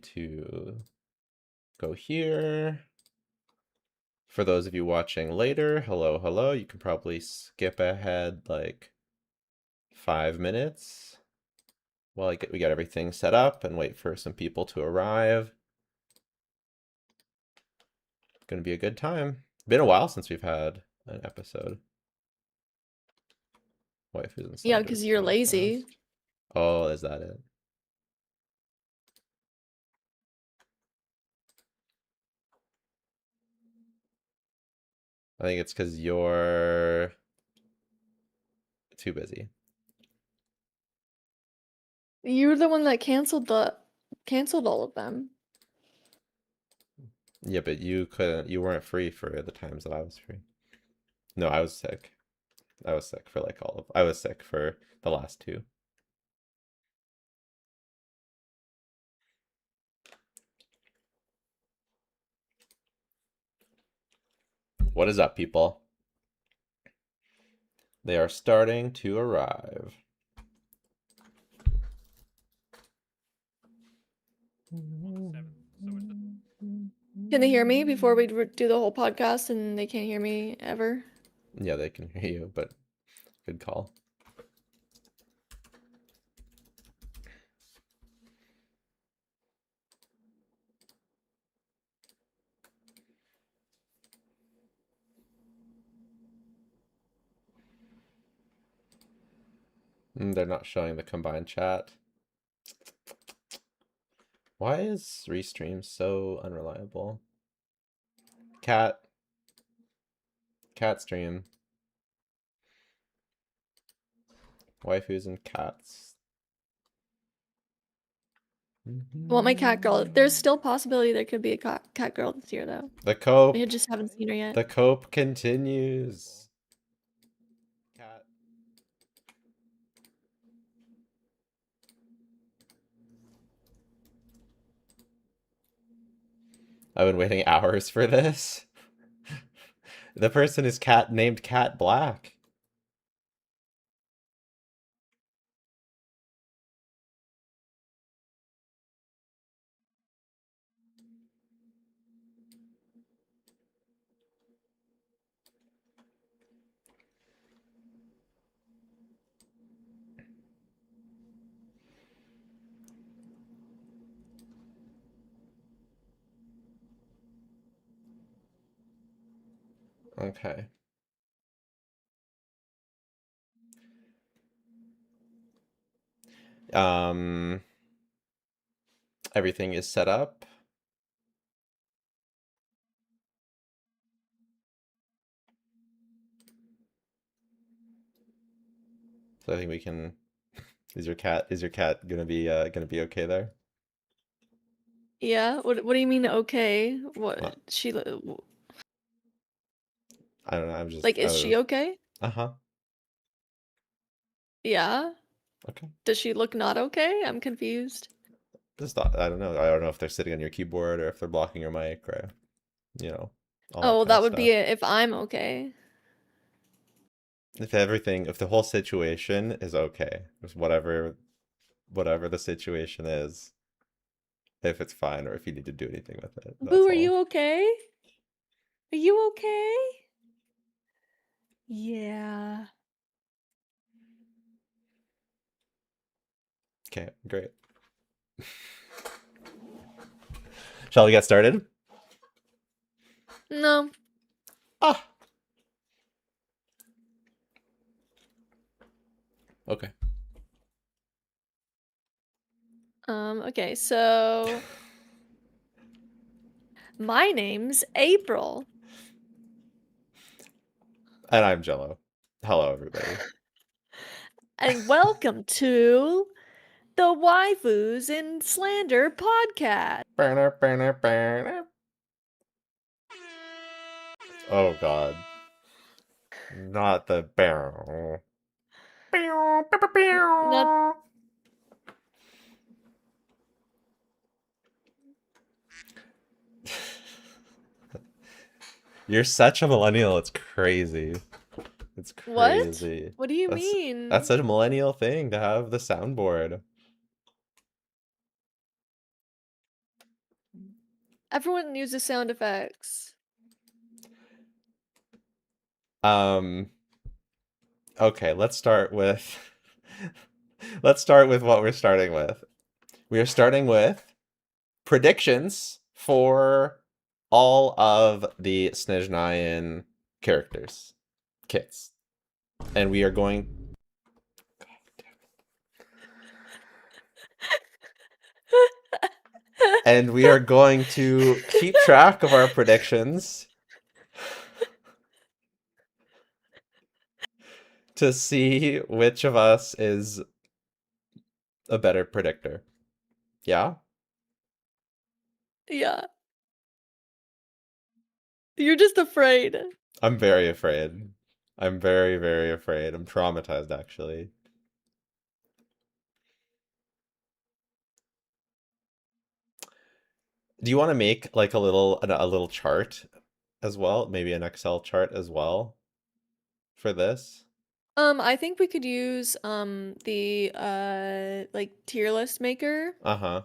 need to go here. For those of you watching later, hello. You can probably skip ahead like 5 minutes while we get everything set up and wait for some people to arrive. Gonna be a good time. Been a while since we've had an episode. Waifus and Slander. Yeah, because you're lazy. Oh, is that it? I think it's because you're too busy. You're the one that canceled all of them. Yeah, but you weren't free for the times that I was free. No, I was sick. I was sick for I was sick for the last 2. What is up, people? They are starting to arrive. Can they hear me before we do the whole podcast and they can't hear me ever? Yeah, they can hear you, but good call. They're not showing the combined chat. Why is Restream so unreliable? Cat stream. Waifus and cats. Well, my cat girl. There's still possibility there could be a cat girl this year, though. The cope. We just haven't seen her yet. The cope continues. Cat. I've been waiting hours for this. The person is named Cat Black. Okay. Everything is set up. So I think we can. Is your cat gonna be okay there? Yeah. What do you mean okay? What? She I don't know. I'm just like. Is she okay? Uh-huh. Yeah. Okay. Does she look not okay? I'm confused. Just thought, I don't know. I don't know if they're sitting on your keyboard or if they're blocking your mic or, you know, all Oh, well, that that would stuff. be it if I'm okay. If the whole situation is okay, if whatever the situation is, if it's fine or if you need to do anything with it. Boo, are you okay? Are you okay? Yeah. Okay, great. Shall we get started? No. Ah. Okay. Okay, so my name's April. And I'm Jello. Hello, everybody. And welcome to the Waifus and Slander podcast. Oh God. Not the barrel. Not... You're such a millennial, it's crazy. It's crazy. What do you mean? That's such a millennial thing to have the soundboard. Everyone uses sound effects. Okay, let's start with let's start with what we're starting with. We are starting with predictions for all of the Snezhnayan characters, kits. And we are going and we are going to keep track of our predictions to see which of us is a better predictor. Yeah? Yeah. You're just afraid. I'm very afraid. I'm very, very afraid. I'm traumatized, actually. Do you want to make like a little chart as well? Maybe an Excel chart as well for this? I think we could use the like tier list maker, Uh-huh.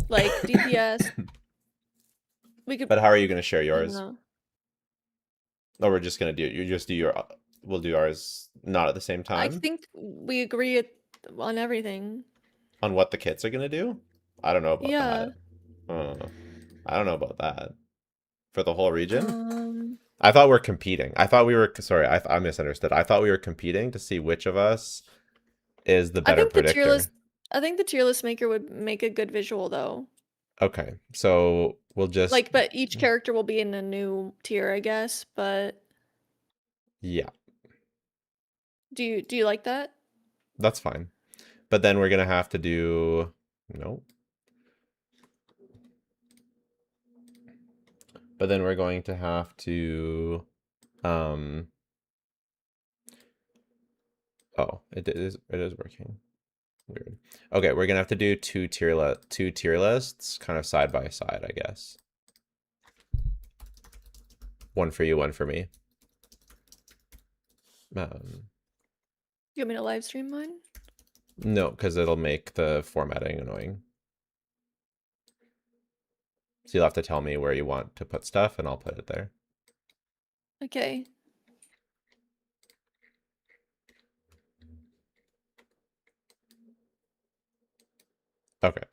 like DPS. We could, But how are you going to share I don't yours? know. Or we're just going to do you just do your we'll do ours not at the same I time think we agree on everything. on what the kits are going to do? I don't know about Yeah. that. Uh, I don't know about that. For the whole region? Um, I thought we're competing. I thought we were sorry, I misunderstood. I thought we were competing to see which of us is the I better think the tier list, predictor. I think the tier list maker would make a good visual though. Okay. So we'll just Like, but each character will be in a new tier, I guess. But yeah, do you like that? that's fine. But then we're gonna have to do no. But then we're going to have to um oh, it is working. Weird. Okay, we're gonna have to do two tier lists kind of side by side, I guess. One for you, one for me. You want me to live stream mine? No, because it'll make the formatting annoying. So you'll have to tell me where you want to put stuff and I'll put it there. Okay. Okay.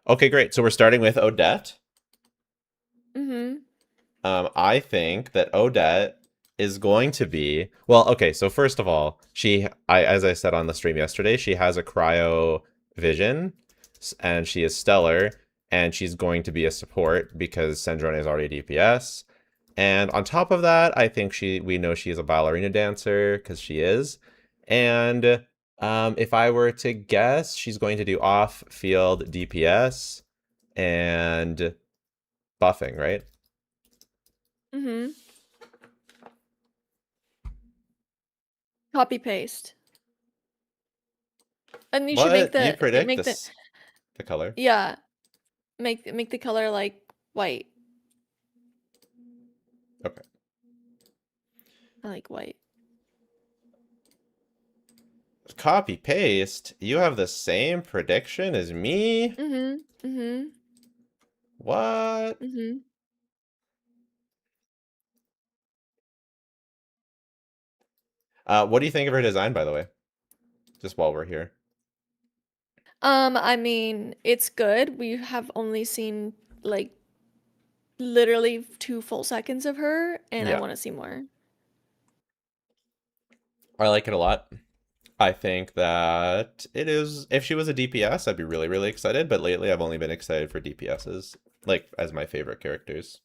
Okay, great. So we're starting with Odette. Mm-hmm. I think that Odette is going to be well. Okay, so first of all, as I said on the stream yesterday, she has a cryo vision, and she is stellar, and she's going to be a support because Snezhnaya is already a DPS. And on top of that, I think we know she is a ballerina dancer because she is. And if I were to guess, she's going to do off-field DPS and buffing, right? Mm-hmm. Copy paste. And you should make What? You predict make the the color? yeah, make the color like white. Okay. I like white. Copy paste. You have the same prediction as me? Mm-hmm. Mm-hmm. What? Mm-hmm. What do you think of her design, by the way? Just while we're here. I mean, it's good. We have only seen like literally 2 full seconds of her, and I Yeah, want to see more. I like it a lot. I think that it is. If she was a DPS, I'd be really, really excited. But lately, I've only been excited for DPSs, like as my favorite characters.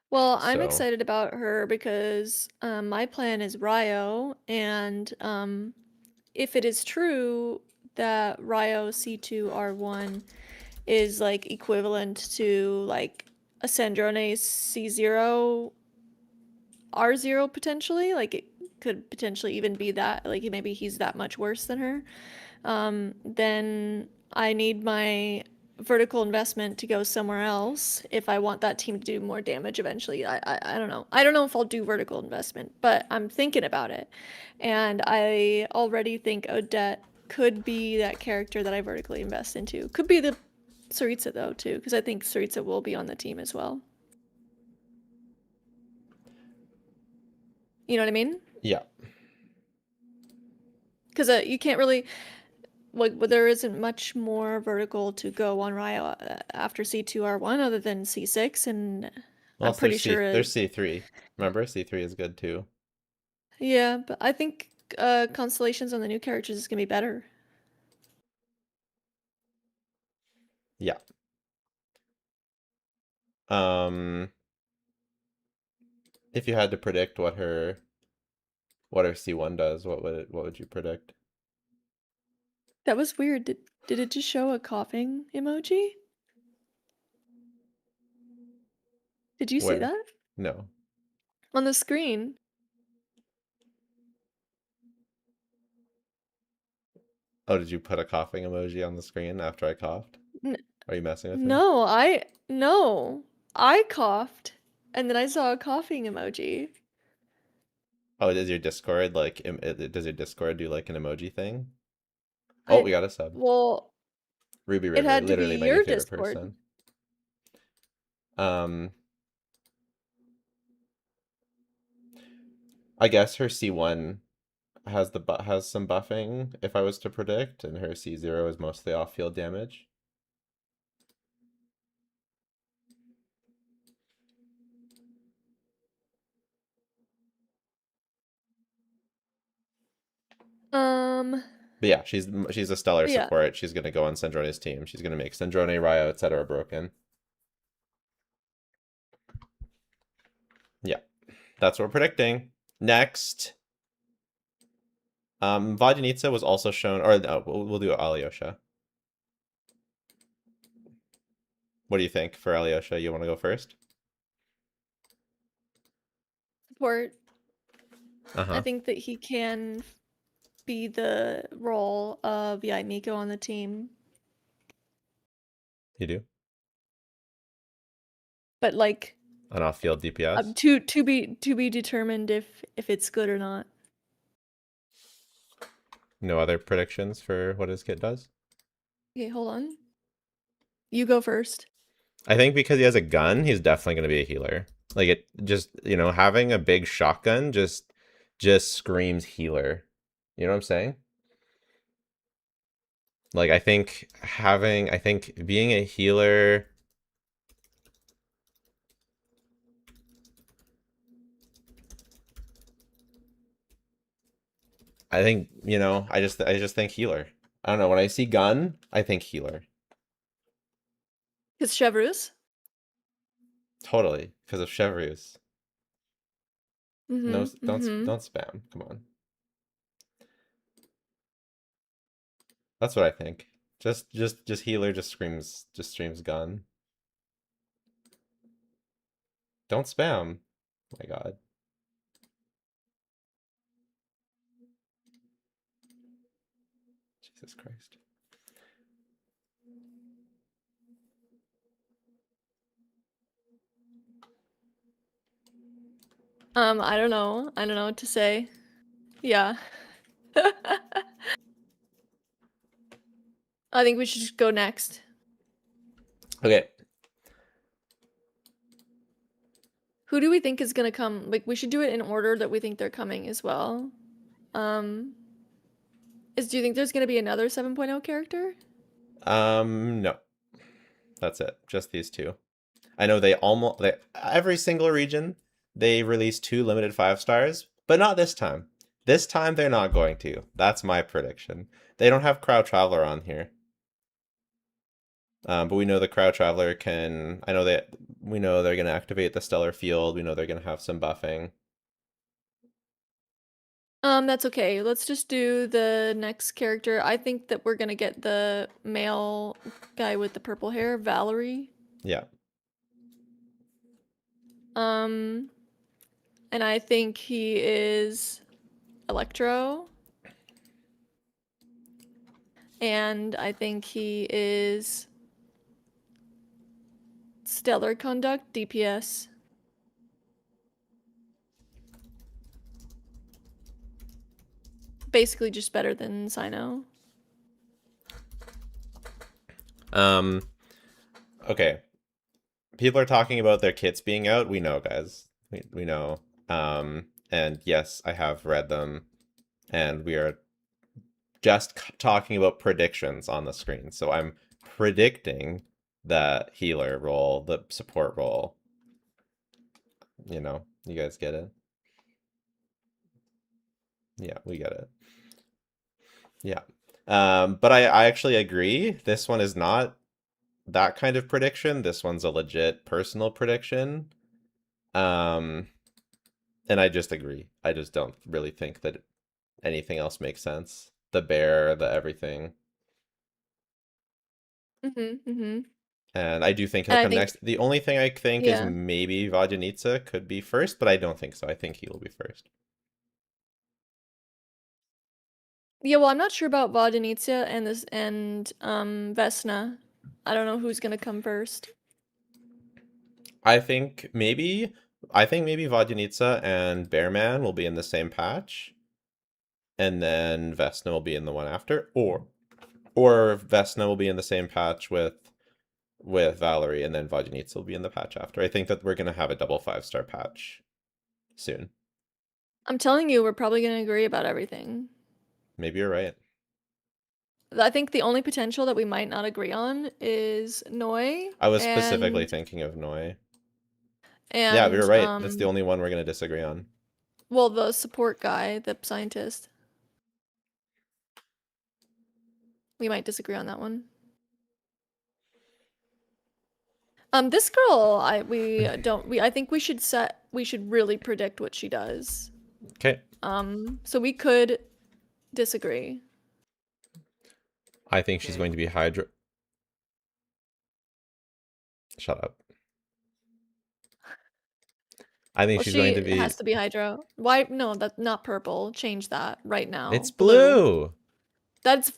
Well, I'm So excited about her because my plan is Ryo, and if it is true that Ryo C2R1 is like equivalent to like a Sandrone C0 R0 potentially, like it could potentially even be that, like maybe he's that much worse than her, then I need my vertical investment to go somewhere else if I want that team to do more damage eventually. I don't know. I don't know if I'll do vertical investment, but I'm thinking about it. And I already think Odette could be that character that I vertically invest into. Could be the Saritsa though too, because I think Saritsa will be on the team as well. You know what I mean? Yeah. Because you can't really like there isn't much more vertical to go on Ryo after C2R1 other than C6, and Well, I'm also pretty sure there's C3. Remember, C3 is good too. yeah, but I think constellations on the new characters is gonna be better. Yeah. Um, if you had to predict what her C1 does, what would you predict? That was weird. Did it just show a coughing emoji? Did you see Where? that No. on the screen? Oh, did you put a coughing emoji on the screen after I coughed? N Are you messing with me? no, I coughed, and then I saw a coughing emoji. Oh, does your Discord like does your Discord do like an emoji thing? Oh, I we got a sub. well, Ruby it River, had to be literally my new your favorite Discord. person. Um, I guess her C1 has some buffing if I was to predict, and her C0 is mostly off-field damage. Um, But yeah, she's a stellar yeah. support. She's gonna go on Sandrone's team. She's gonna make Sandrone, Ryo, etc. broken. Yeah, that's what we're predicting. Next, Vodyanitsa was also shown, or no, we'll do Alyosha. What do you think for Alyosha? You want to go first? Support. I Uh-huh. think that he can be the role of Miko on the team, You do? but like An off-field DPS? to be determined if it's good or not. No other predictions for what his kit does? Okay, hold on. You go first. I think because he has a gun, he's definitely going to be a healer. Like it just, having a big shotgun just screams healer. You know what I'm saying? Like I think being a healer, I think, I just think healer. I don't know, when I see gun, I think healer. Because Chevreuse. Totally, because of Chevreuse. No, Mm-hmm. Mm-hmm. don't spam. Come on. That's what I think. Just healer just screams gun. Don't spam. Oh my God. Jesus Christ. I don't know. I don't know what to say. Yeah. I think we should just go next. Okay. Who do we think is gonna come? Like, we should do it in order that we think they're coming as well. Um, do you think there's gonna be another 7.0 character? No. That's it. Just these two. I know every single region they release 2 limited 5 stars, but not this time. This time they're not going to. That's my prediction. They don't have Crowd Traveler on here. But we know the Crowd Traveler can. We know they're going to activate the Stellar Field. We know they're going to have some buffing. That's okay. Let's just do the next character. I think that we're gonna get the male guy with the purple hair, Valerie. Yeah. And I think he is Electro. And I think he is Stellar Conduct, DPS. Basically just better than Sino. Um, Okay, people are talking about their kits being out. We know, guys. We know. And yes, I have read them, and we are just talking about predictions on the screen. So I'm predicting the healer role, the support role. You know, you guys get it? Yeah, we get it. Yeah. But I actually agree. This one is not that kind of prediction. This one's a legit personal prediction. Um, and I just agree. I just don't really think that anything else makes sense. The bear, the everything. Mm-hmm. And I do think he'll And I come think, next. The only thing I think is yeah. maybe Vajanitsa could be first, but I don't think so. I think he will be first. Yeah, well, I'm not sure about Vodanitsa and Vesna. I don't know who's gonna come first. I think maybe Vajanitsa and Bearman will be in the same patch, and then Vesna will be in the one after, or Vesna will be in the same patch with Valerie, and then Vajanitsa will be in the patch after. I think that we're gonna have a double 5-star patch soon. I'm telling you, we're probably gonna agree about everything. Maybe you're right. I think the only potential that we might not agree on is Noi I was specifically and thinking of Noi. Yeah, you're and right. That's the only one we're gonna disagree on. well, the support guy, the scientist. We might disagree on that one. This girl, I think we should really predict what she does. Okay. So we could disagree. I think she's going to be Hydra. Shut up. I think Well, she's going to she be. has to be Hydro. Why? No, that's not purple. Change that right It's now. Blue. blue. That's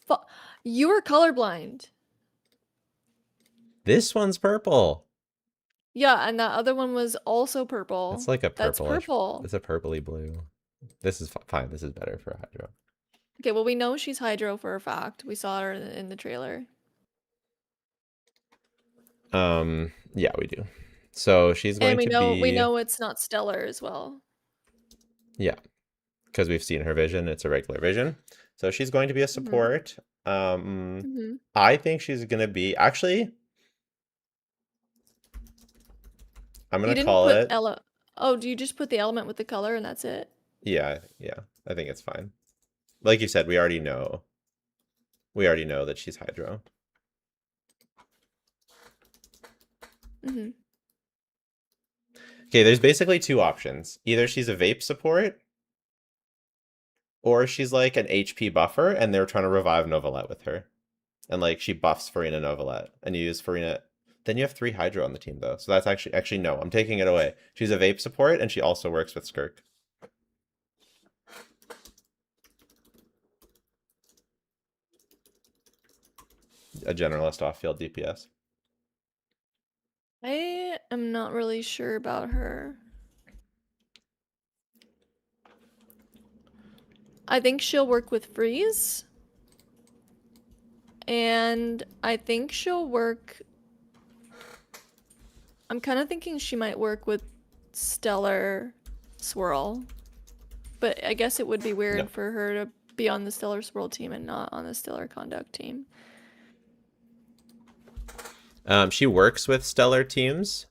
you're colorblind. This one's purple. Yeah, and that other one was also It's purple. like a That's purplish. purple. It's a purpley blue. This is fine. This is better for Hydra. Okay, well, we know she's Hydro for a fact. We saw her in the trailer. Yeah, we do. So she's And going to we be. know it's not Stellar as well. Yeah, because we've seen her vision. It's a regular vision. So she's going to be a Mm-hmm. support. Mm-hmm. I think she's going to be. Actually, I'm You going to didn't call put it. Ella. Oh, do you just put the element with the color and that's it? Yeah, yeah. I think it's fine. Like you said, we already know. We already know that she's Hydro. Mm-hmm. Okay, there's basically two options. Either she's a vape support, or she's like an HP buffer, and they're trying to revive Novelette with her. And like she buffs Farina Novelette, and you use Farina. Then you have 3 Hydro on the team though. So that's actually no, I'm taking it away. She's a vape support, and she also works with Skirk. A generalist off-field DPS. I am not really sure about her. I think she'll work with Freeze. And I think she'll work. I'm kind of thinking she might work with Stellar Swirl. But I guess it would be weird No. for her to be on the Stellar Swirl team and not on the Stellar Conduct team. She works with stellar teams.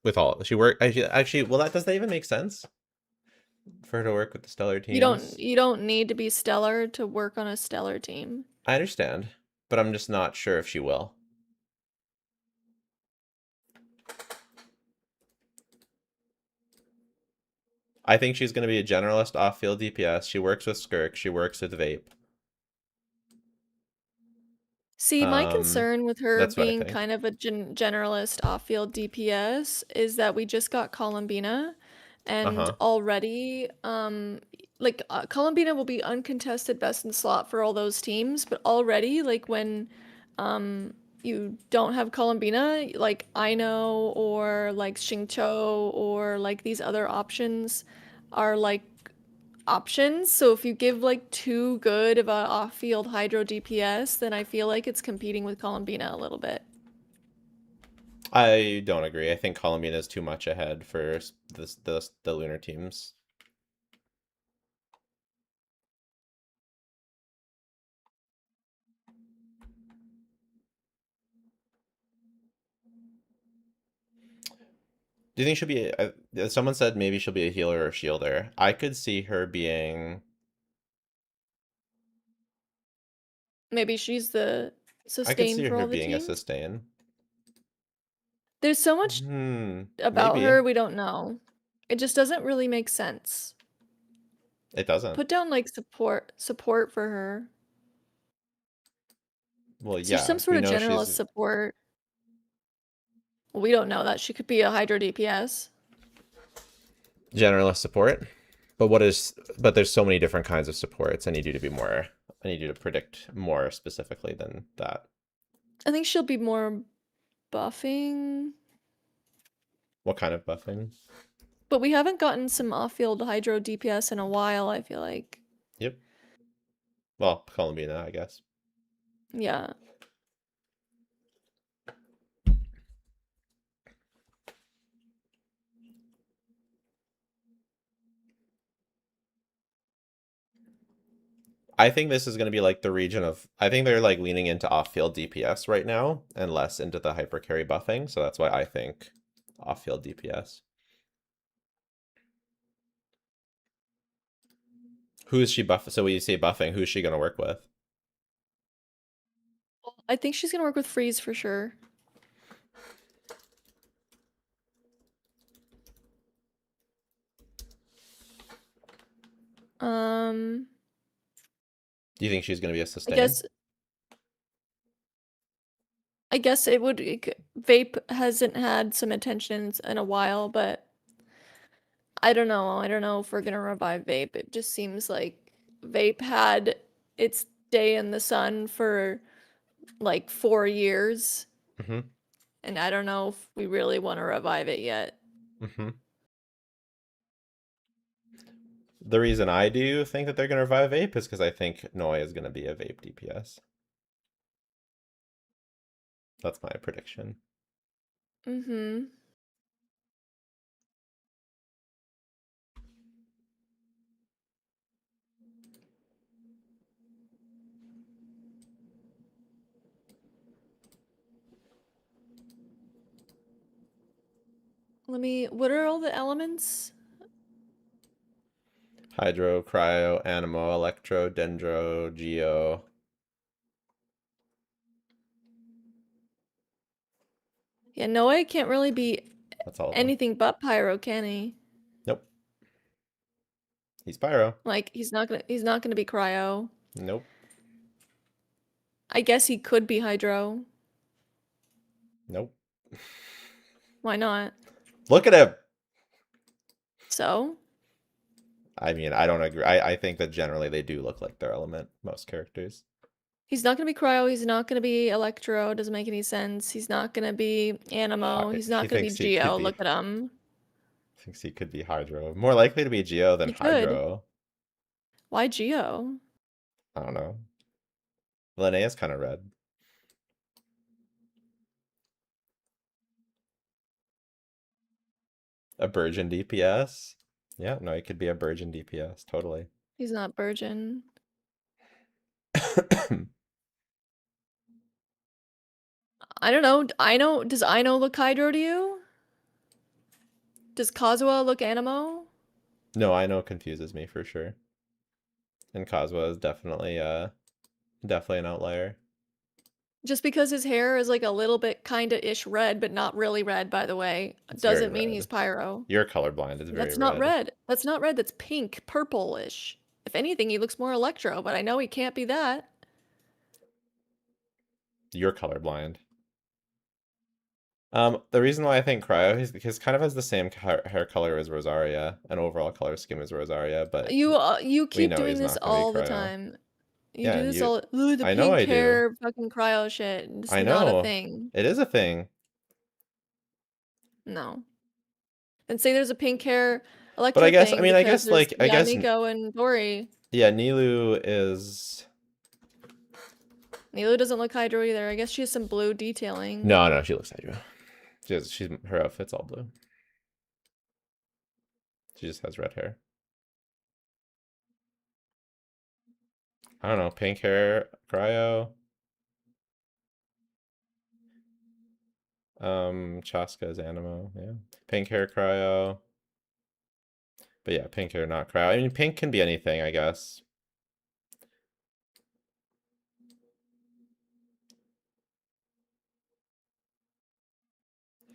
With all she work actually. Well, does that even make sense for her to work with the stellar teams? You don't need to be stellar to work on a stellar team. I understand, but I'm just not sure if she will. I think she's going to be a generalist off-field DPS. She works with Skirk. She works with Vape. See, my concern with her That's what I being think. kind of a generalist off-field DPS is that we just got Columbina, and already, Columbina will be uncontested best in slot for all those teams, but already, like, when, you don't have Columbina, like, Ino or, like, Xingqiu or, like, these other options are, like, options. So if you give like too good of a off-field Hydro DPS, then I feel like it's competing with Columbina a little bit. I don't agree. I think Columbine is too much ahead for the lunar teams. Do you think she'll be? Someone said maybe she'll be a healer or shielder. I could see her being. Maybe she's the I could sustain see for her all the being a teams. sustain. There's so much about Maybe her we don't know. It just doesn't really make sense. it doesn't. Put down like support for her. Well, So some yeah, sort we of know generalist she's support. Well, we don't know that. She could be a Hydro DPS. generalist support. But there's so many different kinds of supports. I need you to be more. I need you to predict more specifically than that. I think she'll be more buffing. What kind of buffing? But we haven't gotten some off-field Hydro DPS in a while, I feel like. Yep. Well, Columbina, I guess. Yeah. I think this is going to be like the region of. I think they're like leaning into off-field DPS right now and less into the hyper carry buffing. So that's why I think off-field DPS. Who is she buff? So when you say buffing, who's she going to work with? I think she's gonna work with Freeze for sure. Do you think she's going to be a sustain? I guess it would. Vape hasn't had some attention in a while, but I don't know. I don't know if we're gonna revive Vape. It just seems like Vape had its day in the sun for like 4 years, Mm-hmm. and I don't know if we really want to revive it yet. Mm-hmm. The reason I do think that they're going to revive Vape is because I think Noi is going to be a Vape DPS. That's my prediction. Mm-hmm. What are all the elements? Hydro, Cryo, Animo, Electro, Dendro, Geo. Yeah, Noah can't really be That's all of them. anything but Pyro, can he? Nope. He's Pyro. Like he's not gonna be Cryo. Nope. I guess he could be Hydro. Nope. Why not? Look at him. So? I mean, I don't agree. I think that generally they do look like their element, most characters. He's not gonna be Cryo, he's not gonna be Electro, doesn't make any sense. He's not gonna be Animo, he's not He gonna be thinks he could Geo, be. look at him. Thinks he could be Hydro. More likely to be Geo than He could. Hydro. Why Geo? I don't know. Linnea's kind of red. A Burgeon DPS? Yeah, no, he could be a Burgeon DPS, totally. He's not Burgeon. I don't know. Does Ino look Hydro to you? Does Kazuha look Animo? No, I know confuses me for sure. And Kazuha is definitely definitely an outlier. Just because his hair is like a little bit kinda-ish red, but not really red, by the way, It's doesn't very mean red. he's Pyro. You're colorblind, it's very That's not red. red. That's not red, that's pink, purple-ish. If anything, he looks more Electro, but I know he can't be that. You're colorblind. The reason why I think Cryo is because kind of has the same hair color as Rosaria, and overall color scheme as Rosaria, but You keep know doing he's this not gonna be all the Cryo. time. You Yeah, do and this all. Ooh, the I know pink I do. hair, fucking Cryo shit. It's I not a know. thing. It is a thing. No. And say there's a pink hair Electro But I guess, thing I mean, I because guess, there's like, I guess, Nico and Dori. yeah, Nilu is... Nilu doesn't look Hydro either. I guess she has some blue detailing. No, she looks Hydro. Her outfit's all blue. She just has red hair. I don't know, pink hair, cryo. Chaska is Animo, yeah. Pink hair, cryo. But yeah, pink hair, not cryo. I mean, pink can be anything, I guess.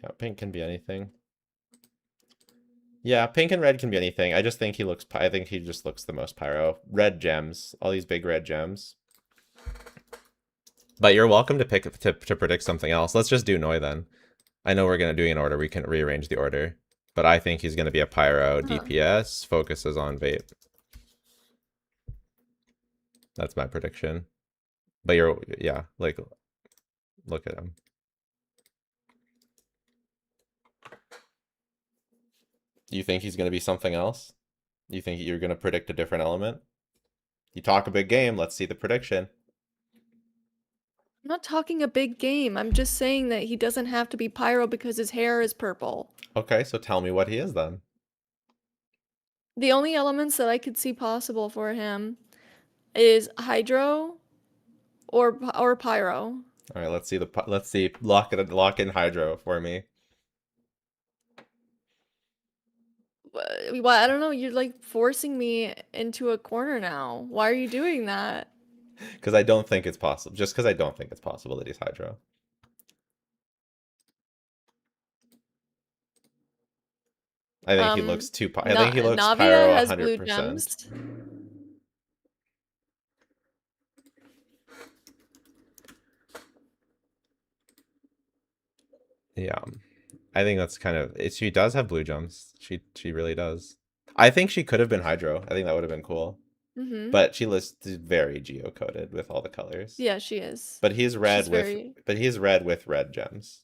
Yeah, pink can be anything. Yeah, pink and red can be anything. I just think I think he just looks the most pyro. Red gems, all these big red gems. But you're welcome to pick to predict something else. Let's just do Noi then. I know we're gonna do it in order. We can rearrange the order. But I think he's gonna be a pyro DPS, focuses on vape. That's my prediction. But yeah, like, look at him. You think he's gonna be something else? You think you're gonna predict a different element? You talk a big game, let's see the prediction. I'm not talking a big game. I'm just saying that he doesn't have to be pyro because his hair is purple. Okay, so tell me what he is then. The only elements that I could see possible for him is hydro or pyro. All right, let's see. Lock in hydro for me. Why? I don't know. You're like forcing me into a corner now. Why are you doing that? Because I don't think it's possible. Just because I don't think it's possible that he's hydro. I think he looks too. I think he looks Navia pyro has 100%. blue gems. Yeah, I think that's kind of. She does have blue gems. She really does. I think she could have been hydro. I think that would have been cool. But she lists very geocoded with all the colors. Yeah, she is. But he's red he's red with red gems.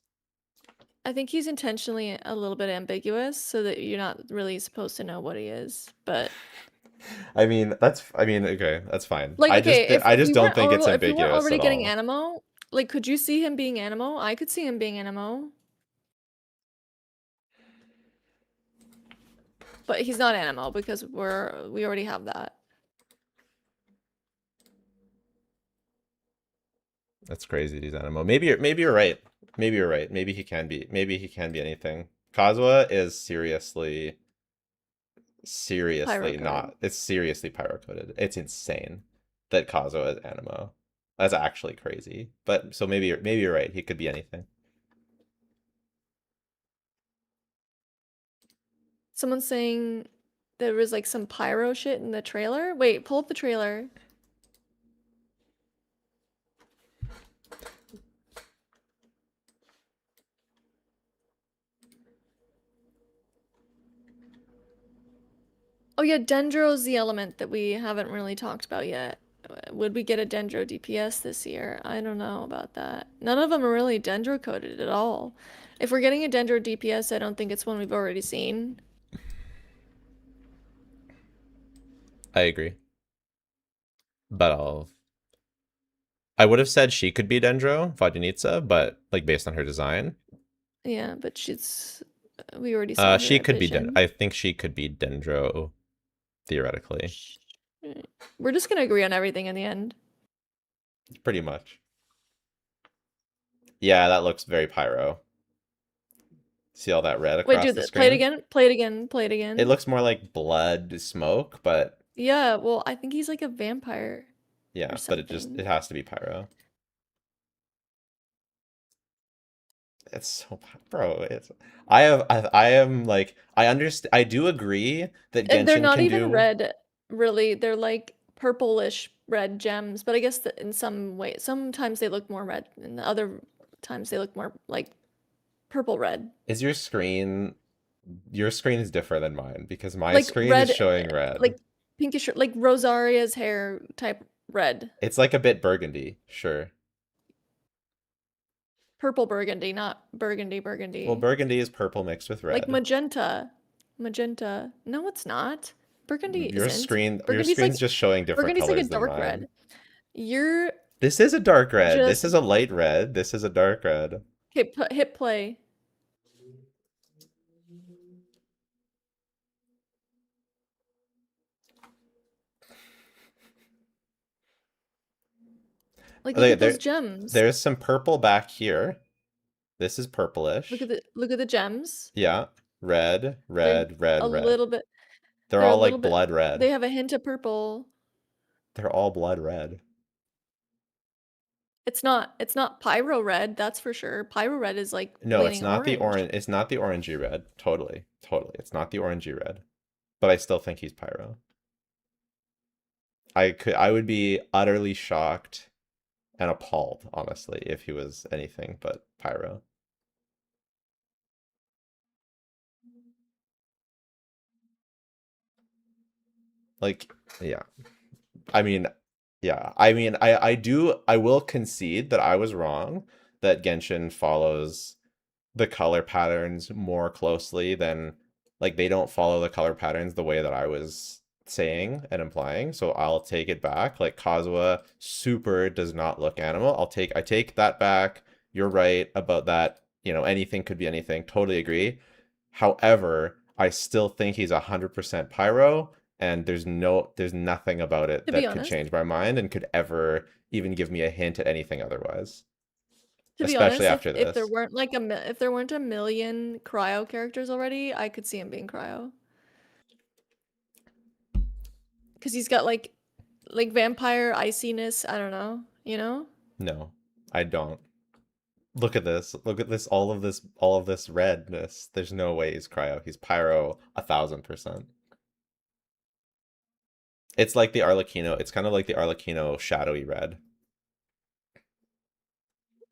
I think he's intentionally a little bit ambiguous so that you're not really supposed to know what he is. But I mean, okay, that's fine. like, okay, I just don't think it's if we weren't ambiguous already at getting all. Animo, like, could you see him being Animo? I could see him being Animo. But he's not Animo because we already have that. That's crazy, these Animo. Maybe you're right. Maybe you're right. Maybe he can be anything. Kazuha is seriously not. It's seriously pyro-coded. It's insane that Kazuha is Animo. That's actually crazy. But so maybe you're right. He could be anything. Someone's saying there was like some pyro shit in the trailer. Wait, pull up the trailer. Oh yeah, Dendro's the element that we haven't really talked about yet. Would we get a Dendro DPS this year? I don't know about that. None of them are really Dendro coded at all. If we're getting a Dendro DPS, I don't think it's one we've already seen. I agree. But I would have said she could be Dendro, Vodunitsa, but like based on her design. Yeah, but we already saw her she could vision. be I think she could be Dendro theoretically. We're just gonna agree on everything in the end. Pretty much. Yeah, that looks very pyro. See all that red across the screen? Play it again. Play it again. Play it again. It looks more like blood smoke, but yeah, well, I think he's like a vampire. Yeah, but it has to be pyro. It's so, bro. I am like, I understand. I do agree that Genshin they're not even red, really. They're like purplish red gems, but I guess that in some way, sometimes they look more red, and the other times they look more like purple red. Is your screen? Your screen is different than mine because my screen is showing red, like pinkish, like Rosaria's hair type red. It's like a bit burgundy, sure. Purple burgundy, not burgundy. Well, burgundy is purple mixed with red. Like magenta. No, it's not. Burgundy your isn't. Burgundy's screen's just showing different colors burgundy's like a dark than mine. This is a dark red. This is a light red. This is a dark red. Okay, hit play. Like, look Okay, at those gems. there's some purple back here. This is purplish. Look at the gems. Yeah. Red, They're red, red, a red. little bit. They're They're a all little like bit. blood They red. have a hint of purple. They're all blood red. It's not pyro red, that's for sure. Pyro red is like No, it's bleeding not the orange. orange. It's not the orangey red. Totally. Totally. It's not the orangey red. But I still think he's pyro. I would be utterly shocked and appalled, honestly, if he was anything but pyro. Like, yeah. I mean, yeah. I will concede that I was wrong, that Genshin follows the color patterns more closely than, like, they don't follow the color patterns the way that I was saying and implying. So I'll take it back. Like, Kazuha super does not look animal. I take that back. You're right about that. You know, anything could be anything. Totally agree. However, I still think he's 100% pyro, and there's nothing about it To be that could honest, change my mind and could ever even give me a hint at anything otherwise, to be especially honest, after if there this. weren't like if there weren't a million cryo characters already, I could see him being cryo. Because he's got like vampire iciness, I don't know, you know? No, I don't. Look at this. Look at this. All of this redness. There's no way he's cryo. He's pyro 1,000%. It's like the Arlecchino. It's kind of like the Arlecchino shadowy red.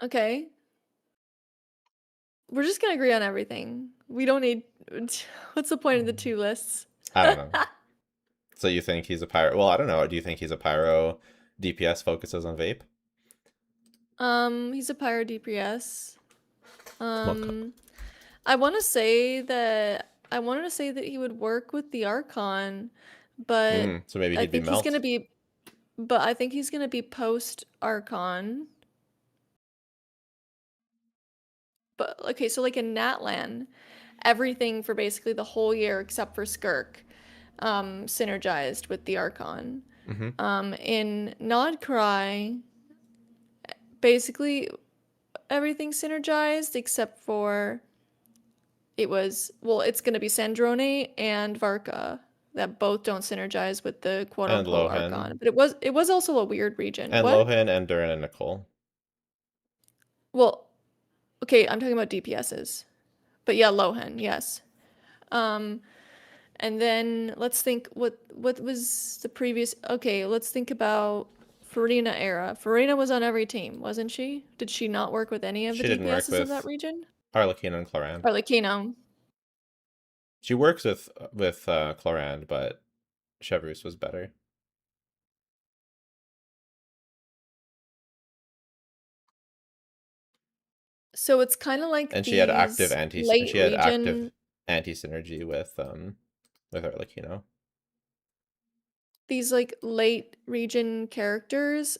Okay. We're just gonna agree on everything. We don't need what's the point of the two lists? I don't know. So you think he's a pyro? Well, I don't know. Do you think he's a pyro? DPS focuses on vape. He's a pyro DPS. Okay. I wanted to say that he would work with the Archon, but So maybe I he'd be think he's gonna melt. be but I think he's gonna be post Archon. But okay, so like in Natlan, everything for basically the whole year except for Skirk, synergized with the Archon. Mm-hmm. In Nodcry, basically everything synergized except for it's gonna be Sandrone and Varka that both don't synergize with the quote And unquote Lohan. Archon. But it was also a weird region. And What? Lohan and Durin and Nicole. Well, okay, I'm talking about DPSs. But yeah, Lohan, yes. Um, and then let's think what was the previous okay, let's think about Farina era. Farina was on every team, wasn't she? Did she not work with any of the She didn't work DPSs of that with region? Arlecchino and Clorand. Or like Kino. She works with Clorand, but Chevreuse was better. So it's kind of like And she had late active region anti synergy with Arlecchino. these like late region characters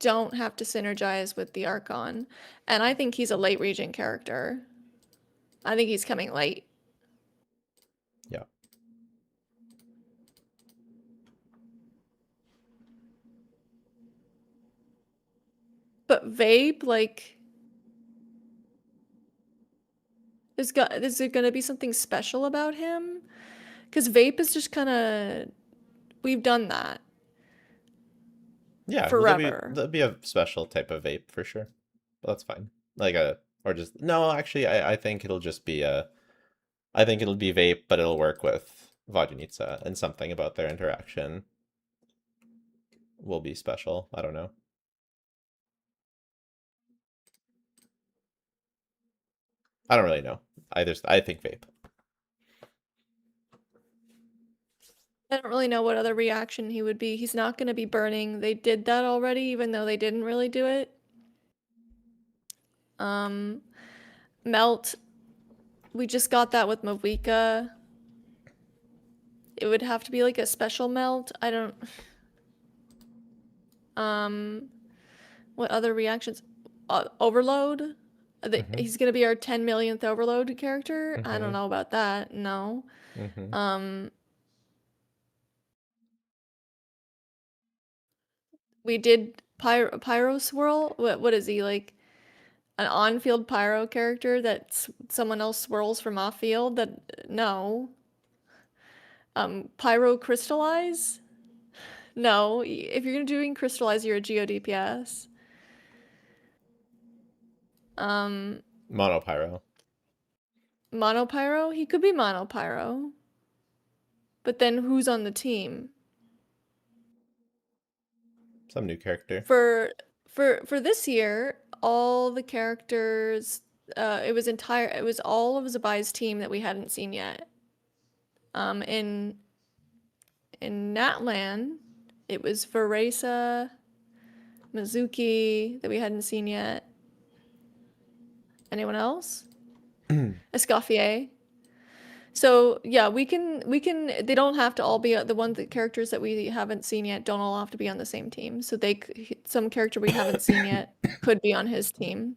don't have to synergize with the Archon. And I think he's a late region character. I think he's coming late. Yeah. But Vape, like, is there gonna be something special about him? Because Vape is just kind of we've done that Yeah, well, forever. there'll be a special type of vape for sure. But that's fine. Like a or just no, actually I think it'll just be a I think it'll be vape, but it'll work with Vodunitsa, and something about their interaction will be special. I don't know. I don't really know. I think vape. I don't really know what other reaction he would be. He's not gonna be burning. They did that already, even though they didn't really do it. Melt. We just got that with Mavika. It would have to be like a special melt. I don't. What other reactions? Overload. He's gonna be our 10 millionth Overload character. I don't Mm-hmm. know about that. No. Mm-hmm. We did Pyro Swirl? What is he, like an on-field pyro character that someone else swirls from off-field? That no. Pyro Crystallize? No. If you're doing Crystallize, you're a Geo DPS. Monopyro. Monopyro? He could be Monopyro. But then who's on the team? Some new character. For this year, all the characters, it was all of Zabai's team that we hadn't seen yet. In Natlan, it was Veresa, Mizuki that we hadn't seen yet. Anyone else? Escoffier. So yeah, we can they don't have to all be the characters that we haven't seen yet don't all have to be on the same team. So some character we haven't seen yet could be on his team.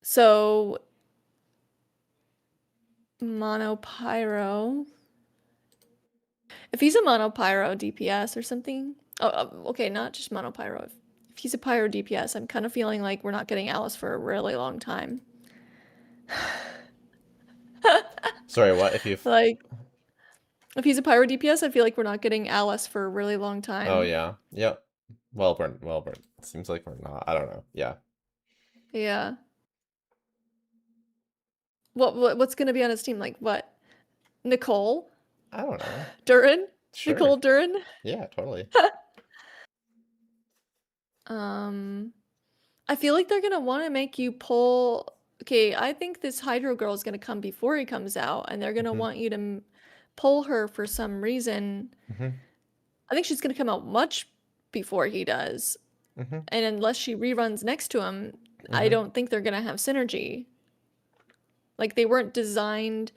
So Monopyro. If he's a Monopyro DPS or something. Okay, not just Monopyro. If he's a Pyro DPS, I'm kind of feeling like we're not getting Alice for a really long time. Sorry, what? If you've... Like, if he's a Pyro DPS, I feel like we're not getting Alice for a really long time. Oh, yeah. Yep. Well, seems like we're not. I don't know. Yeah. Yeah. What's gonna be on his team? Like what? Nicole? I don't know. Durin? Sure. Nicole Durin? Yeah, totally. I feel like they're gonna want to make you pull. Okay, I think this Hydro Girl is gonna come before he comes out, and they're gonna want you to pull her for some reason. I think she's gonna come out much before he does. And unless she reruns next to him, I don't think they're gonna have synergy. Like they weren't designed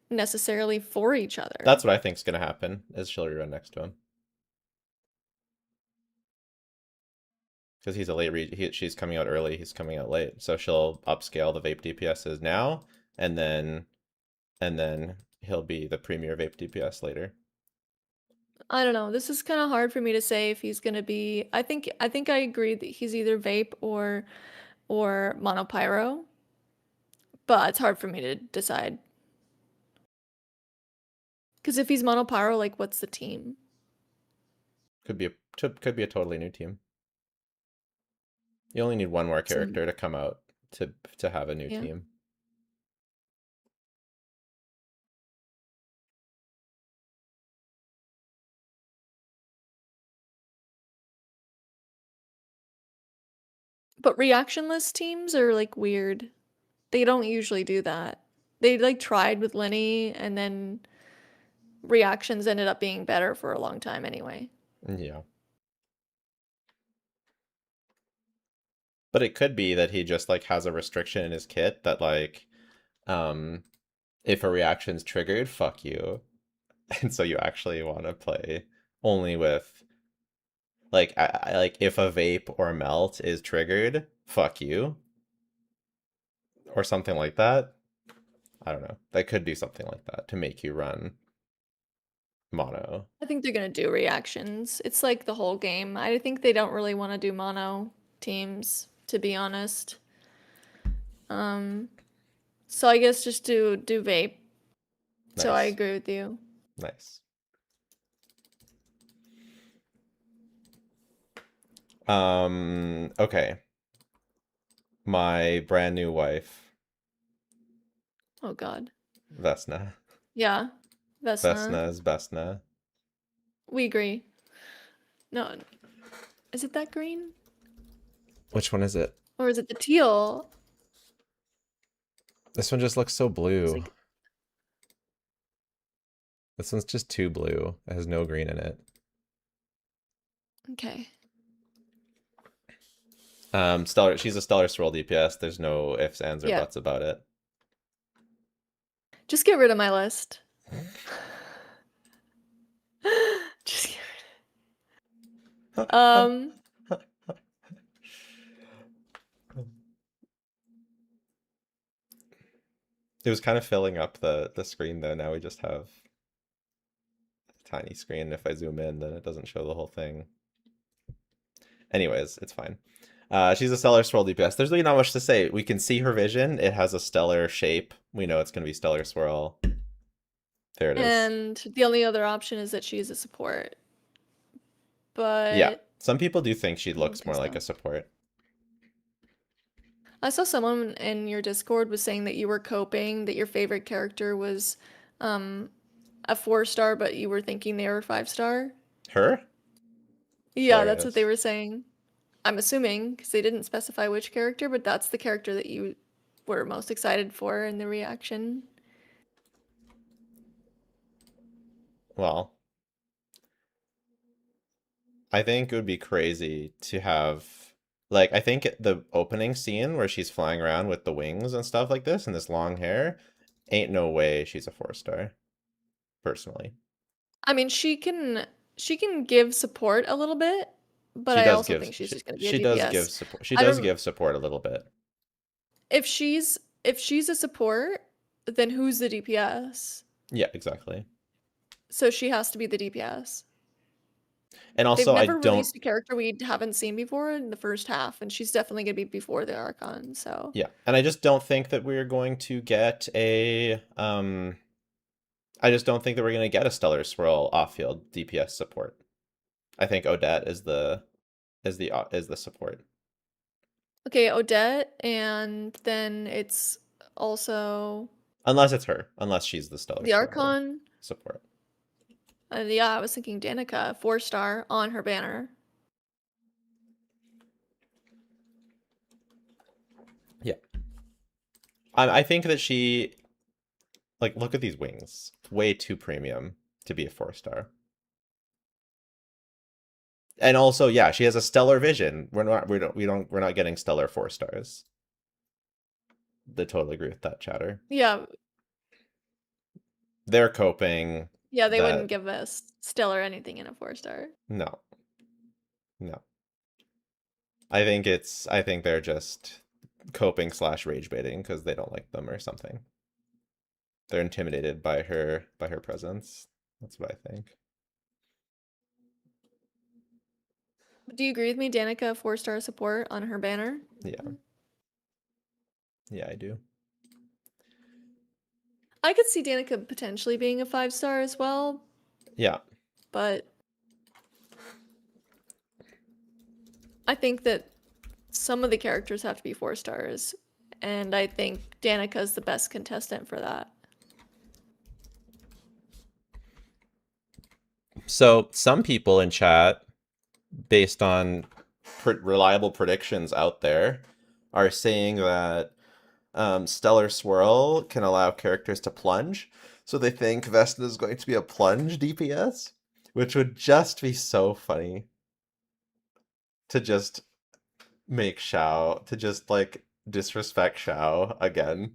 necessarily for each other. That's what I think's gonna happen, is she'll rerun next to him. Because he's a late she's coming out early, he's coming out late. So she'll upscale the vape DPSs now, and then he'll be the premier vape DPS later. I don't know. This is kind of hard for me to say if he's gonna be. I think I agree that he's either vape or Monopyro. But it's hard for me to decide. Because if he's Monopyro, like, what's the team? Could be a totally new team. You only need one more character to come out to have a new team. But reactionless teams are like weird. They don't usually do that. They like tried with Lenny and then reactions ended up being better for a long time anyway. Yeah. But it could be that he just like has a restriction in his kit that like if a reaction's triggered, fuck you. And so you actually want to play only with like like if a vape or melt is triggered, fuck you. Or something like that. I don't know. They could do something like that to make you run mono. I think they're gonna do reactions. It's like the whole game. I think they don't really want to do mono teams, to be honest. So I guess just do vape. Nice. So I agree with you. Nice. Okay. My brand new wife. Oh god. Vesna. Yeah. Vesna. Vesna is Vesna. We agree. No. Is it that green? Which one is it? Or is it the teal? This one just looks so blue. Like... This one's just too blue. It has no green in it. Okay. Stellar. She's a Stellar Swirl DPS. There's no ifs, ands, or buts about it. Just get rid of my list. Just get rid of it. It was kind of filling up the screen though. Now we just have tiny screen. If I zoom in, then it doesn't show the whole thing. Anyways, it's fine. She's a stellar swirl DPS. There's really not much to say. We can see her vision. It has a stellar shape. We know it's going to be stellar swirl. There it is. And the only other option is that she's a support. Yeah, But some people do think she I don't looks more think like so. a support. I saw someone in your Discord was saying that you were coping, that your favorite character was a 4-star, but you were thinking they were 5-star. Her? Yeah, that's what they Hilarious. were saying. I'm assuming, because they didn't specify which character, but that's the character that you were most excited for in the reaction. Well, I think it would be crazy to have, like, I think the opening scene where she's flying around with the wings and stuff like this and this long hair, ain't no way she's a 4-star, personally. I mean, she can give support a little bit, but I also think she's just gonna be a She does give DPS. support. She I does don't give support a little bit. if she's a support, then who's the DPS? Yeah, exactly. So she has to be the DPS. And They've also I never don't, released a character we haven't seen before in the first half, and she's definitely gonna be before the Archon, so yeah, and I just don't think that we're going to get a I just don't think that we're going to get a stellar swirl off-field DPS support. I think Odette is the support. okay, Odette, and then it's also Unless it's her, unless she's the stellar the swirl Archon. support. Yeah, I was thinking Danica, 4-star on her banner. Yeah. I think that she, like, look at these wings. Way too premium to be a 4-star. And also, yeah, she has a stellar vision. We're not getting stellar 4-stars. I totally agree with that, chatter. Yeah, They're coping yeah, they wouldn't that give us stellar anything in a 4-star. no, no. I think they're just coping / rage baiting because they don't like them or something. They're intimidated by her presence. That's what I think. Do you agree with me, Danica, 4-star support on her banner? Yeah. Yeah, I do. I could see Danica potentially being a 5-star as well, Yeah. but I think that some of the characters have to be 4-stars, and I think Danica's the best contestant for that. So some people in chat, based on reliable predictions out there, are saying that Stellar Swirl can allow characters to plunge. So they think Vesna is going to be a plunge DPS, which would just be so funny to just make Xiao, to just like disrespect Xiao again.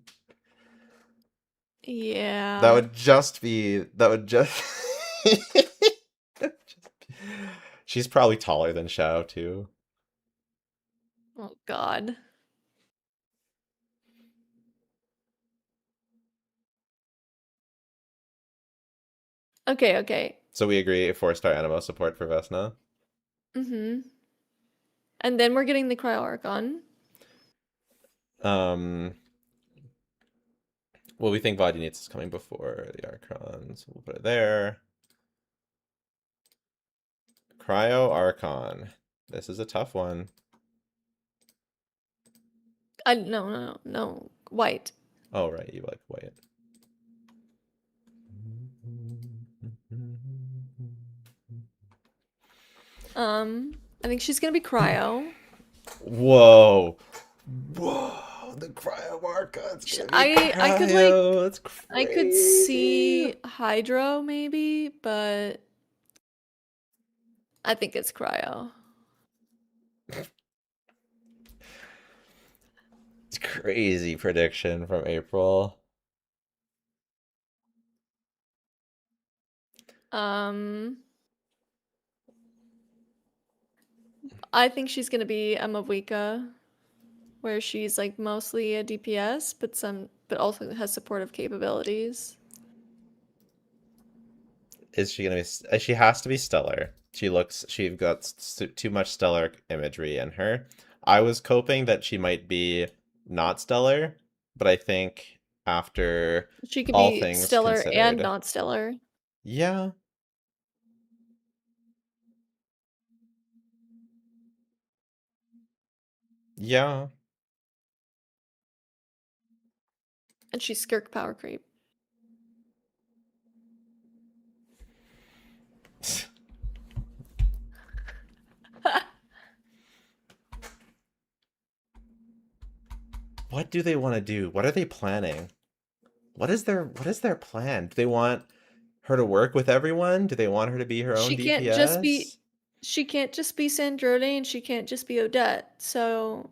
Yeah. That would just be, that would just. She's probably taller than Xiao too. Oh, God. Okay, okay. So we agree 4-star Animo support for Vesna. Mm-hmm. And then we're getting the Cryo Archon. Well, we think Body Needs is coming before the Archon, so we'll put it there. Cryo Archon. This is a tough one. No. White. Oh, right, you like white. I think she's gonna be Cryo. Whoa. Whoa, the Cryo Archon's gonna be I could Cryo. That's I could crazy. see Hydro maybe, but I think it's Cryo. It's crazy prediction from April. I think she's gonna be a Mawika, where she's like mostly a DPS, but also has supportive capabilities. is she gonna be? She has to be stellar. She's got too much stellar imagery in her. I was hoping that she might be not stellar, but I think after She could all be things stellar and considered, not stellar. yeah, yeah. And she's skirk power creep. What do they want to do? What are they planning? What is their plan? Do they want her to work with everyone? Do they want her to be her own She can't just be DPS? she can't just be Sandrone and she can't just be Odette. So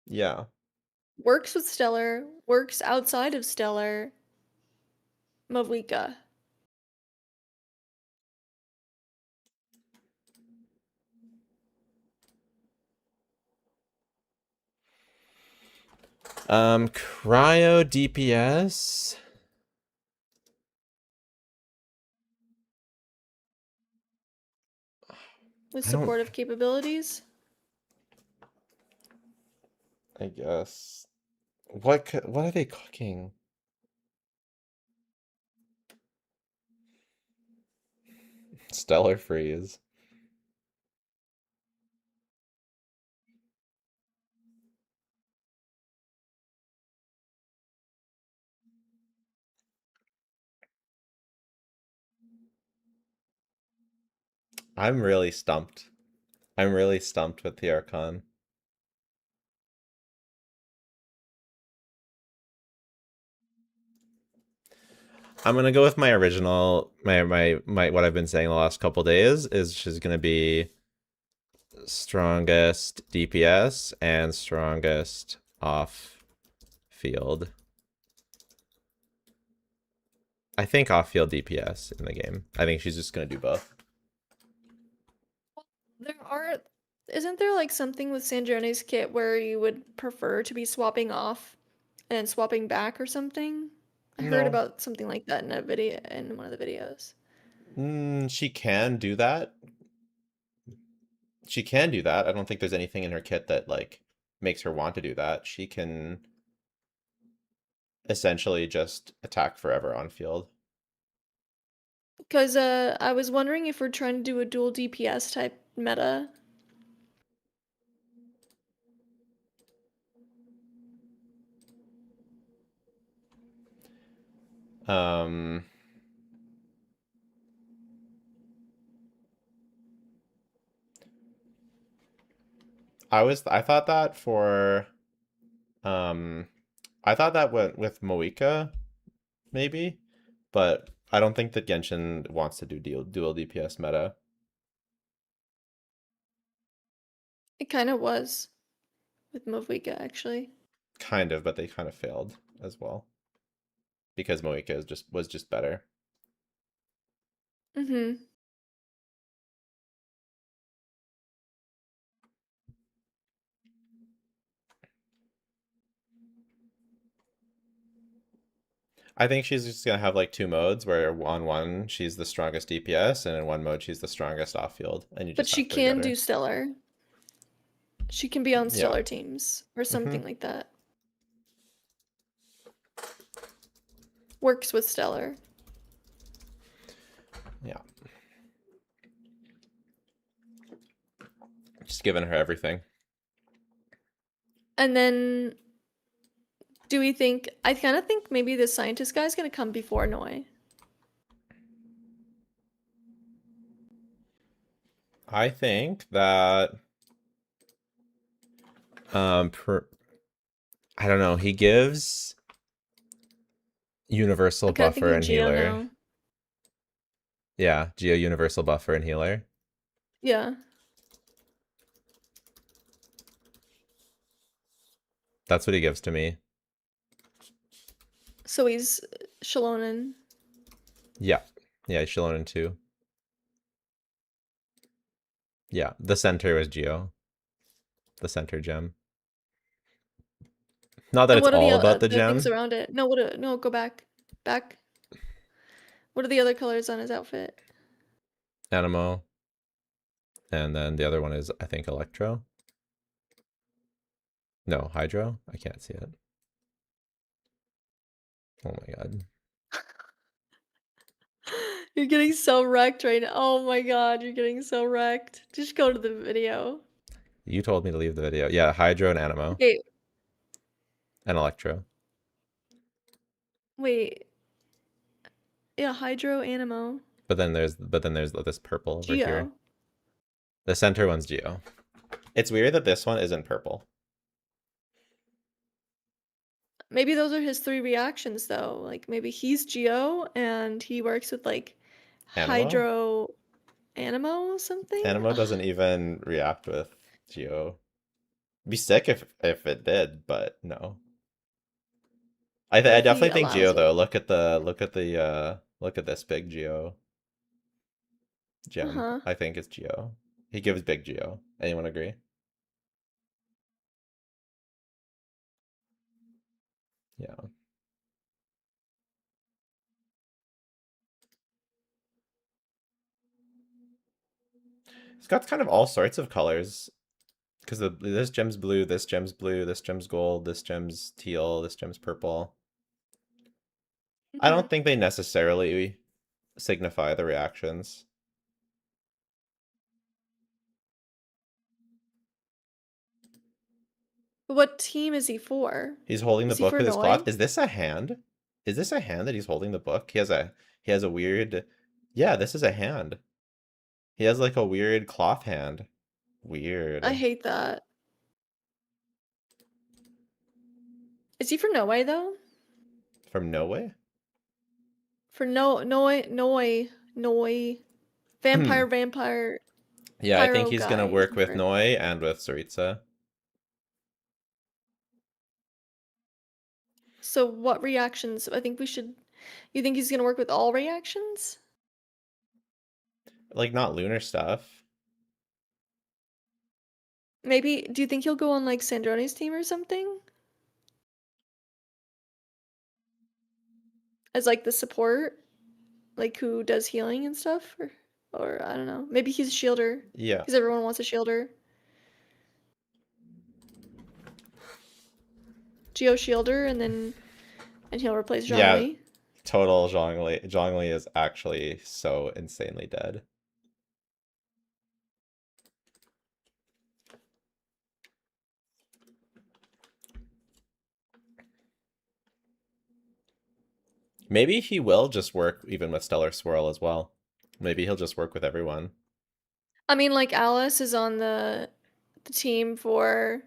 Yeah. works with Stellar, works outside of Stellar, Mavlika. Cryo DPS. With I don't. supportive capabilities. I guess. What are they cooking? Stellar freeze. I'm really stumped. I'm really stumped with the Archon. I'm gonna go with my original, my what I've been saying the last couple days is she's gonna be strongest DPS and strongest off field. I think off field DPS in the game. I think she's just gonna do both. There are isn't there like something with Sandrone's kit where you would prefer to be swapping off and then swapping back or something? I heard No. about something like that in a video in one of the videos. She can do that. She can do that. I don't think there's anything in her kit that like makes her want to do that. She can essentially just attack forever on field. Because I was wondering if we're trying to do a dual DPS type meta. Um I thought that for um I thought that went with Moika maybe, but I don't think that Genshin wants to do dual DPS meta. It kind of was with Mavlika actually. Kind of, but they kind of failed as well because Moika was just better. Mm-hmm. I think she's just gonna have like two modes where on one she's the strongest DPS and in one mode she's the strongest off field, and you But just she have to get can her. do Stellar. She can be on Yeah. Stellar teams or Mm-hmm. something like that. Works with Stellar. Yeah. Just giving her everything. And then do we think I kind of think maybe the scientist guy's gonna come before Noi. I think that per, I don't know, he gives universal I'm kind of buffer thinking and Geo healer. now. Yeah, Geo universal buffer and healer. Yeah. That's what he gives to me. So he's Shalonen. Yeah. Yeah, Shilonen too. Yeah, the center was Geo. The center gem. Not that And it's what are all about the the things gem. around it? No, what? No, go back, back. What are the other colors on his outfit? Animo. And then the other one is, I think, Electro. No, Hydro. I can't see it. Oh my god. You're getting so wrecked right now. Oh my god, you're getting so wrecked. Just go to the video. You told me to leave the video. Yeah, Hydro and Animo. Okay, And Electro. wait. Yeah, Hydro Animo. But then there's this purple over here. Geo. The center one's Geo. It's weird that this one isn't purple. Maybe those are his 3 reactions though. Like maybe he's Geo and he works with like Animo? Hydro Animo something? Animo Ugh, doesn't even react with Geo. Be sick if it did, but no. I what if he definitely think Geo allows though. it? Look at this big Geo gem. Uh-huh. I think it's Geo. He gives big Geo. Anyone agree? Yeah. It's got kind of all sorts of colors. Because this gem's blue, this gem's blue, this gem's gold, this gem's teal, this gem's purple. I Mhm. don't think they necessarily signify the reactions. What team is he for? He's holding the Is he book for with his cloth. Noi? Is this a hand? Is this a hand that he's holding the book? He has a weird. Yeah, this is a hand. He has like a weird cloth hand. I Weird. hate that. Is he for Noi though? From Norway? For Noi. Vampire, Yeah, I think pyro he's gonna guy is work he with for? Noi and with Saritsa. So what reactions? I think we should. You think he's gonna work with all reactions? Like not lunar stuff. Maybe. Do you think he'll go on like Sandroni's team or something? As like the support, like who does healing and stuff, or I don't know. Maybe he's a shielder Yeah. because everyone wants a shielder. Geo shielder, and he'll replace Yeah, Zhongli. total Zhongli. Zhongli is actually so insanely dead. Maybe he will just work even with Stellar Swirl as well. Maybe he'll just work with everyone. I mean, like Alice is on the team for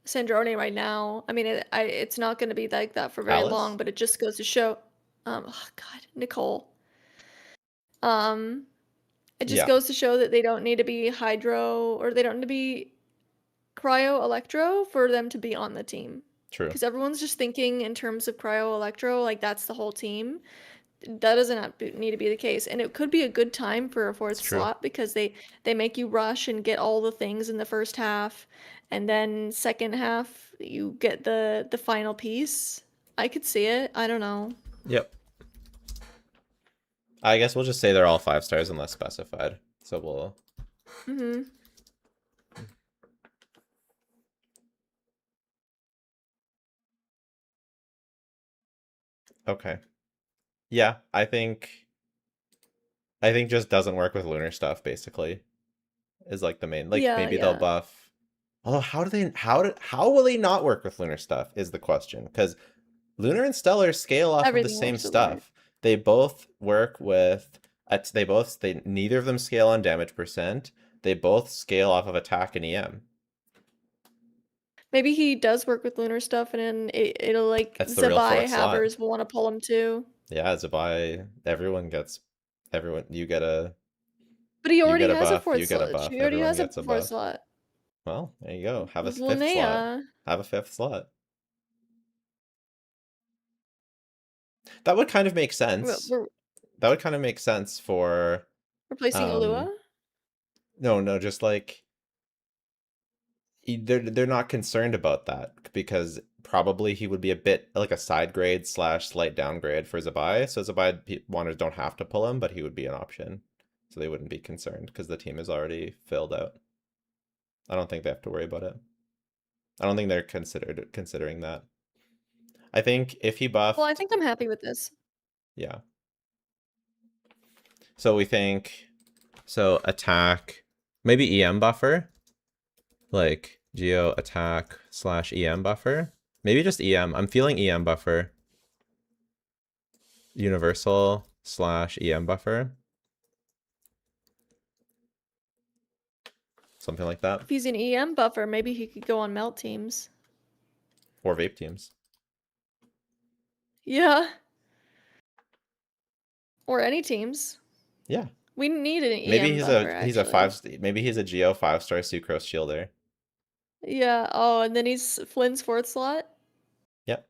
Sandrone right now. I mean, it's not going to be like that for very long, Alice? but it just goes to show. Oh God, Nicole. Um, it just Yeah, goes to show that they don't need to be Hydro or they don't need to be Cryo Electro for them to be on the team. true. Because everyone's just thinking in terms of Cryo Electro, like that's the whole team. That doesn't need to be the case, and it could be a good time for a It's fourth true. slot because they make you rush and get all the things in the first half, and then second half you get the final piece. I could see it. I don't know. Yep. I guess we'll just say they're all 5 stars unless specified. So we'll... Mm-hmm. Okay. Yeah, I think just doesn't work with lunar stuff, basically. Is like the main... Like, Yeah, maybe they'll yeah. buff... Although, how will they not work with lunar stuff is the question. Because lunar and stellar scale off of the Everything same works with Lunar. stuff. They both work with... They neither of them scale on damage percent. They both scale off of attack and EM. Maybe he does work with Lunar stuff, and then it'll like That's the real Zabai fourth slot. havers will want to pull him too. Yeah, Zabai, everyone, But he you already get a has a buff, fourth you get a slot. buff, He already everyone has a gets a fourth buff. slot. Well, there you go. Have a With fifth slot. Linnea. Have a fifth slot. That would kind of make sense. We're That would kind of make sense for replacing um Alua. no, just like they're not concerned about that because probably he would be a bit like a side grade slash slight downgrade for Zabai. So Zabai Wanders don't have to pull him, but he would be an option. So they wouldn't be concerned because the team is already filled out. I don't think they have to worry about it. I don't think they're considering that. I think if he Well, I buffed, think I'm happy with this. yeah. So we think, so attack, maybe EM buffer, like Geo attack slash EM buffer. Maybe just EM. I'm feeling EM buffer. Universal slash EM buffer. Something like that. If he's an EM buffer, maybe he could go on melt teams. Or vape teams. Yeah. Or any teams. Yeah. We need an Maybe EM buffer, he's a actually. maybe he's a Geo 5-star Sucrose shielder. Yeah. Oh, and then he's Flynn's 4th slot. Yep.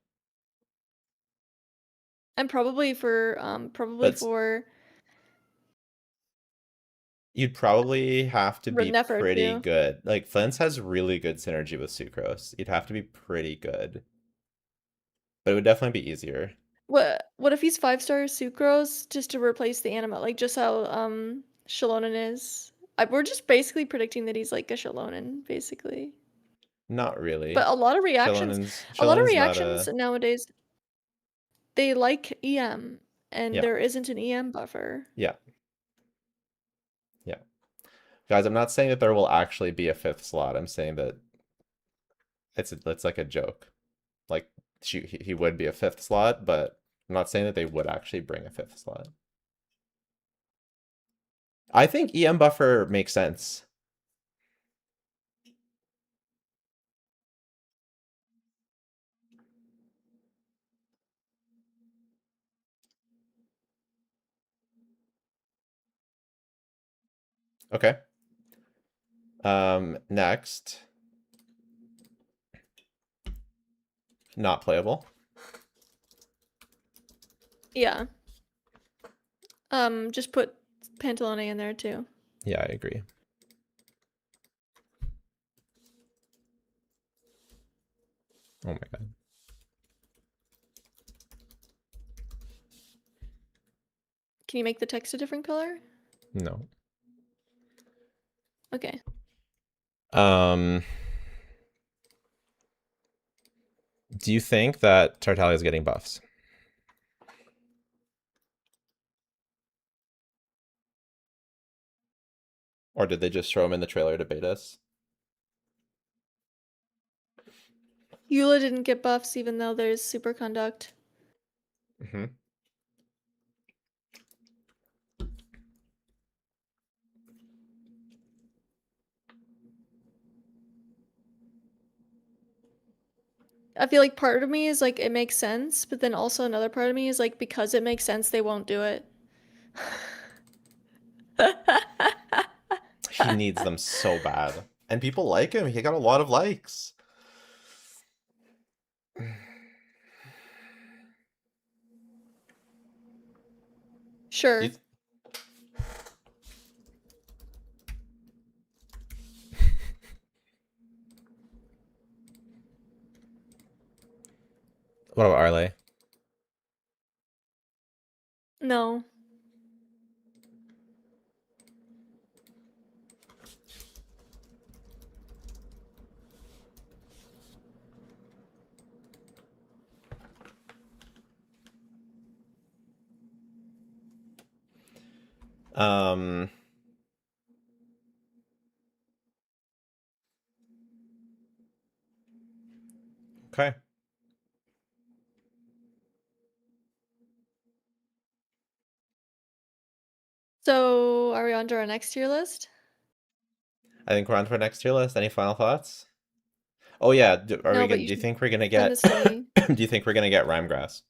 And probably for But you'd probably have to be Nefer pretty too. good. Like Flint's has really good synergy with Sucrose. You'd have to be pretty good. But it would definitely be easier. What if he's 5-star Sucrose just to replace the anima, like just how Shalonen is? We're just basically predicting that he's like a Shalonen, basically. Not really. But a lot of Shilling's not reactions a nowadays, they like EM, and yeah. there isn't an EM buffer. Yeah. Yeah. Guys, I'm not saying that there will actually be a 5th slot. I'm saying that it's like a joke. Like he would be a 5th slot, but I'm not saying that they would actually bring a 5th slot. I think EM buffer makes sense. Okay. Next. Not playable. Yeah. Just put Pantalone in there too. Yeah, I agree. Oh my god. Can you make the text a different color? No. Okay. Do you think that Tartaglia is getting buffs? Or did they just throw him in the trailer to bait us? Eula didn't get buffs even though there's Superconduct. Mm-hmm. I feel like part of me is like it makes sense, but then also another part of me is like because it makes sense they won't do it. He needs them so bad. And people like him. He got a lot of likes. Sure. What about Arley? No. Um, okay. So are we on to our next tier list? I think we're on to our next tier list. Any final thoughts? Oh yeah, are No, we but gonna? you Do you should think we're gonna send get? this to me. Do you think we're gonna get Rhymegrass?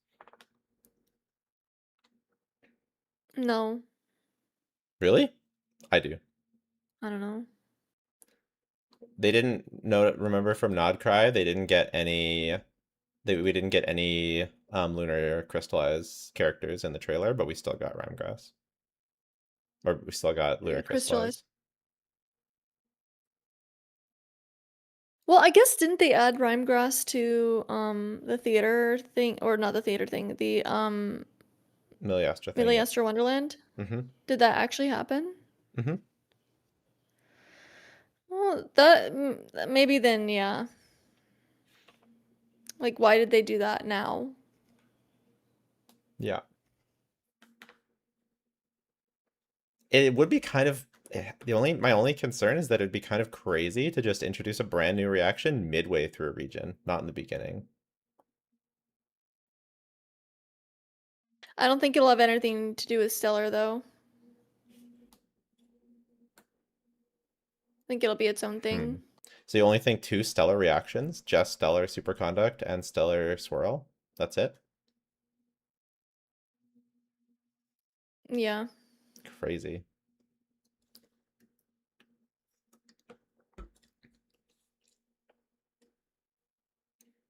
No. Really? I do. I don't know. They didn't know. Remember from Nodcry, they didn't get any. We didn't get any lunar crystallized characters in the trailer, but we still got Rhymegrass. Or we still got lunar Crystallized. crystallized. Well, I guess didn't they add Rhymegrass to the theater thing, or not the theater thing, the Miliastra thing, yeah. Miliastra Wonderland? Mm-hmm. Did that actually happen? Mm-hmm. Well, that maybe then, yeah. Like, why did they do that now? Yeah. It would be kind of my only concern is that it'd be kind of crazy to just introduce a brand new reaction midway through a region, not in the beginning. I don't think it'll have anything to do with Stellar, though. I think it'll be its own thing. So you only think two stellar reactions, just stellar superconduct and stellar swirl. That's it? Yeah. Crazy.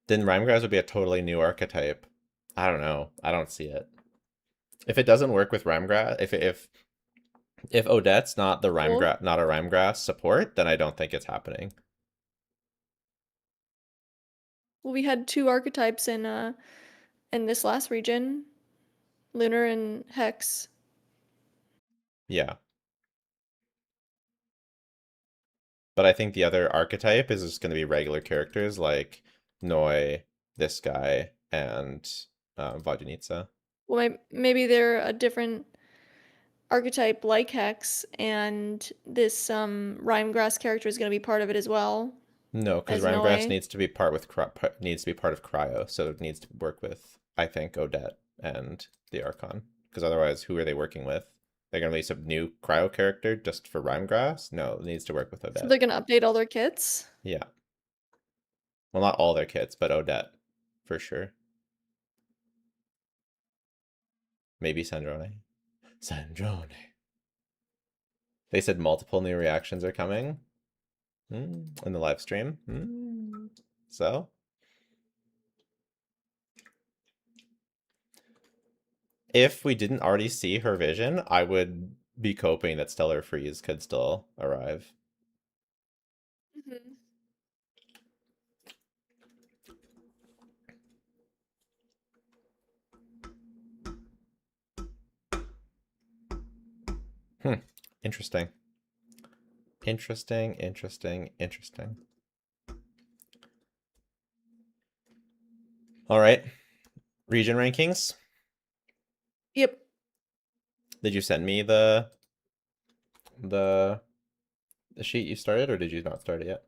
Then Rhymegrass would be a totally new archetype. I don't know. I don't see it. If it doesn't work with Rhymegrass, if Odette's not the Cool. not a Rhymegrass support, then I don't think it's happening. Well, we had two archetypes in this last region, Lunar and Hex. Yeah. But I think the other archetype is just going to be regular characters like Noi, this guy, and Vodunitsa. Well, maybe they're a different archetype like Hex, and this Rhymegrass character is going to be part of it as well No, because as Rhymegrass Noe. needs to be needs to be part of Cryo, so it needs to work with, I think, Odette and the Archon. Because otherwise, who are they working with? They're gonna release a new Cryo character just for Rhymegrass? No, it needs to work with So Odette. they're going to update all their kits. Yeah. Well, not all their kits, but Odette, for sure. Maybe Snezhnaya. Snezhnaya. They said multiple new reactions are coming in the live stream. So if we didn't already see her vision, I would be coping that Stellar Freeze could still arrive. Mm-hmm. Interesting. Interesting, interesting, interesting. All right. Region rankings. Yep. Did you send me the sheet you started, or did you not start it yet?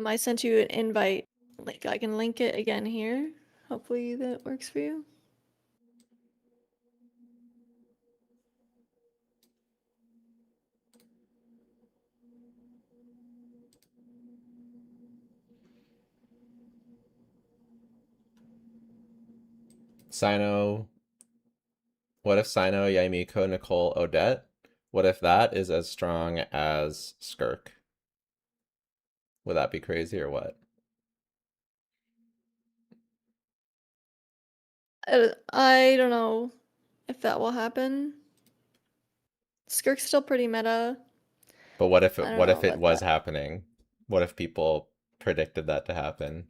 I sent you an invite. Like, I can link it again here. Hopefully that works for you. Sino. What if Sino, Yaimiko, Nicole, Odette? What if that is as strong as Skirk? Would that be crazy or what? I don't know if that will happen. Skirk's still pretty meta. But I don't what know if it about was that. happening? What if people predicted that to happen?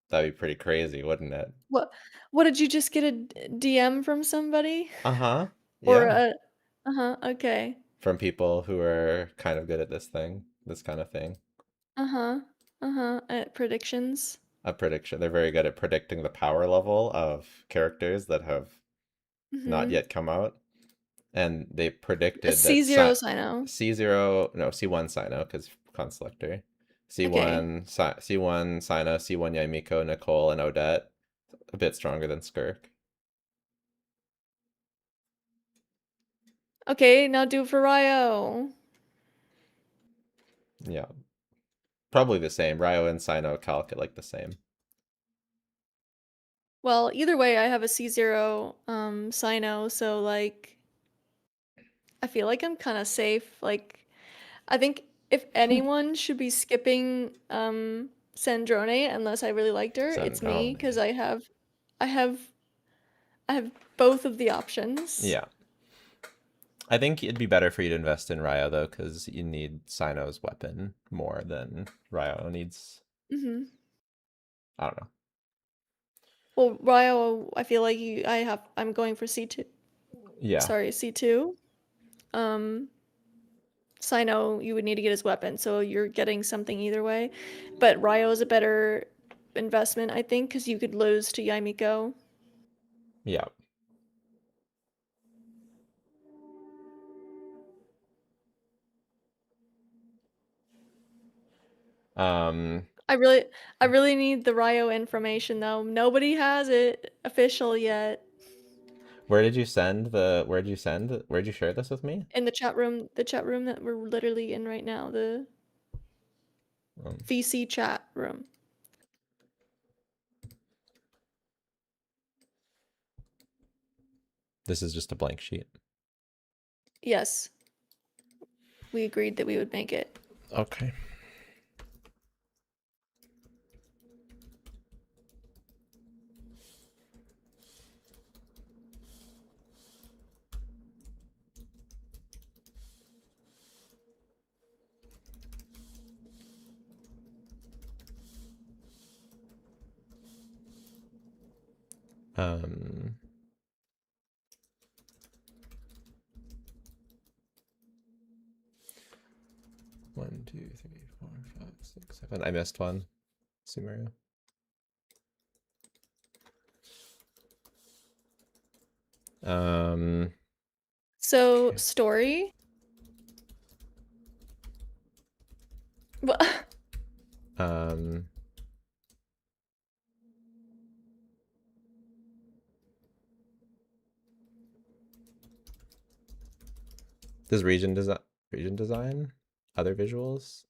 That'd be pretty crazy, wouldn't it? What what did you just get a DM from somebody? Uh-huh. Or Yeah. a uh-huh, okay. From people who are kind of good at this kind of thing. Uh-huh. Uh-huh. Predictions. A prediction. They're very good at predicting the power level of characters that have not Mm-hmm. yet come out. And they A predicted that C0 Sino. C0, no, C1 Sino, because Conselector. Okay. C1 Sino, C1 Yaimiko, Nicole, and Odette. A bit stronger than Skirk. Okay, now do it for Ryo. Yeah. Probably the same. Ryo and Sino calculate like the same. Well, either way, I have a C0 Sino, so like I feel like I'm kind of safe. Like I think if anyone should be skipping Sandrone unless I really liked her, it's me because Sandrone. I have I have both of the options. Yeah. I think it'd be better for you to invest in Ryo though, because you need Sino's weapon more than Ryo needs. Mm-hmm. I don't know. Well, Ryo, I feel like I'm going for C2. Yeah, Sorry, C2. Um, Sino, you would need to get his weapon, so you're getting something either way. But Ryo is a better investment, I think, because you could lose to Yaimiko. yeah. Um, I really need the Ryo information though. Nobody has it official yet. where did you send the? Where'd you share this with me? In the chat room that we're literally in right now, the Um, VC chat room. this is just a blank sheet. Yes, we agreed that we would make it. Okay. Um, 1, 2, 3, 4, 5, 6, 7. I missed one. Sumeru. So, Okay. story? Well, Um, does region design, other visuals?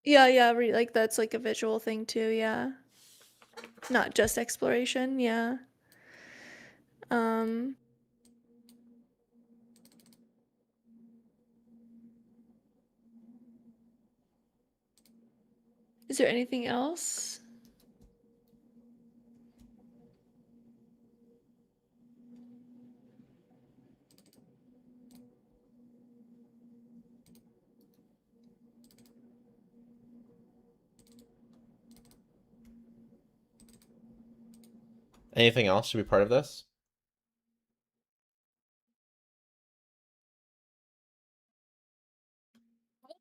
yeah, like that's like a visual thing too, yeah. Not just exploration, yeah. Um, is there anything else? Anything else should be part of this?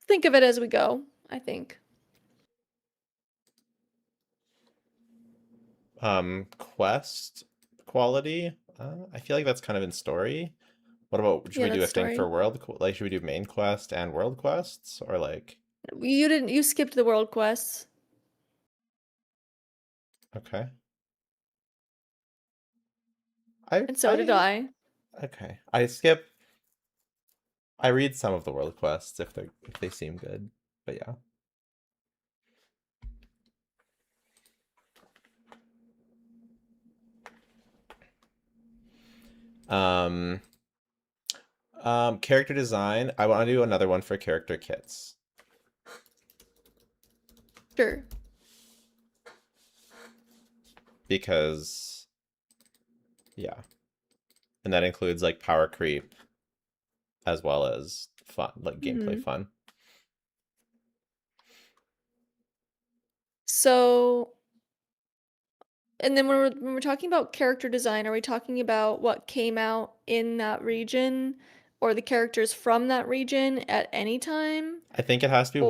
Think of it as we go, I think. Quest quality. I feel like that's kind of in story. What about, should Yeah, we do that's a thing story. for like, should we do main quest and world quests, or like? You skipped the world quests, Okay. I and so did I I. okay. I read some of the world quests if they seem good. But yeah. Um Character design. I want to do another one for character kits Sure. because yeah. And that includes like power creep as well as fun, like gameplay Hmm. fun. So, and then when we're talking about character design, are we talking about what came out in that region or the characters from that region at any time? I think it has to be Or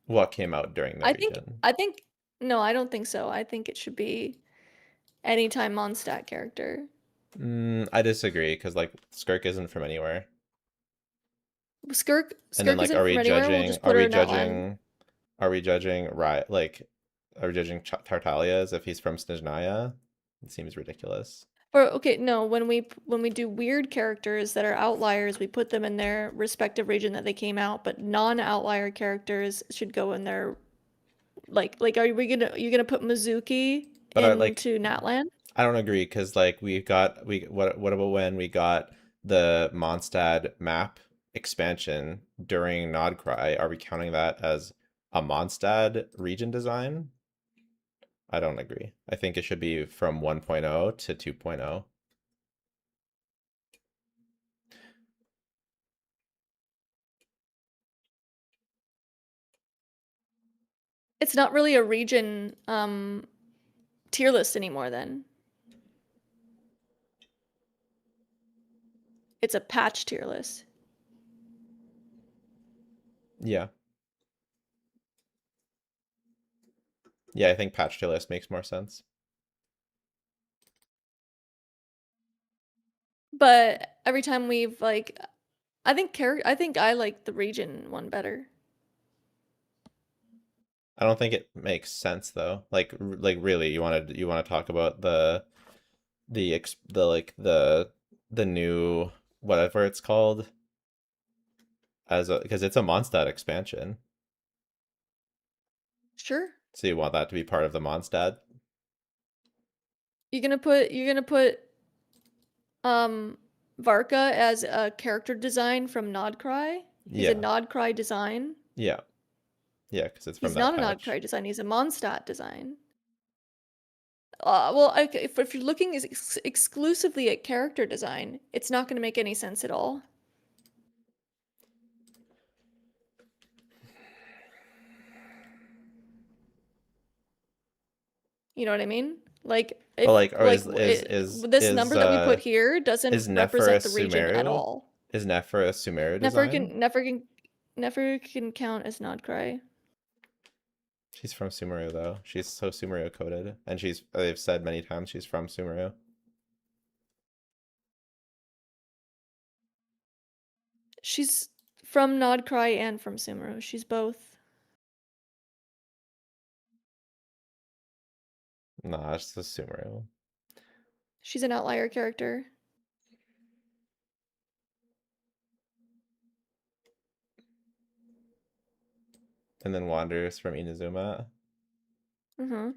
what came out during the region. I think no, I don't think so. I think it should be anytime Mondstadt character. I disagree because like Skirk isn't from anywhere. And then Skirk like, isn't from anywhere. We'll just put her in Outland. are we judging right? Like, are we judging Tartalia's if he's from Snezhnaya? It seems ridiculous. Or okay, no, when we do weird characters that are outliers, we put them in their respective region that they came out, but non-outlier characters should go in their like are we gonna you gonna put Mizuki But I like into Natlan? I don't agree because like we what about when we got the Mondstadt map expansion during Nodcry? Are we counting that as a Mondstadt region design? I don't agree. I think it should be from 1.0 to 2.0. It's not really a region tier list anymore then. It's a patch tier list. Yeah. Yeah, I think patch tier list makes more sense. But every time we've like I think I like the region one better. I don't think it makes sense though. Like really, you want to talk about the new whatever it's called as a because it's a Mondstadt expansion. Sure. So you want that to be part of the Mondstadt? You're gonna put Varka as a character design from Nodcry? He's a Yeah. Nodcry design. Yeah. Yeah, because it's from He's that not a patch. Nodcry design, he's a Mondstadt design. Well, if you're looking exclusively at character design, it's not going to make any sense at all. You know what I mean? Like But if like, or this number that we put here is doesn't Nefer a represent the region at Sumeru? all. Is Nefer a Sumeru Never design? can never can never can count as Nodcry. She's from Sumeru though. She's so Sumeru coded, and they've said many times she's from Sumeru. She's from Nodcry and from Sumeru. She's both. Nah, it's just Sumeru. She's an outlier character. And then Wanderers from Inazuma. Mm-hmm.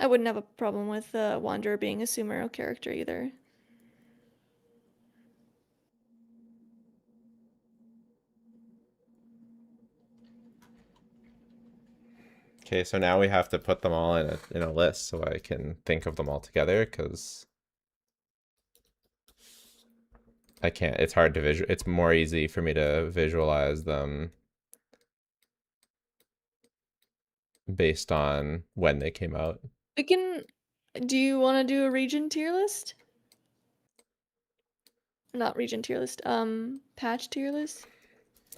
I wouldn't have a problem with Wanderer being a Sumeru character either. Okay, so now we have to put them all in a list so I can think of them all together because I can't. It's hard to visual. It's more easy for me to visualize them based on when they came out. We can. Do you want to do a region tier list? Not region tier list. Patch tier list.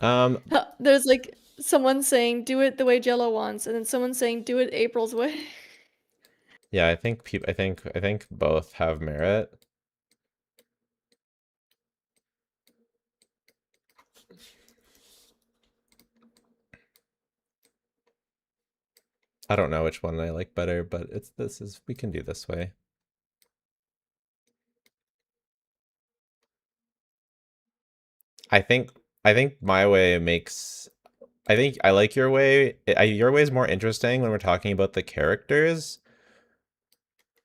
Um, There's like someone saying do it the way Jello wants, and then someone saying do it April's way. yeah, I think both have merit. I don't know which one I like better, but we can do this way. I think I think my way makes I think I like your way. Your way is more interesting when we're talking about the characters,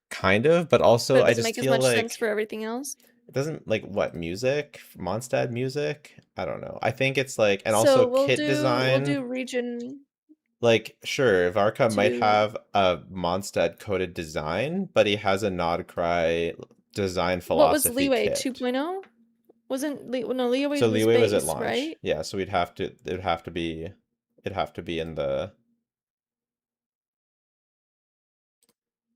kind of, but But also it I doesn't just make as feel much sense like for everything else. it doesn't like what music, Mondstadt music. I don't know. I think it's like, and also So kit we'll design. do region Like, sure, Varka might 2. have a Mondstadt coded design, but he has a Nodcry design What was philosophy Leeway kit. 2.0? No, Leeway So was Leeway was at base, launch. right? Yeah, so it'd have to be in the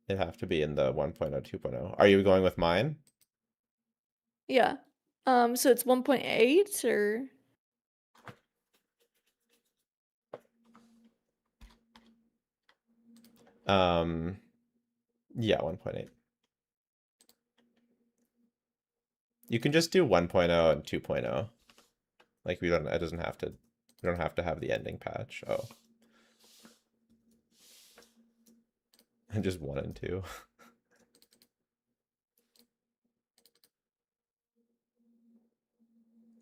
it'd have to be in the 1.0, 2.0. Are you going with mine? Yeah. So it's 1.8 or Um, yeah, 1.8. You can just do 1.0 and 2.0. Like we don't have to have the ending patch. Oh, and just 1 and 2.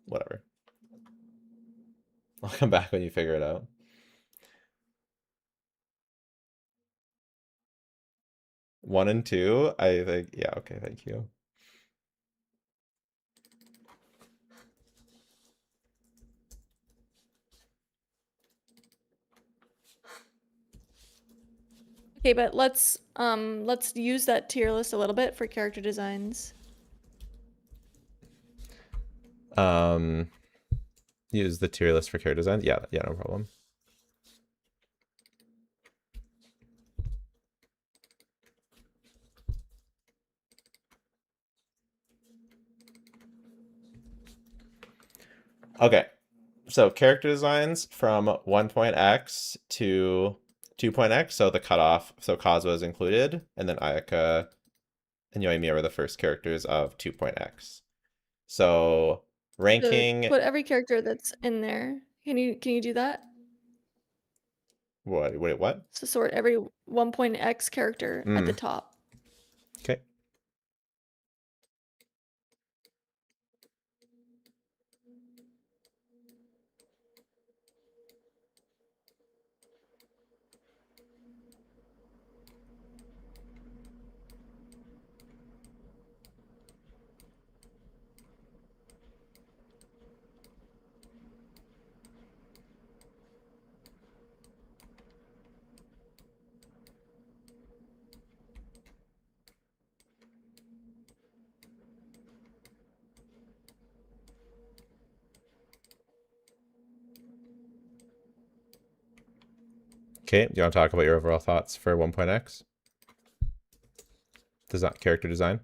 Whatever. I'll come back when you figure it out. 1 and 2, I think, yeah, okay, thank you. Okay, but let's use that tier list a little bit for character designs. Use the tier list for character designs. Yeah, no problem. Okay, so character designs from 1.x to 2.x. So the cutoff, so Kazuha is included, and then Ayaka and Yoimiya were the first characters of 2.x. So ranking. Put every character that's in there. Can you do that? What? Wait, what? So sort every 1.x character at the top. Okay. Okay, do you want to talk about your overall thoughts for 1.x? Does that character design?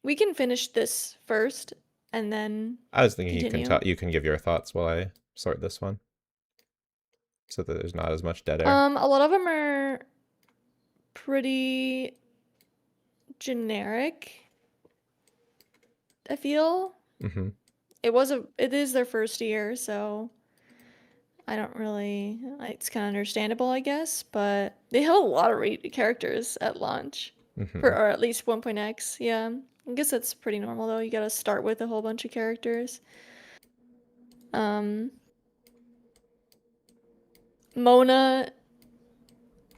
We can finish this first and then I was thinking continue. you can give your thoughts while I sort this one, so that there's not as much dead air. A lot of them are pretty generic, I feel. Mm-hmm. It is their first year, so I don't really, it's kind of understandable, I guess, but they have a lot of characters at launch. Mm-hmm. Or at least 1.x, yeah. I guess that's pretty normal though. You gotta start with a whole bunch of characters. Mona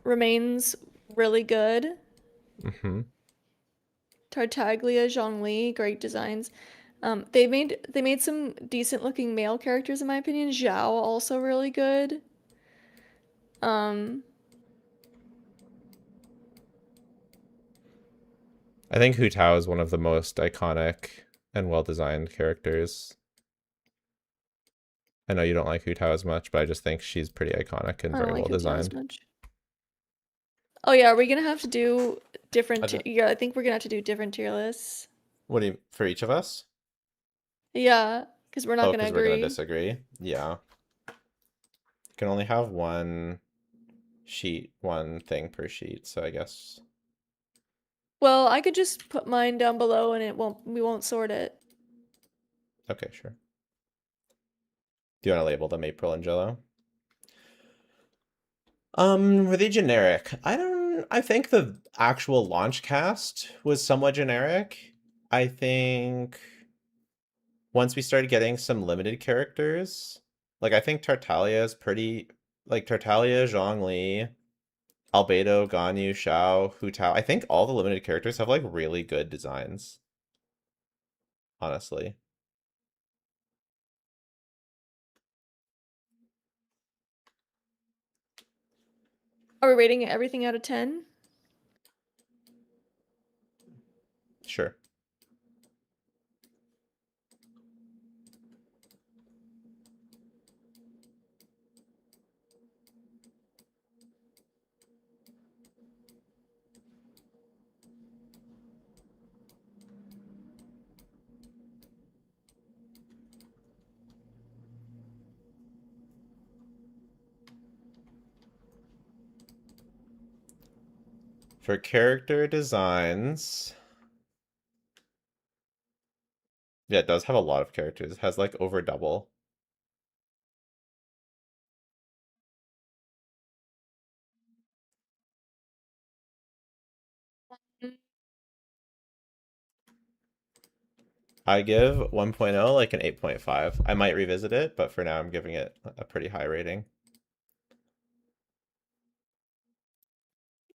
remains really good. Mm-hmm. Tartaglia, Zhongli, great designs. They made some decent looking male characters in my opinion. Zhao also really good. I think Hu Tao is one of the most iconic and well-designed characters. I know you don't like Hu Tao as much, but I just think she's pretty iconic and very well designed. Oh yeah, are we gonna have to do different? Yeah, I think we're gonna have to do different tier lists. What do you for each of us? Yeah, because we're not gonna agree. We're gonna disagree. Yeah, you can only have one thing per sheet. So I guess. Well, I could just put mine down below, and we won't sort it. Okay, sure. Do you want to label them April and Jello? Were they generic? I think the actual launch cast was somewhat generic. I think once we started getting some limited characters, like I think Tartaglia is pretty, like Tartaglia, Zhongli, Albedo, Ganyu, Xiao, Hu Tao. I think all the limited characters have like really good designs. Honestly. Are we rating everything out of 10? Sure. For character designs, yeah, it does have a lot of characters. It has like over double. I give 1.0 like an 8.5. I might revisit it, but for now I'm giving it a pretty high rating.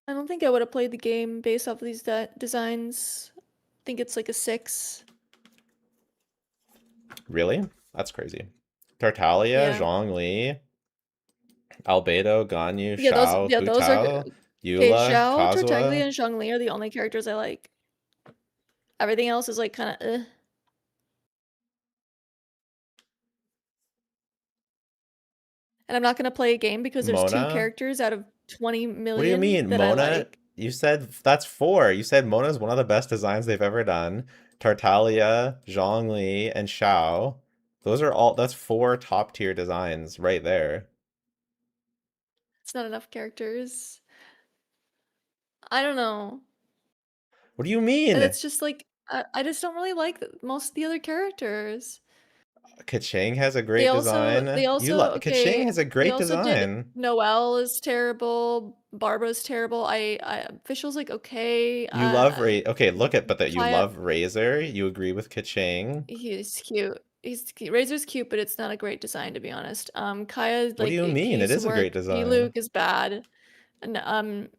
I don't think I would have played the game based off of these designs. I think it's like a 6. Really? That's crazy. Tartaglia, Zhongli, Albedo, Ganyu, Xiao, Hu those Tao. Okay, Eula, Xiao, Tartaglia, Kazuha. and Zhongli are the only characters I like. Everything else is like kind of And I'm not gonna play a game because there's 2 Mona. characters out of 20 What do you million mean, that I Mona? like. You said that's 4. You said Mona's one of the best designs they've ever done. Tartaglia, Zhongli, and Xiao. Those are all, that's 4 top tier designs right there. It's not enough characters. I don't know. What do you And mean? it's just like I just don't really like most of the other characters. Kaching has a They great also design. they also Kaching okay, has a they great also did design. Noelle is terrible, Barbara's terrible. I Official's like okay. You love Ray. Okay, look at but that you Kaya love Razor. You agree with Kaching. he's cute. He's cute. Razor's cute, but it's not a great design to be honest. Kaya What do like you mean? he It used to is a great work. design. Luke is bad. And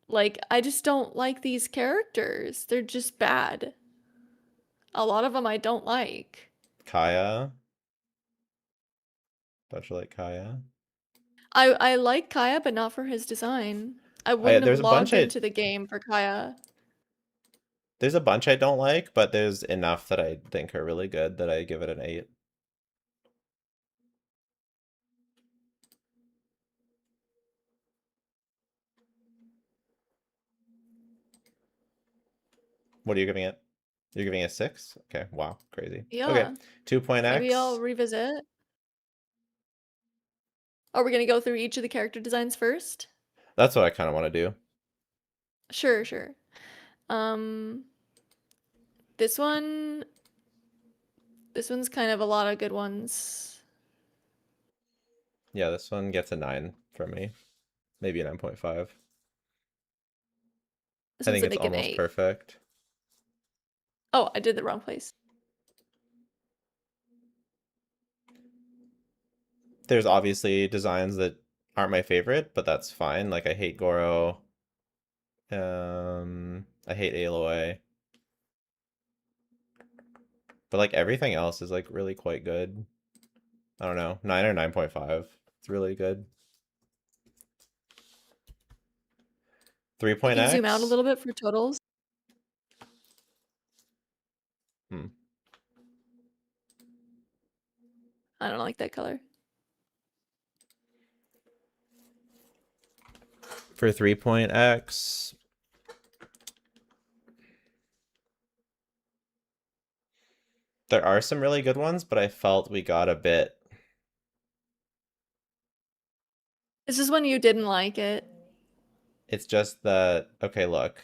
like I just don't like these characters. They're just bad. A lot of them I don't like. Kaya. Don't you like Kaya? I like Kaya, but not for his design. I wouldn't have There's a bunch logged into the game for Kaya. I don't like, but there's enough that I think are really good that I give it an 8. What are you giving it? You're giving it a 6? Okay, wow, crazy. Okay, Yeah, 2 point maybe I'll X. revisit. Are we gonna go through each of the character designs first? That's what I kind of want to do. Sure, sure. Um, this one, this one's kind of a lot of good ones. Yeah, this one gets a 9 from me. Maybe a 9.5. This I one's think a it's make an almost 8. perfect. Oh, I did the wrong place. There's obviously designs that aren't my favorite, but that's fine. Like I hate Goro. I hate Aloy. But like everything else is like really quite good. I don't know, 9 or 9.5. It's really good. 3 You point can zoom out a X. little bit for totals. Hmm. I don't like that color. For 3 point X. There are some really good ones, but I felt we got a bit. This is when you didn't like it. It's just that, okay, look.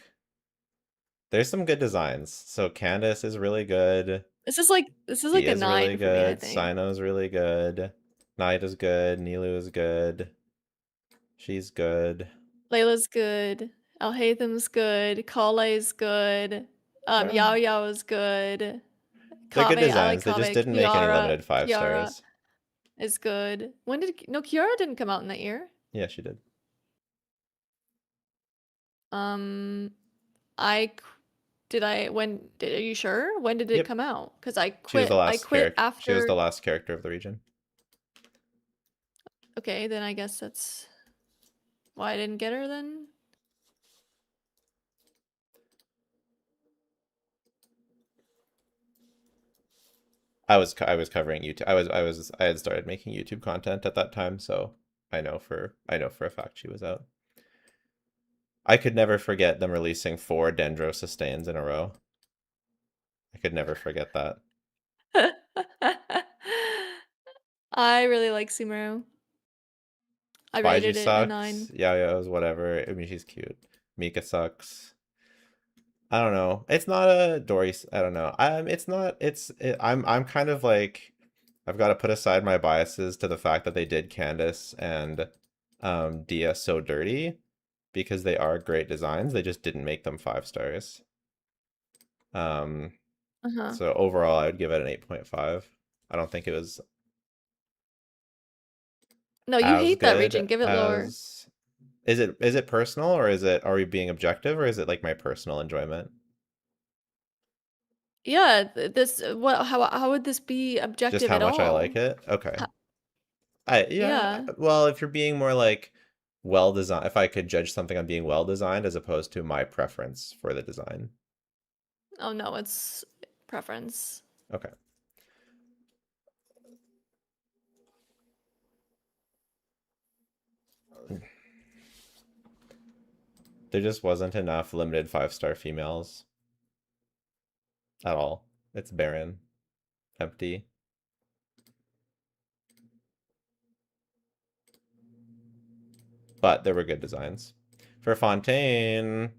There's some good designs. So Candace is really good. This is like a Dia's really 9 for me, I good. think. Sino's really good. Knight is good. Nilu is good. She's good. Layla's good. Alhaitham's good. Kale's good. Yeah. Yao Yao is good. They're good Kave, I like designs. They just Kave. didn't make any limited 5 Kiara stars. is good. When did no Kiara didn't come out in that year? Yeah, she did. Um, I qu- did I when did are you sure? When did it Yep. come out? Because I She was the quit. I last quit character. She was the after. last character of the region. Okay, then I guess that's why I didn't get her then. I was covering YouTube. I had started making YouTube content at that time, so I know for a fact she was out. I could never forget them releasing 4 Dendro sustains in a row. I could never forget that. I really like Sumeru. I Baiji rated it a sucks. 9. Yeah, it was whatever. I mean, she's cute. Mika sucks. I don't know. It's not a Dory. I don't know. It's not. I'm kind of like, I've got to put aside my biases to the fact that they did Candace and Dia so dirty because they are great designs. They just didn't make them 5 stars. Uh-huh. So overall, I would give it an 8.5. I don't think it was No, you as hate that good region. Give it lower. as. Is it personal or is it, are we being objective or is it like my personal enjoyment? Yeah, this what how would this be Just objective how at much I like all? it? Okay. Ha Yeah, yeah. well, if you're being more like well designed, if I could judge something on being well designed as opposed to my preference for the design. Oh no, it's preference. Okay. There just wasn't enough limited 5-star females at all. It's barren, empty. But there were good designs. For Fontaine,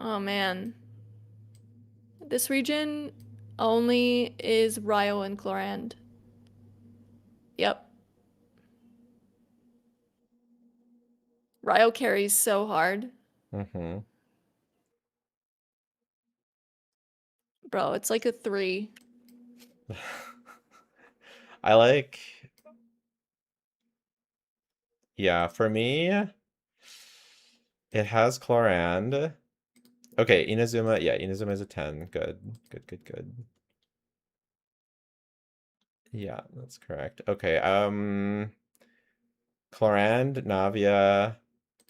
Oh man. This region only is Ryo and Chlorand. Yep. Ryo carries so hard. mm-hmm. Bro, it's like a 3. I like, yeah, for me, it has Chlorand. Okay, Inazuma, yeah, Inazuma is a 10. Good, good, good, good. Yeah, that's correct. Okay, Chlorand, Navia,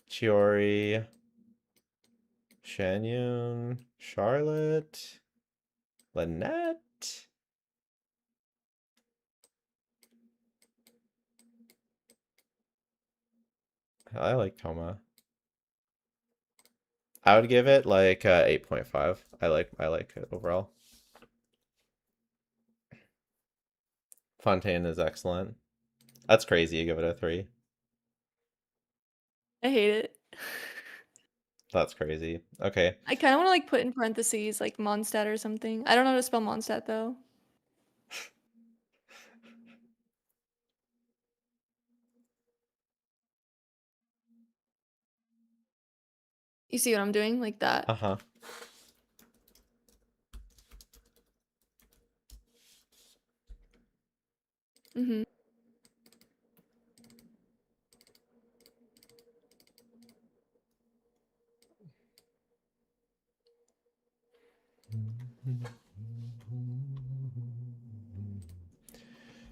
Chiori, Shanyun, Charlotte, Lynette. I like Toma. I would give it like 8.5. I like it overall. Fontaine is excellent. That's crazy. You give it a 3. I hate it. That's crazy. Okay. I kind of want to like put in parentheses like Mondstadt or something. I don't know how to spell Mondstadt though. You see what I'm doing? Like that. Uh-huh. Mm-hmm.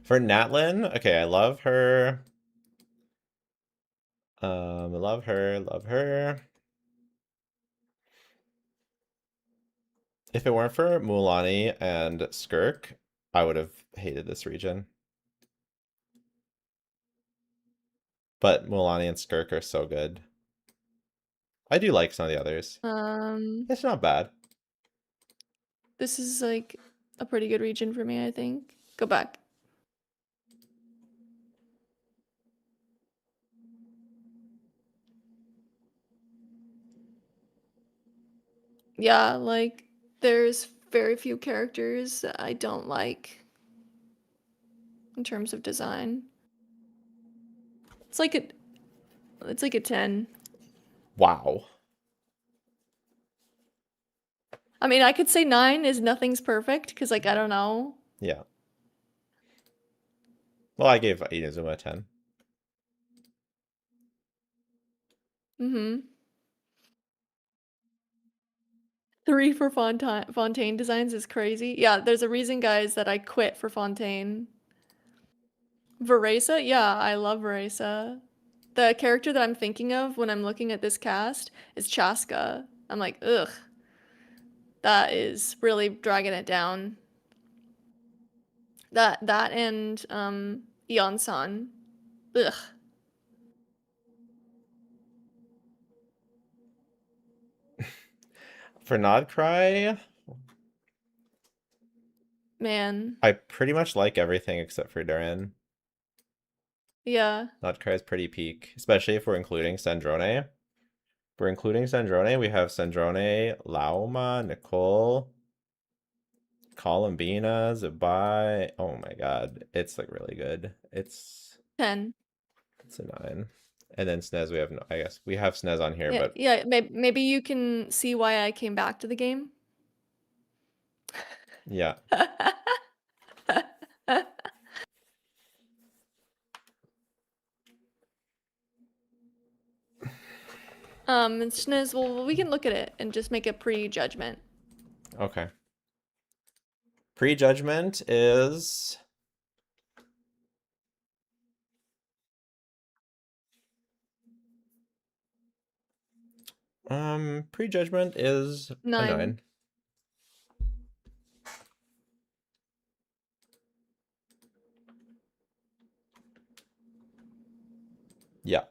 For Natlin, okay, I love her. Love her, love her. If it weren't for Mulan and Skirk, I would have hated this region. But Mulan and Skirk are so good. I do like some of the others. It's not bad. This is like a pretty good region for me, I think. Go back. Yeah, like there's very few characters that I don't like in terms of design. It's like a 10. Wow. I mean, I could say 9 is nothing's perfect because like I don't know. Yeah. Well, I gave Inazuma a 10. Mm-hmm. 3 for Fontaine designs is crazy. Yeah, there's a reason, guys, that I quit for Fontaine. Veresa? Yeah, I love Veresa. The character that I'm thinking of when I'm looking at this cast is Chaska. I'm like, ugh. That is really dragging it down. That and Yeon-san. Ugh. For Nodcry, Man. I pretty much like everything except for Duran. Yeah. Nodcry is pretty peak, especially if we're including Sandrone. If we're including Sandrone, we have Sandrone, Lauma, Nicole, Columbina, Zubai. Oh my god. It's like really good. It's 10. a 9. And then Snez, we have no, I guess we have Snez on here, Yeah, but yeah, maybe you can see why I came back to the game. yeah. Shniz, well, we can look at it and just make a pre-judgment. Okay. Prejudgment is Prejudgment is a 9. 9. Yeah.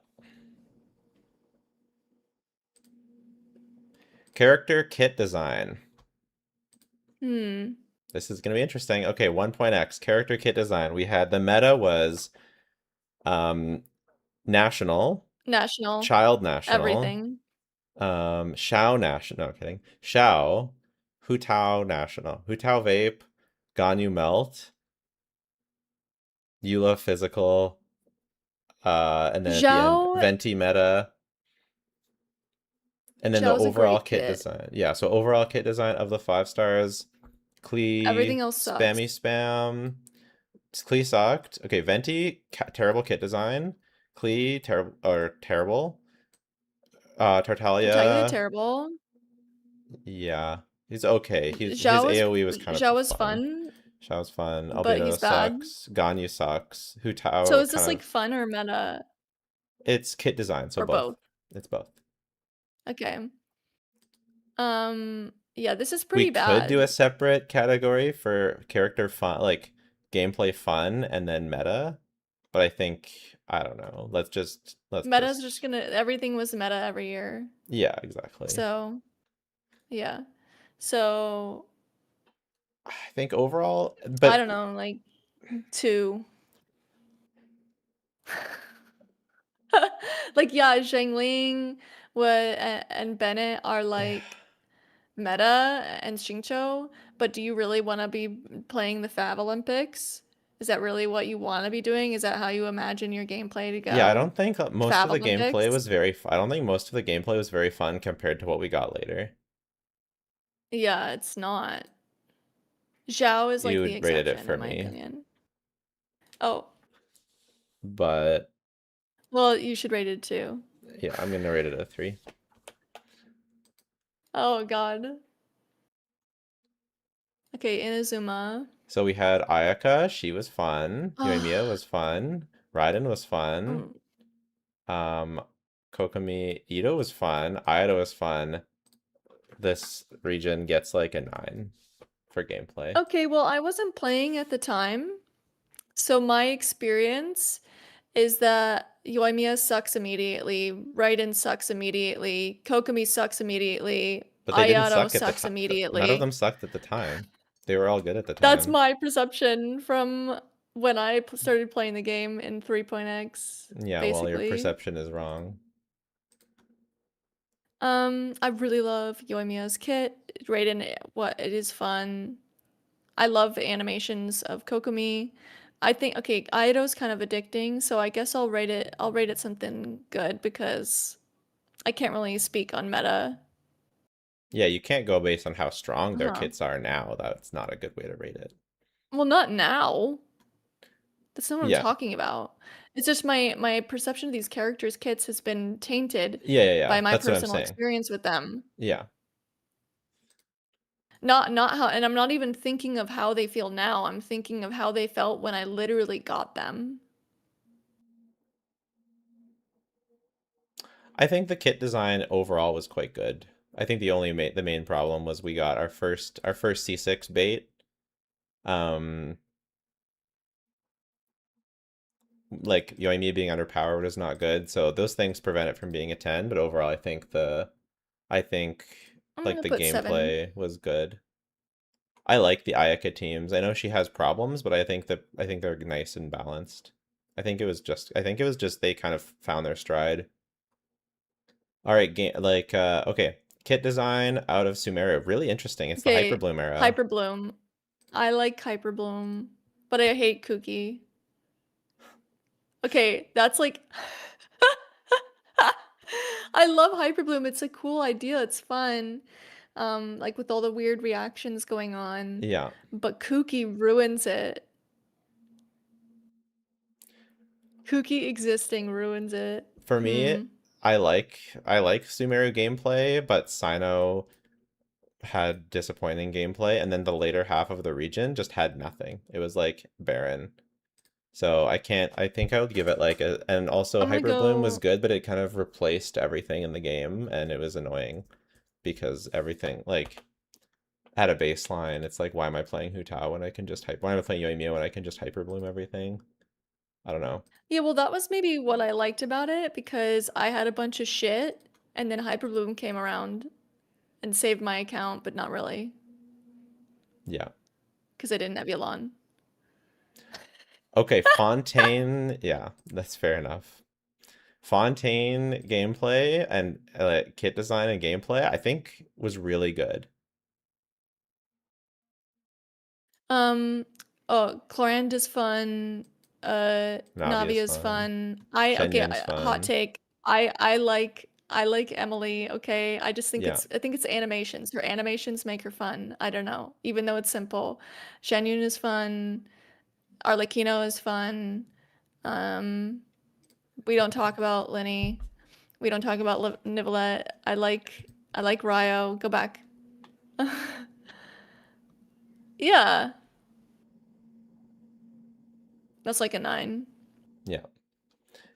Character kit design. This is going to be interesting. Okay, 1.x, character kit design. We had the meta was national, National. child national, Everything. Shao national. No, kidding. Shao, Hu Tao national, Hu Tao vape, Ganyu melt, Eula physical, and then at the end, Zhao. Venti meta, and then the Zhao's a overall great kit kit. design. Yeah, so overall kit design of the 5 stars, Klee, Everything else sucks. spammy spam. Klee sucked. Okay, Venti, terrible kit design. Klee, terrible or terrible. Tartaglia, Tartaglia, terrible. yeah, he's okay. His Zhao was AoE was kind of Zhao was fun. fun, Shao's fun. but he's Albedo bad. sucks. Ganyu sucks. Hu So Tao is this kind like of. fun or meta It's kit design, so or both. both? It's both. Okay. Yeah, this is We pretty could do a bad. separate category for character fun, like gameplay fun, and then meta. But I think I don't know. Let's Meta's just just gonna everything was meta every year. yeah, exactly. So, yeah. So, I think overall, I but don't know, like 2. Like yeah, Zhengling and Bennett are like meta and Xingqiu, but do you really want to be playing the Fab Olympics? Is that really what you want to be doing? Is that how you imagine your gameplay to yeah, I go? don't think most Fab of the gameplay Olympics? was very. I don't think most of the gameplay was very fun compared to what we got later. Yeah, it's not. Zhao is like the You rated it exception for in my me, opinion. Oh, but well, you should rate it too. yeah, I'm gonna rate it a 3. Oh God. Okay, Inazuma. So we had Ayaka, she was fun. Yoimiya was fun. Raiden was fun. Mm. Um, Kokomi Ito was fun. Aido was fun. This region gets like a 9 for gameplay. Okay, well, I wasn't playing at the time, so my experience is that Yoimiya sucks immediately, Raiden sucks immediately, Kokomi sucks immediately, But they didn't Ayato suck at the sucks time. None of immediately. them sucked at the time. They were all good at the That's time. my perception from when I started playing the game in 3.x, Yeah, well, your basically. perception is wrong. I really love Yoimiya's kit. Raiden, what it is fun. I love animations of Kokomi. I think okay, Aido's kind of addicting, so I guess I'll rate it something good because I can't really speak on meta. Yeah, you can't go based on how strong their Huh. kits are now. That's not a good way to rate it. Well, not now. That's not what I'm Yeah. talking about. It's just my perception of these characters' kits has been tainted Yeah. by my That's what I'm personal saying. experience with them. Yeah. Not how, and I'm not even thinking of how they feel now. I'm thinking of how they felt when I literally got them. I think the kit design overall was quite good. I think the main problem was we got our first C6 bait. Um like Yoimi being underpowered is not good. So those things prevent it from being a 10, but overall I think I'm like gonna the put 7. gameplay was good. I like the Ayaka teams. I know she has problems, but I think they're nice and balanced. I think it was just they kind of found their stride. All right, game like okay, kit design out of Sumeru, really interesting. It's the Hyper Okay, Bloom era. Hyper Bloom. I like Hyper Bloom, but I hate Cookie. Okay, that's like I love Hyper Bloom. It's a cool idea. It's fun. Like with all the weird reactions going on. Yeah. But Cookie ruins it. Cookie existing ruins it. For me, Hmm. I like Sumeru gameplay, but Sino had disappointing gameplay, and then the later half of the region just had nothing. It was like barren. So I can't, I think I would give it like a, and also I'm gonna Hyper Bloom was go. good, but it kind of replaced everything in the game and it was annoying because everything like at a baseline, it's like why am I playing Hu Tao when I can just why am I playing Yoimiya when I can just Hyper Bloom everything? I don't know. Yeah, well, that was maybe what I liked about it because I had a bunch of shit, and then Hyperbloom came around and saved my account, but not really Yeah. because I didn't have Yulon. Okay, Fontaine, yeah, that's fair enough. Fontaine gameplay and kit design and gameplay, I think was really good. Um, oh, Clorand is fun. Navi is Navi is fun. fun. Shen Okay, Yun's hot fun. take. I like Emily. Okay, I just think Yeah. I think it's animations. Her animations make her fun. I don't know, even though it's simple. Shenyun is fun. Arlecchino is fun. Um, we don't talk about Lenny. We don't talk about Nicolette. I like Ryo. Go back. Yeah, that's like a 9. Yeah.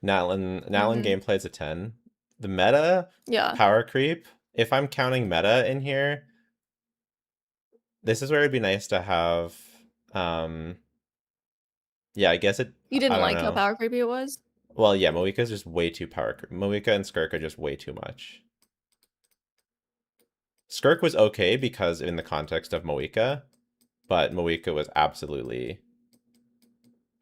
Natlin Mm-hmm. gameplay is a 10. The meta Yeah. power creep, if I'm counting meta in here, this is where it'd be nice to have um yeah, I guess it You I didn't don't like how know. power creepy it was? Well, yeah, Moika's just way too power creep. Moika and Skirk are just way too much. Skirk was okay because in the context of Moika, but Moika was absolutely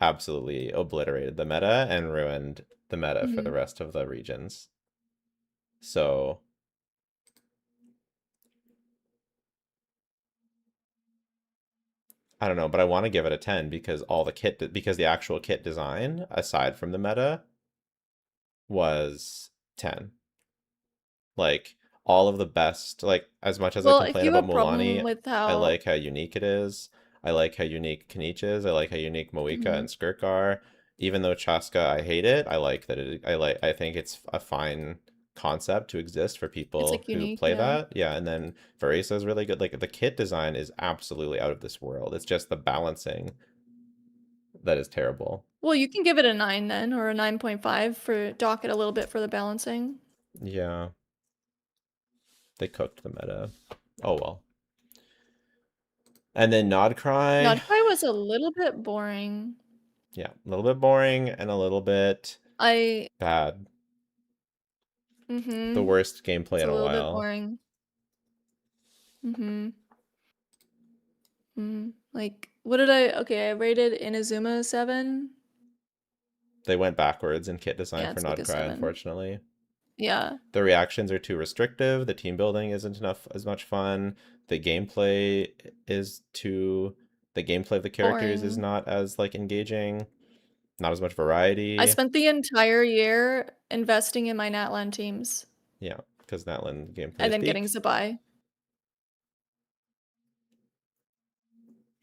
obliterated the meta and ruined the meta for the Mm-hmm. rest of the regions. So I don't know, but I want to give it a 10 because because the actual kit design, aside from the meta, was 10. Like all of the best, like as much as I Well, if complain you about have a problem Mulani, with I how, like how unique it is. I like how unique Kaniche is. I like how unique Moika hmm and Skirk are. Even though Chaska, I hate it. I like that I think it's a fine concept to exist for it's people like who unique, play yeah. that. Yeah, and then Verisa is really good. Like the kit design is absolutely out of this world. It's just the balancing that is terrible. Well, you can give it a 9 then, or a 9.5 for dock it a little bit for the balancing. Yeah, they cooked the meta. Oh well. And then Nod Cry. Nodcry was a little bit boring. Yeah, a little bit boring and a little bit I, bad. The mm-hmm. worst gameplay It's in a a little bit while. boring. Mm-hmm. Mm. Like, what did okay, I rated Inazuma a 7. They went backwards in kit design Yeah, for it's like a Nodcry, 7. unfortunately. Yeah, The reactions are too restrictive. The team building isn't enough as much fun. The gameplay is too the gameplay of the characters is boring. not as like engaging. Not as much I variety. spent the entire year investing in my Natlan teams Yeah, because Natlan gameplay and is then getting peak. Zabai.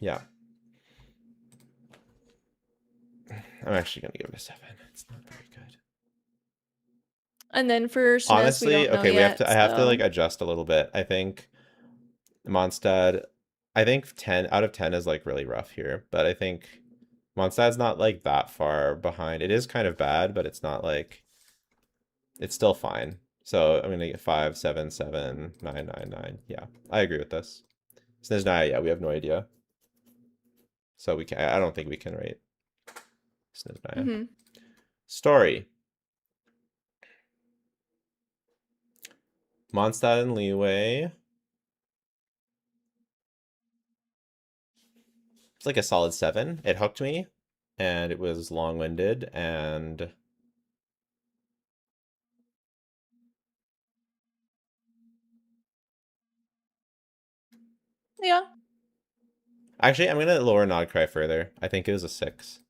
Yeah, I'm actually gonna give it a 7. It's not very good. And then for Snez, we Honestly, don't know okay, yet, I have to like so. adjust a little bit. I think Mondstadt, I think 10 out of 10 is like really rough here, but I think Mondstadt's not like that far behind. It is kind of bad, but it's not like it's still fine. So I'm gonna get 5, 7, 7, 9, 9, 9. Yeah, I agree with this. Snezhnaya, yeah, we have no idea. So we can I don't think we can rate Snezhnaya. Hmm. Story. Mondstadt and Leeway. It's like a solid 7. It hooked me and it was long-winded and Yeah. actually I'm gonna lower Nodcry further. I think it was a 6.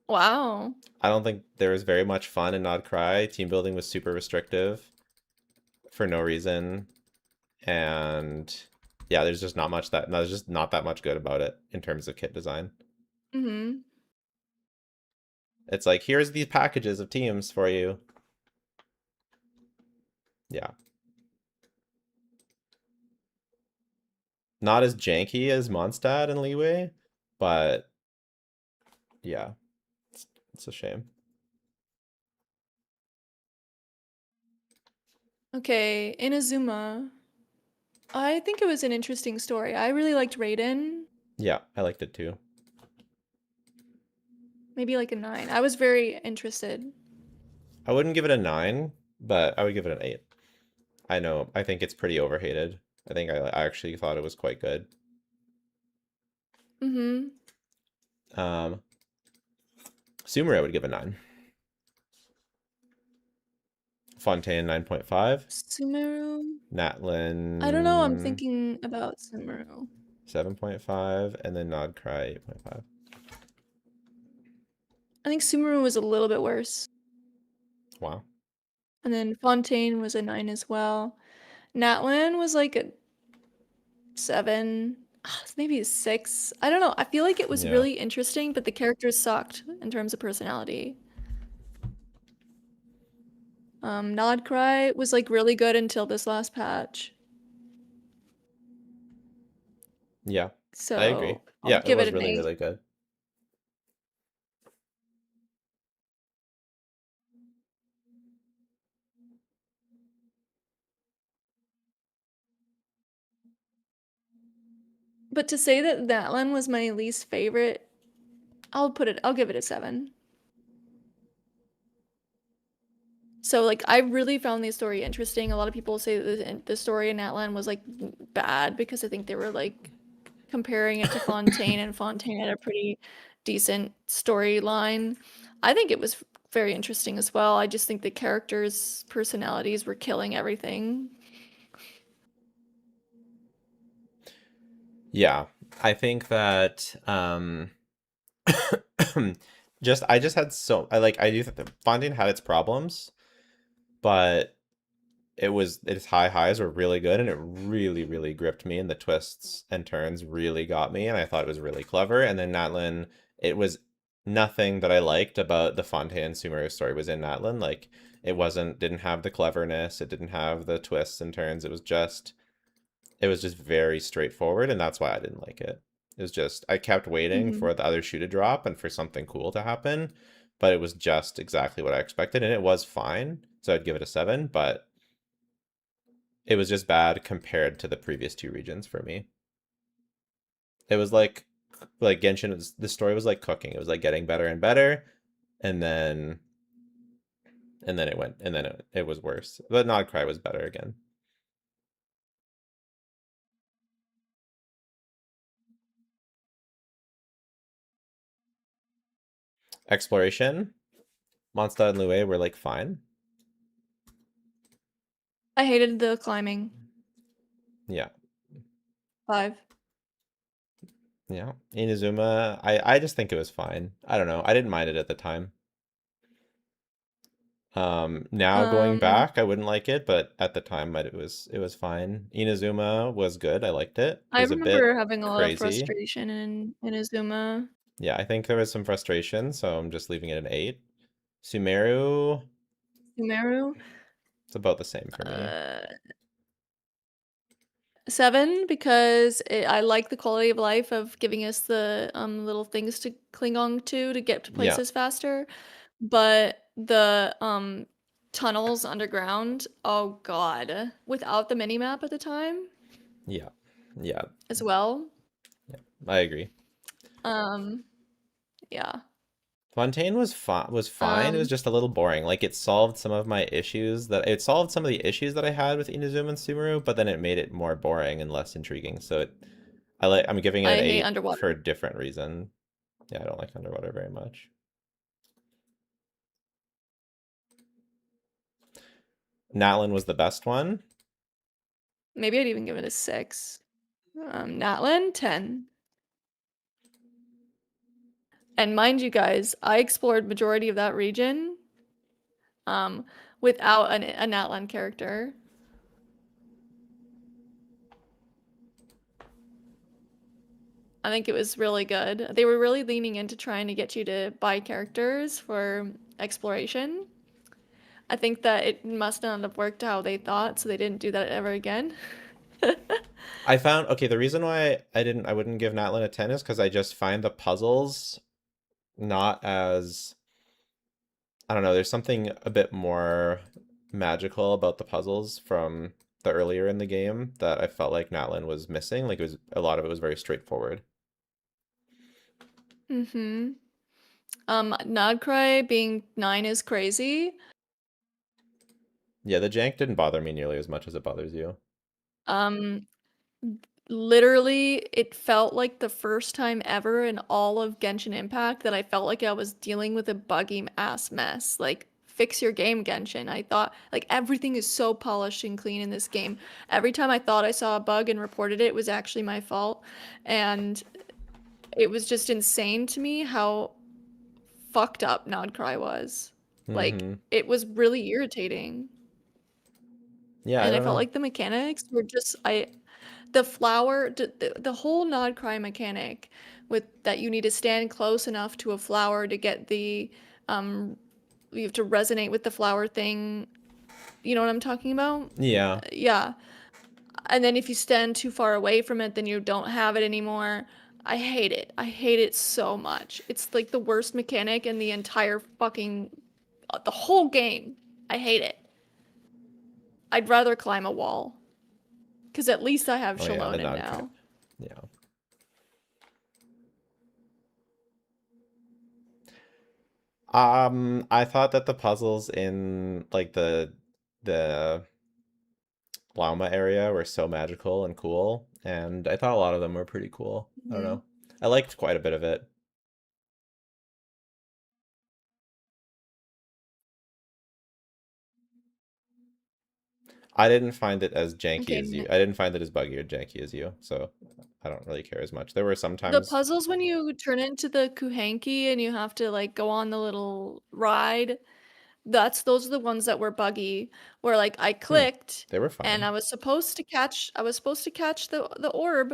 Wow. I don't think there was very much fun in Nodcry. Team building was super restrictive for no reason. And yeah, there's just not much that no, there's just not that much good about it in terms of kit design. Hmm. It's like here's these packages of teams for you. Yeah. Not as janky as Mondstadt and Leeway, but Yeah, it's a shame. Okay, Inazuma. I think it was an interesting story. I really liked Raiden. Yeah, I liked it too. Maybe like a 9. I was very interested. I wouldn't give it a 9, but I would give it an 8. I think it's pretty overhated. I actually thought it was quite good. Mm-hmm. Um, Sumeru I would give a 9. Fontaine 9.5. Sumeru. I don't know. I'm Natlin thinking about Sumeru. 7.5, and then Nodcry 8.5. I think Sumeru was a little bit worse. Wow. And then Fontaine was a 9 as well. Natlin was like a 7, maybe a 6. I don't know. I feel like it was Yeah. really interesting, but the characters sucked in terms of personality. Nodcry was like really good until this last patch. Yeah. I agree. So I'll Yeah, it give it was an really, 8. really good. But to say that Natlin was my least favorite, I'll give it a 7. So like I really found the story interesting. A lot of people say that the story in Atlan was like bad because I think they were like comparing it to Fontaine, and Fontaine had a pretty decent storyline. I think it was very interesting as well. I just think the characters' personalities were killing everything. Yeah. I think that I just had so I do think that Fontaine had its problems, but its high highs were really good, and it really, really gripped me, and the twists and turns really got me, and I thought it was really clever. And then Natlin, it was nothing that I liked about the Fontaine Sumeru story was in Natlin. Like didn't have the cleverness, it didn't have the twists and turns. It was just very straightforward, and that's why I didn't like it. It was just I kept waiting Hmm. for the other shoe to drop and for something cool to happen, but it was just exactly what I expected, and it was fine. So I'd give it a 7, but it was just bad compared to the previous two regions for me. It was like Genshin the story was like cooking. It was like getting better and better, and then it was worse. But Nodcry was better again. Exploration, Mondstadt and Lue were like fine. I hated the climbing. Yeah. 5. Yeah. Inazuma, I just think it was fine. I don't know. I didn't mind it at the time. Now going Um, back, I wouldn't like it, but at the time it was fine. Inazuma was good. I liked it. It I was a bit remember having a lot of crazy. frustration in Inazuma. Yeah, I think there was some frustration, so I'm just leaving it an 8. Sumeru, Sumeru, it's about the same for me. uh, 7 because I like the quality of life of giving us the little things to cling on to get to Yeah, places faster. But the tunnels underground, oh god, without the mini map at the time yeah, yeah, as well. yeah. I agree. Um, yeah. Fontaine was fine. It was Um, just a little boring. Like it solved some of the issues that I had with Inazuma and Sumeru, but then it made it more boring and less intriguing. I'm giving it an I hate 8 underwater. for a different reason. Yeah, I don't like underwater very much. Natlin was the best one. Maybe I'd even give it a 6. Natlin, 10. And mind you guys, I explored majority of that region um without an Natlan character. I think it was really good. They were really leaning into trying to get you to buy characters for exploration. I think that it must not have worked how they thought, so they didn't do that ever again. I found okay, the reason why I wouldn't give Natlin a 10 is because I just find the puzzles not as, I don't know, there's something a bit more magical about the puzzles from the earlier in the game that I felt like Natlin was missing. Like it was a lot of it was very straightforward. Mm-hmm. Nodcry being 9 is crazy. Yeah, the jank didn't bother me nearly as much as it bothers you. Um, Literally, it felt like the first time ever in all of Genshin Impact that I felt like I was dealing with a buggy ass mess. Like, fix your game, Genshin. I thought, like, everything is so polished and clean in this game. Every time I thought I saw a bug and reported it, it was actually my fault. And it was just insane to me how fucked up Nodcry was. Like, Mm-hmm. it was really irritating. Yeah, I And I don't felt know. like the mechanics were just the flower the whole nod cry mechanic with that you need to stand close enough to a flower to get the um you have to resonate with the flower thing. You know what I'm talking about? Yeah. Yeah. And then if you stand too far away from it, then you don't have it anymore. I hate it. I hate it so much. It's like the worst mechanic in the entire fucking the whole game. I hate it. I'd rather climb a wall. Because at least I have Oh yeah, the Shalonen nod cry. now. Yeah. I thought that the puzzles in like the Lauma area were so magical and cool, and I thought a lot of them were pretty cool. I don't Mhm. know. I liked quite a bit of it. I didn't find it as janky Okay, as you. I didn't find it as buggy or janky as you, so I don't really care as much. There were the sometimes, puzzles when you turn into the Kuhanki and you have to like go on the little ride, those are the ones that were buggy, where like I hmm, clicked they were and fine. I was supposed to catch the orb,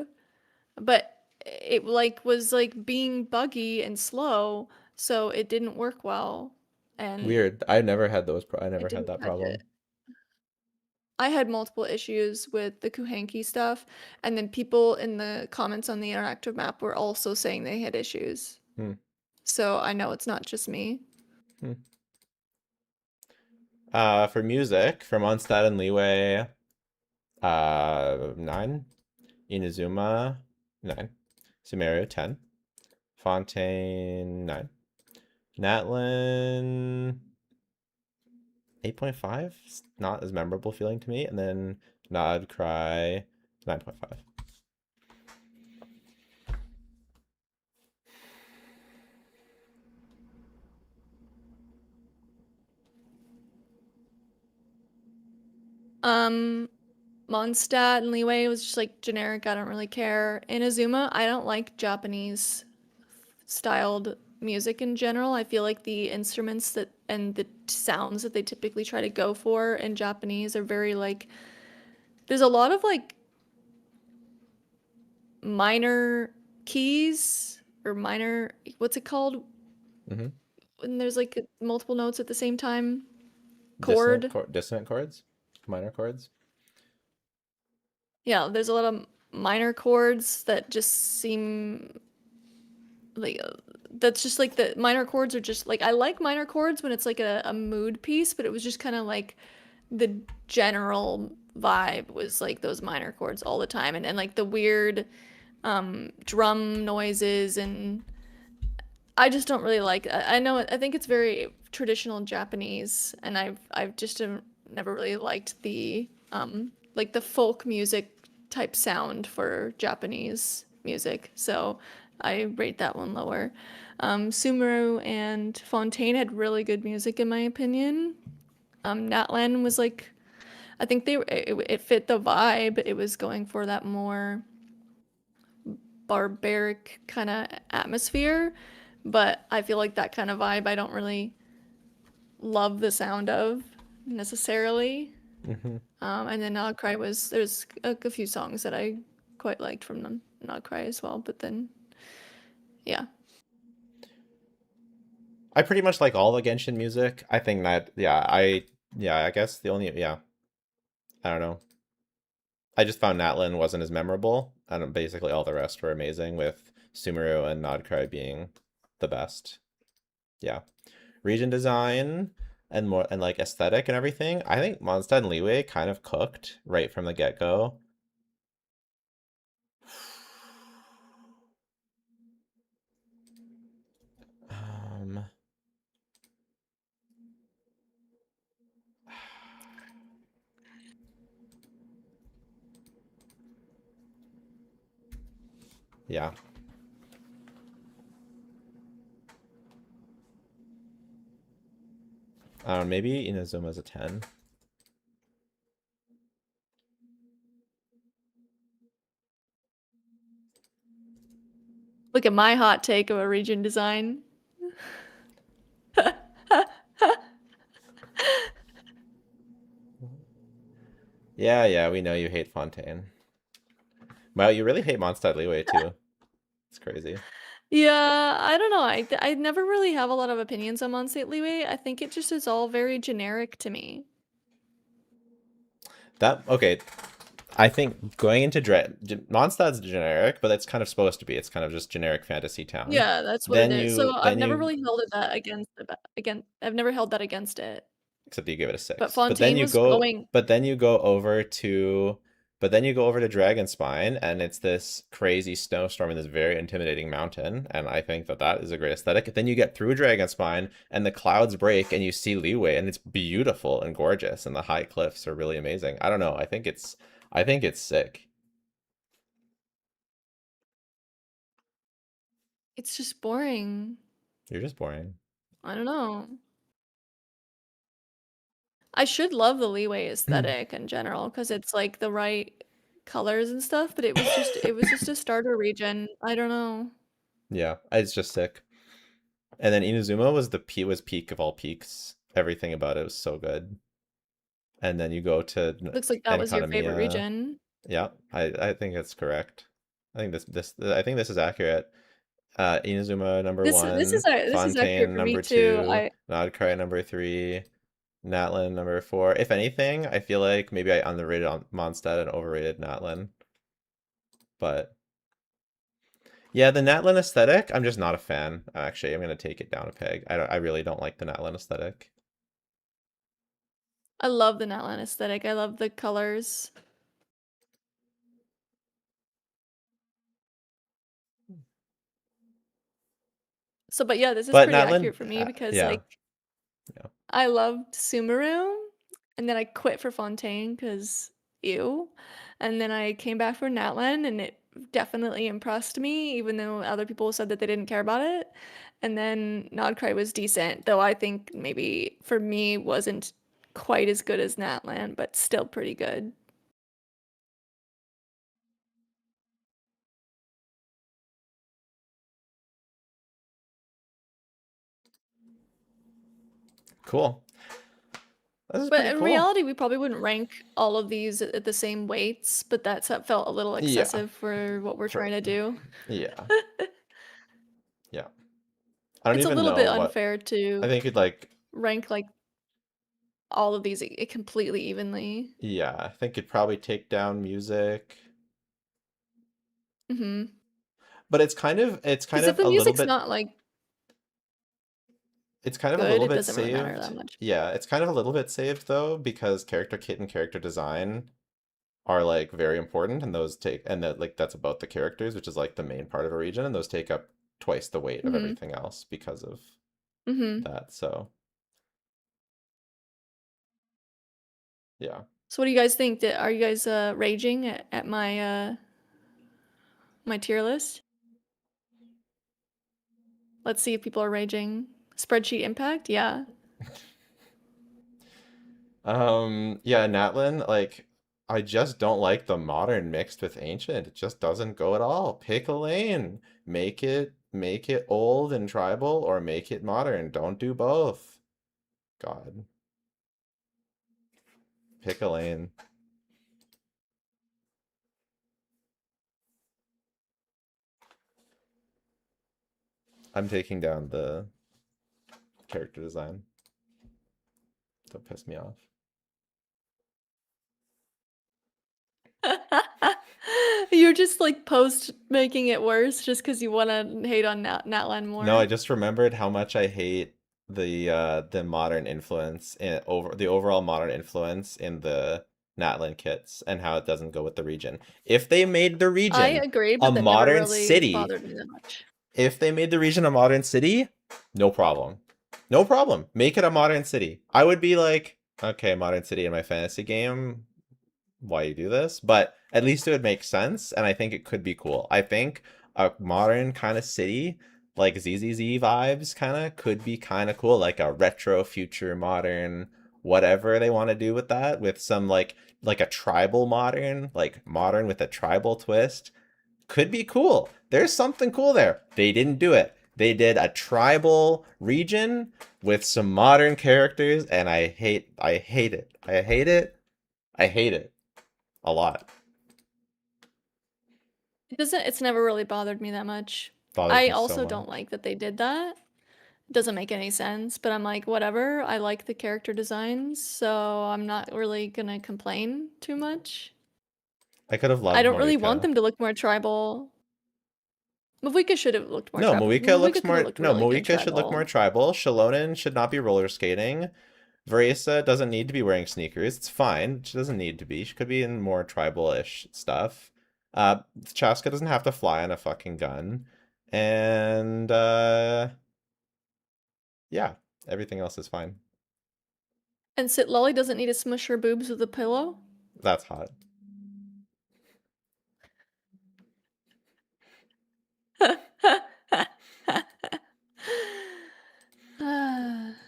but it like was like being buggy and slow, so it didn't work well and Weird. I never had those. I I never had didn't that catch it. problem. I had multiple issues with the Kuhanki stuff, and then people in the comments on the interactive map were also saying they had issues. Hmm. So I know it's not just me. Hmm. For music, from Mondstadt and Leeway, 9. Inazuma, 9. Sumeru, 10. Fontaine, 9. Natlin, 8.5. It's not as memorable feeling to me. And then Nod Cry, 9.5. Um, Mondstadt and Leeway was just like generic. I don't really care. Inazuma, I don't like Japanese styled music in general. I feel like the instruments that and the sounds that they typically try to go for in Japanese are very like there's a lot of like minor keys or minor what's it called Mm-hmm. when there's like multiple notes at the same time? Chord. Dissonant chords, minor chords. Yeah, there's a lot of minor chords that just seem like that's just like the minor chords are just like I like minor chords when it's like a mood piece, but it was just kind of like the general vibe was like those minor chords all the time and like the weird drum noises and I just don't really like I know I think it's very traditional Japanese and I've just never really liked the like the folk music type sound for Japanese music. So I rate that one lower. Sumeru and Fontaine had really good music in my opinion. Natlan was like I think it fit the vibe. It was going for that more barbaric kind of atmosphere, but I feel like that kind of vibe I don't really love the sound of necessarily. Mm-hmm. And then Not Cry was there's a few songs that I quite liked from them, Not Cry as well, but then yeah. I pretty much like all the Genshin music. I think that, yeah, I guess the only, yeah, I don't know. I just found Natlin wasn't as memorable, and basically all the rest were amazing, with Sumeru and Nodcry being the best. Yeah. Region design and more and like aesthetic and everything. I think Mondstadt and Liyue kind of cooked right from the get-go. Um, yeah. Maybe Inazuma's a 10. Look at my hot take of a region design. Yeah, we know you hate Fontaine. Wow, you really hate Mondstadt Liyue too. It's crazy. Yeah, I don't know. I never really have a lot of opinions on Monstate Leeway. I think it just is all very generic to me. Okay. I think going into Mondstadt's generic, but that's kind of supposed to be. It's kind of just generic fantasy town. Yeah, that's what it Then is. So you I've then never you really held it that again. I've never held that against it. except you give it a But 6. Fontaine was going. But then you go over to Dragonspine, and it's this crazy snowstorm in this very intimidating mountain, and I think that that is a great aesthetic. Then you get through Dragonspine, and the clouds break, and you see Liyue, and it's beautiful and gorgeous, and the high cliffs are really amazing. I don't know. I think it's sick. It's just boring. You're just boring. I don't know. I should love the Leeway aesthetic in general because it's like the right colors and stuff, but it was just a starter region. I don't know. Yeah, it's just sick. And then Inazuma was peak of all peaks. Everything about it was so good. And then you go to Looks like that was your favorite Enkanamiya. region. Yeah, I think it's correct. I think this is accurate. Inazuma number one, This is accurate Fontaine for me number too. two, Nodcry number three, Natlin number four. If anything, I feel like maybe I underrated on Mondstadt and overrated Natlin. But yeah, the Natlin aesthetic, I'm just not a fan. Actually, I'm gonna take it down a peg. I really don't like the Natlin aesthetic. I love the Natlan aesthetic. I love the colors. So, but yeah, this is But pretty Natlin, accurate for me because yeah, like yeah. I loved Sumeru, and then I quit for Fontaine because ew. And then I came back for Natlan, and it definitely impressed me, even though other people said that they didn't care about it. And then Nodcry was decent, though I think maybe for me wasn't quite as good as Natlan, but still pretty good. Cool. This is But pretty in cool. reality, we probably wouldn't rank all of these at the same weights, but that felt a little Yeah. excessive for what we're For trying to do. yeah. Yeah. I don't It's a even little bit know what unfair I to think you'd like. rank like all of these completely evenly. Yeah, I think you'd probably take down music. Mm-hmm. But it's kind Because if of the a little music's bit not like it's kind of a good, little it bit doesn't really matter that saved. much. Yeah, it's kind of a little bit saved though, because character kit and character design are like very important, and those take and that like that's about the characters, which is like the main part of a region, and those take up twice the weight of Mm-hmm. everything else because of Mm-hmm. that. So yeah. So what do you guys think? Are you guys raging at my tier list? Let's see if people are raging. Spreadsheet impact? Yeah. Yeah, Natlin, like I just don't like the modern mixed with ancient. It just doesn't go at all. Pick a lane. Make it old and tribal or make it modern. Don't do both. God. Pick a lane. I'm taking down the character design. Don't piss me off. You're just like post making it worse just because you want to hate on Natlan No, I more. just remembered how much I hate the modern influence in over the overall modern influence in the Natlan kits and how it doesn't go with the region. If they made the I region agree, a but that never modern really city, bothered me that much. if they made the region a modern city, no problem. No problem. Make it a modern city. I would be like, okay, modern city in my fantasy game, why you do this, but at least it would make sense, and I think it could be cool. I think a modern kind of city, like ZZZ vibes, kind of could be kind of cool, like a retro future modern, whatever they want to do with that, with some like a tribal modern, like modern with a tribal twist, could be cool. There's something cool there. They didn't do it. They did a tribal region with some modern characters, and I hate it. I hate it. I hate it a lot. It's never really bothered me that much. Bothers I me so also much. don't like that they did that. It doesn't make any sense, but I'm like, whatever. I like the character designs, so I'm not really gonna complain too much. I could have I loved don't really want Moika. them to look more tribal. Mavika should have looked more No, tribal. Moika Mavika looks could have more. looked No, really good Moika should look more tribal. tribal. Shalonen should not be roller skating. Veresa doesn't need to be wearing sneakers. It's fine. She doesn't need to be. She could be in more tribal-ish stuff. Chaska doesn't have to fly on a fucking gun. And yeah, everything else is fine. And Sitlolly doesn't need to smush her boobs with a pillow. That's hot.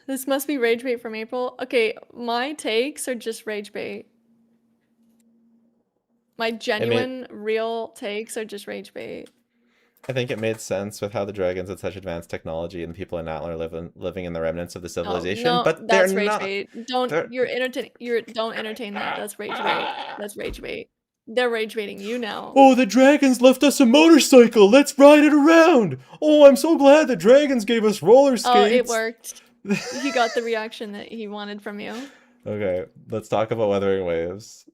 This must be rage bait from April. Okay, my takes are just rage bait. My It made genuine, real takes are just rage bait. I think it made sense with how the dragons had such advanced technology and people in Atlan are living in the remnants of the Oh civilization, no, but they're that's rage not. bait. Don't They're you're entertain you're don't entertain that. That's rage bait. That's rage bait. They're rage baiting you now. Oh, the dragons left us a motorcycle. Let's ride it around. Oh, I'm so glad the dragons gave us roller Oh, it skates. worked. He got the reaction that he wanted from you. Okay, let's talk about Weathering Waves.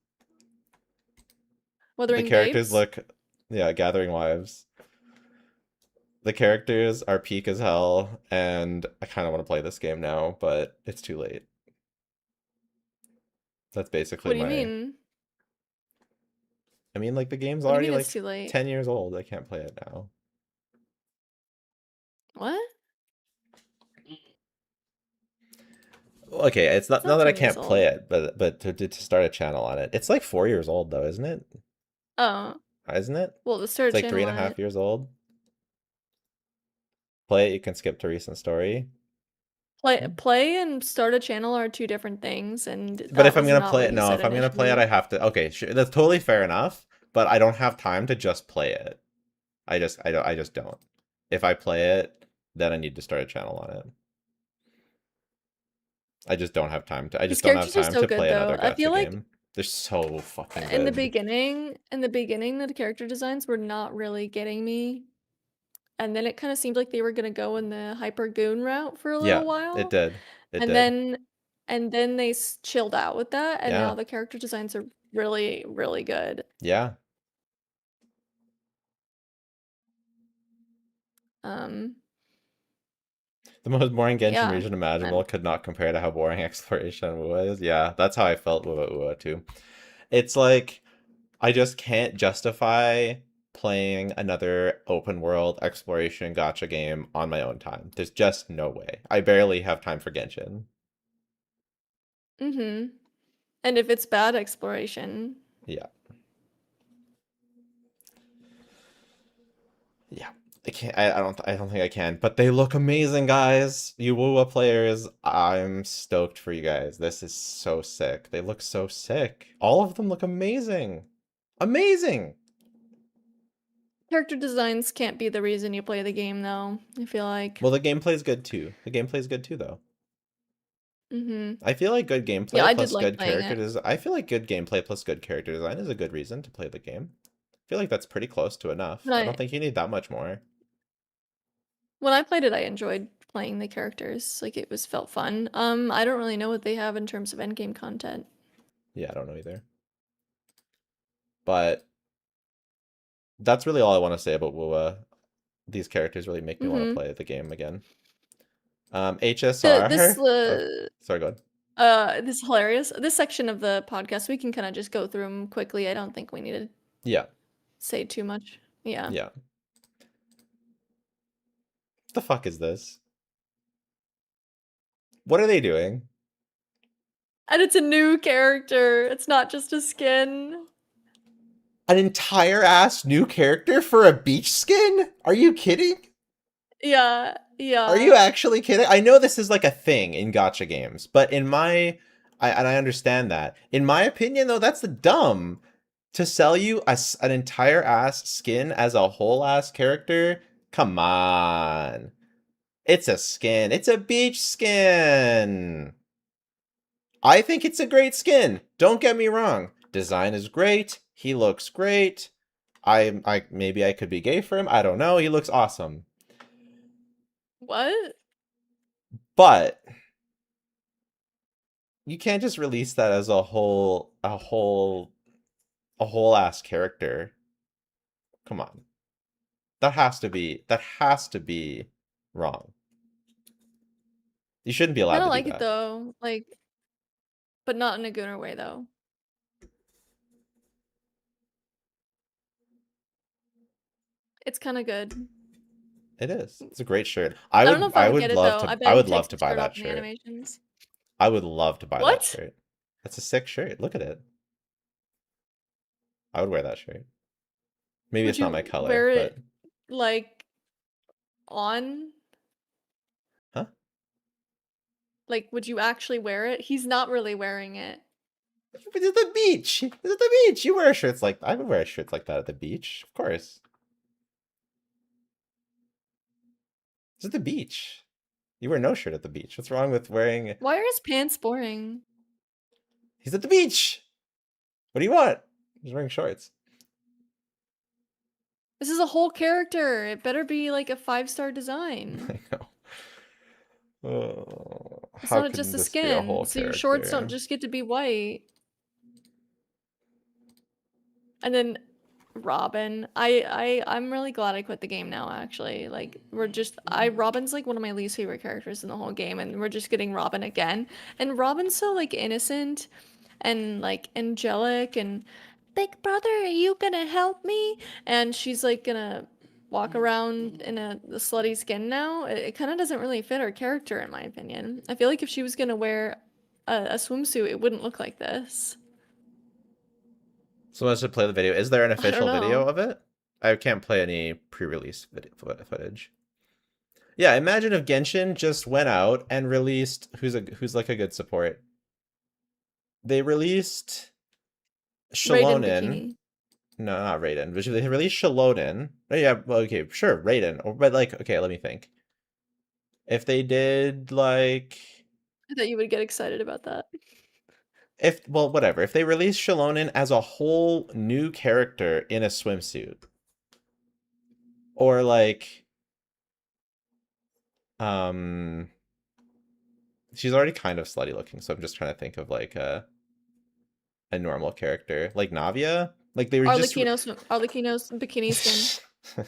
The Wuthering characters Gapes. look, yeah, Gathering Wives. The characters are peak as hell, and I kind of want to play this game now, but it's too late. That's basically What do you my. mean? I mean, like the game's What do you already mean it's like too late? 10 years old. I can't play it now. What? Okay, it's It's not not that I 10 years can't play old. it, but to start a channel on it, it's like 4 years old though, isn't it? Oh, Isn't it? well, to start It's a like three channel and a on half it. years old. Play it, you can skip to recent story. Play and start a channel are two different things, and But that if I'm was gonna not play what it, he no, said if I'm gonna play it, initially. I have to. Okay, sure, that's totally fair enough. But I don't have time to just play it. I just don't. If I play it, then I need to start a channel on it. I just don't have time to. I These just don't have characters are time so to good play though. another I feel gacha like game. They're so fucking in the good. beginning, the character designs were not really getting me. And then it kind of seemed like they were gonna go in the hyper goon route for a Yeah, little it while. did. It And did. then and then they chilled out with that, and now Yeah. the character designs are really, really good. Yeah. Um, The most boring Genshin yeah. region Um, imaginable could not compare to how boring exploration WUWA is. Yeah, that's how I felt about WUWA too. It's like I just can't justify playing another open world exploration gacha game on my own time. There's just no way. I barely have time for Genshin. mm-hmm. And if it's bad exploration, Yeah. Yeah. I don't think I can. But they look amazing, guys. You WUWA players, I'm stoked for you guys. This is so sick. They look so sick. All of them look amazing. Amazing. character designs can't be the reason you play the game, though. I feel like. Well, the gameplay's good too. The gameplay's good too though. Mm-hmm. I feel like good Yeah, gameplay I did plus like good playing character it. design. I feel like good gameplay plus good character design is a good reason to play the game. I feel like that's pretty close to enough. When I I don't think you need that much more. when I played it, I enjoyed playing the characters. Like it was felt fun. I don't really know what they have in terms of endgame content. Yeah, I don't know either. But That's really all I want to say about WUWA. These characters really make me want to Mm-hmm. play the game again. The this HSR. Oh, sorry, go ahead. this is hilarious. This section of the podcast we can kind of just go through them quickly. I don't think we need to Yeah, say too much. Yeah. yeah. What the fuck is this? What are they doing? And it's a new character. It's not just a skin. An entire ass new character for a beach skin? Are you kidding? Yeah, Are you yeah. actually kidding? I know this is like a thing in gacha games, but and I understand that. In my opinion, though, that's dumb to sell you an entire ass skin as a whole ass character. Come on, it's a skin. It's a beach skin. I think it's a great skin. Don't get me wrong. Design is great. He looks great. I maybe I could be gay for him. I don't know. He looks awesome. What? But you can't just release that as a whole ass character. Come on. That has to be wrong. You shouldn't be allowed Kind to of do like it that. though, like, but not in a gooner way though. It's kind of good. It is. It's a great shirt. I don't know if I would get it though. I bet I he would takes love the to buy shirt off that in the shirt. animations. I would love to buy that What? shirt. That's a sick shirt. Look at it. I would wear that shirt. Maybe Would it's not my you color, wear but it like on? huh? Like, would you actually wear it? He's not really wearing it. But it's the beach. It's the beach. You wear shirts like I would wear shirts like that at the beach, of course. It's at the beach. You wear no shirt at the beach. What's wrong with wearing? Why are his pants boring? He's at the beach. What do you want? He's wearing shorts. This is a whole character. It better be like a 5-star design. I know. Oh, It's how not just can a this be a skin. whole So your shorts don't character? just get to be white. And then Robin. I'm really glad I quit the game now, actually. Like, Robin's like one of my least favorite characters in the whole game, and we're just getting Robin again. And Robin's so like innocent and like angelic and Big Brother, are you gonna help me? And she's like gonna walk around in the slutty skin now. It kind of doesn't really fit her character, in my opinion. I feel like if she was gonna wear a swimsuit, it wouldn't look like this. So let's just play the video. Is there an I don't official video know. of it? I can't play any pre-release footage. Yeah, imagine if Genshin just went out and released who's like a good support. They released Raiden Shalonen. bikini. No, not Raiden. But they released Shalonen. Oh, yeah, well, okay, sure, Raiden. But like, okay, let me think. If they did like, I thought you would get excited about that. if well, whatever. If they released Shalonen as a whole new character in a swimsuit, or like, um, she's already kind of slutty looking, so I'm just trying to think of like a normal character, like Navia. Like they were just Arlecchino's bikini skin.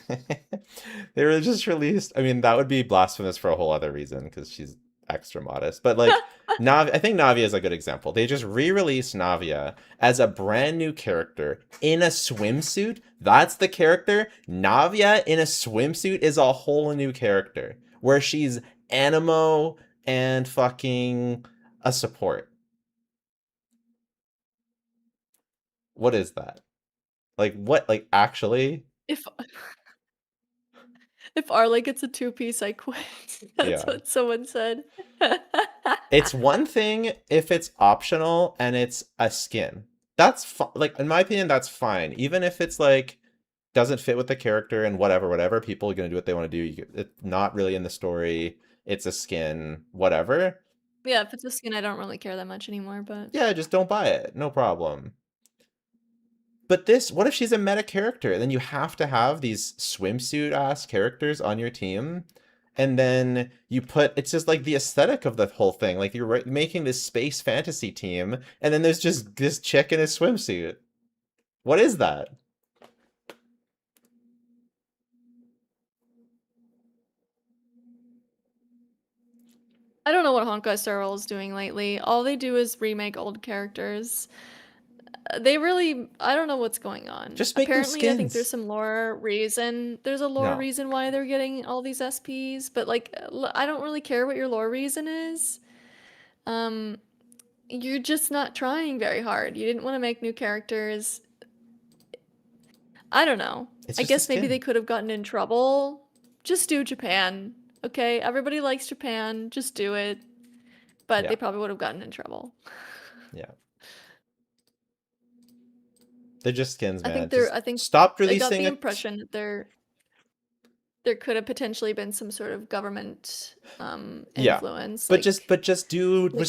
they were just released. I mean, that would be blasphemous for a whole other reason because she's extra modest. But like I think Navia is a good example. They just re-released Navia as a brand new character in a swimsuit. That's the character. Navia in a swimsuit is a whole new character where she's animo and fucking a support. What is that? Like what? Like actually? If if Arlie gets a 2-piece, I quit. That's Yeah. what someone said. It's one thing if it's optional and it's a skin. That's like in my opinion that's fine. Even if it's like doesn't fit with the character and whatever, people are going to do what they want to do. It's not really in the story. It's a skin, whatever. Yeah, if it's a skin, I don't really care that much anymore, but Yeah, just don't buy it. No problem. But this, what if she's a meta character? Then you have to have these swimsuit ass characters on your team. And then you put, it's just like the aesthetic of the whole thing. Like you're making this space fantasy team, and then there's just this chick in a swimsuit. What is that? I don't know what Honkai Star Rail is doing lately. All they do is remake old characters. They really, I don't know what's going on. Just make new Apparently, I think there's skins. some lore reason. There's a lore No. reason why they're getting all these SPs, but like, I don't really care what your lore reason is. Um, you're just not trying very hard. You didn't want to make new characters. I don't know. It's I just a guess maybe they skin. could have gotten in trouble. Just do Japan. Okay, everybody likes Japan. Just do it. But Yeah. they probably would have gotten in trouble. Yeah. They're just skins, I man. think they're Just I think stop I got releasing the it. impression that there could have potentially been some sort of government Yeah. influence. But Like they just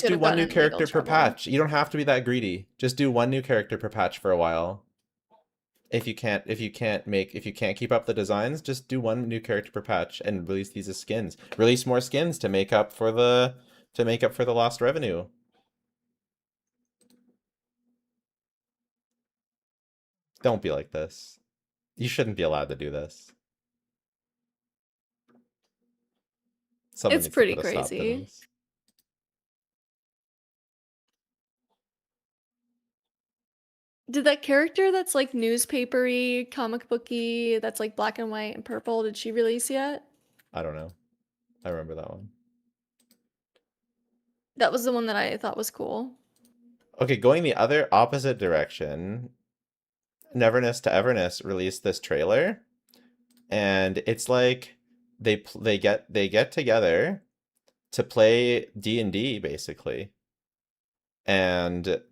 could do have one new gotten in legal character per trouble. patch. You don't have to be that greedy. Just do one new character per patch for a while. If you can't keep up the designs, just do one new character per patch and release these as skins. Release more skins to make up for the lost revenue. Don't be like this. You shouldn't be allowed to do this. Someone It's needs to pretty put a stop to crazy. this. Did that character that's like newspapery, comic booky, that's like black and white and purple, did she release yet? I don't know. I remember that one. That was the one that I thought was cool. Okay, going the other opposite direction, Neverness to Everness released this trailer, and it's like they get together to play D&D basically. And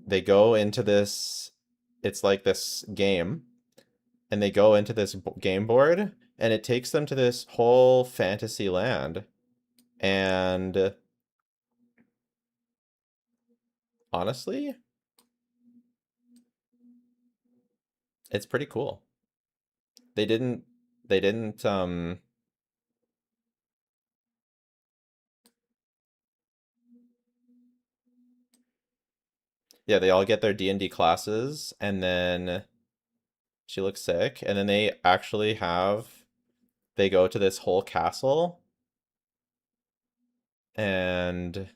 they go into this, it's like this game, and they go into this game board, and it takes them to this whole fantasy land. And honestly, it's pretty cool. They didn't they didn't yeah, they all get their D&D classes, and then she looks sick, and then they go to this whole castle, and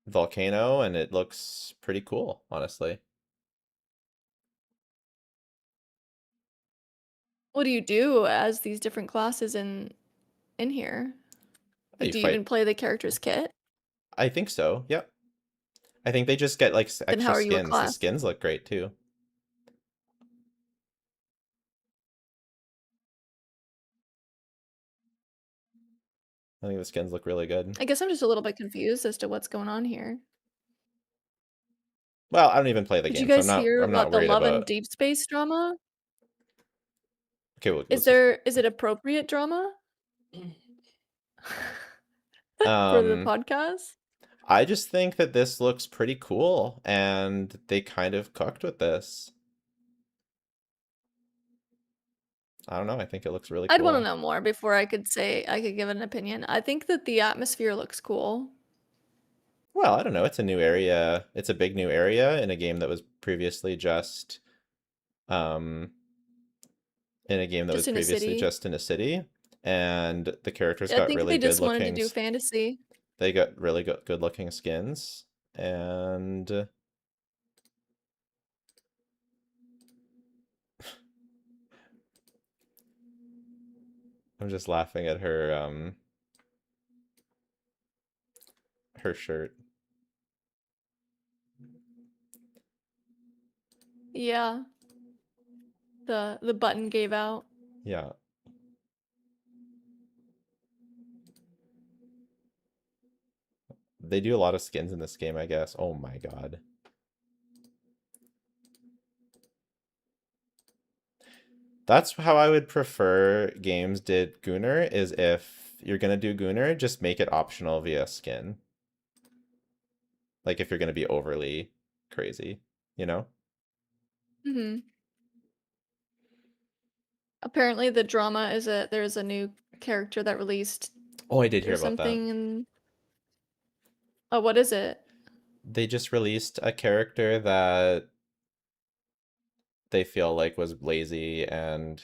volcano, and it looks pretty cool, honestly. What do you do as these different classes in here? Oh, Like, you do you even fight. play the character's kit? I think so. Yep. I think they just get like Then how extra are you a skins. The class? skins look great too. I think the skins look really good. I guess I'm just a little bit confused as to what's going on here. Well, I don't even play the Did you game, so guys hear I'm not about the worried love and about. deep space drama? Okay, well, Is let's just. it appropriate drama for the Um, podcast? I just think that this looks pretty cool, and they kind of cooked with this. I don't know. I think it looks really I'd want to cool. know more before I could say I could give an opinion. I think that the atmosphere looks cool. Well, I don't know. It's a new area. It's a big new area in a game that was previously um Just in a city. just in a city, and the characters I got think really they good just wanted to looking. do fantasy. They got really good looking skins, and I'm just laughing at her shirt. Yeah, the button gave out. Yeah, they do a lot of skins in this game, I guess. Oh my god. That's how I would prefer games did Gooner, is if you're gonna do Gooner, just make it optional via skin. Like if you're gonna be overly crazy, you know? Hmm. Apparently, the drama is there's a new character that released Oh, I did hear or about that. something. And oh, what is it? They just released a character that they feel like was lazy and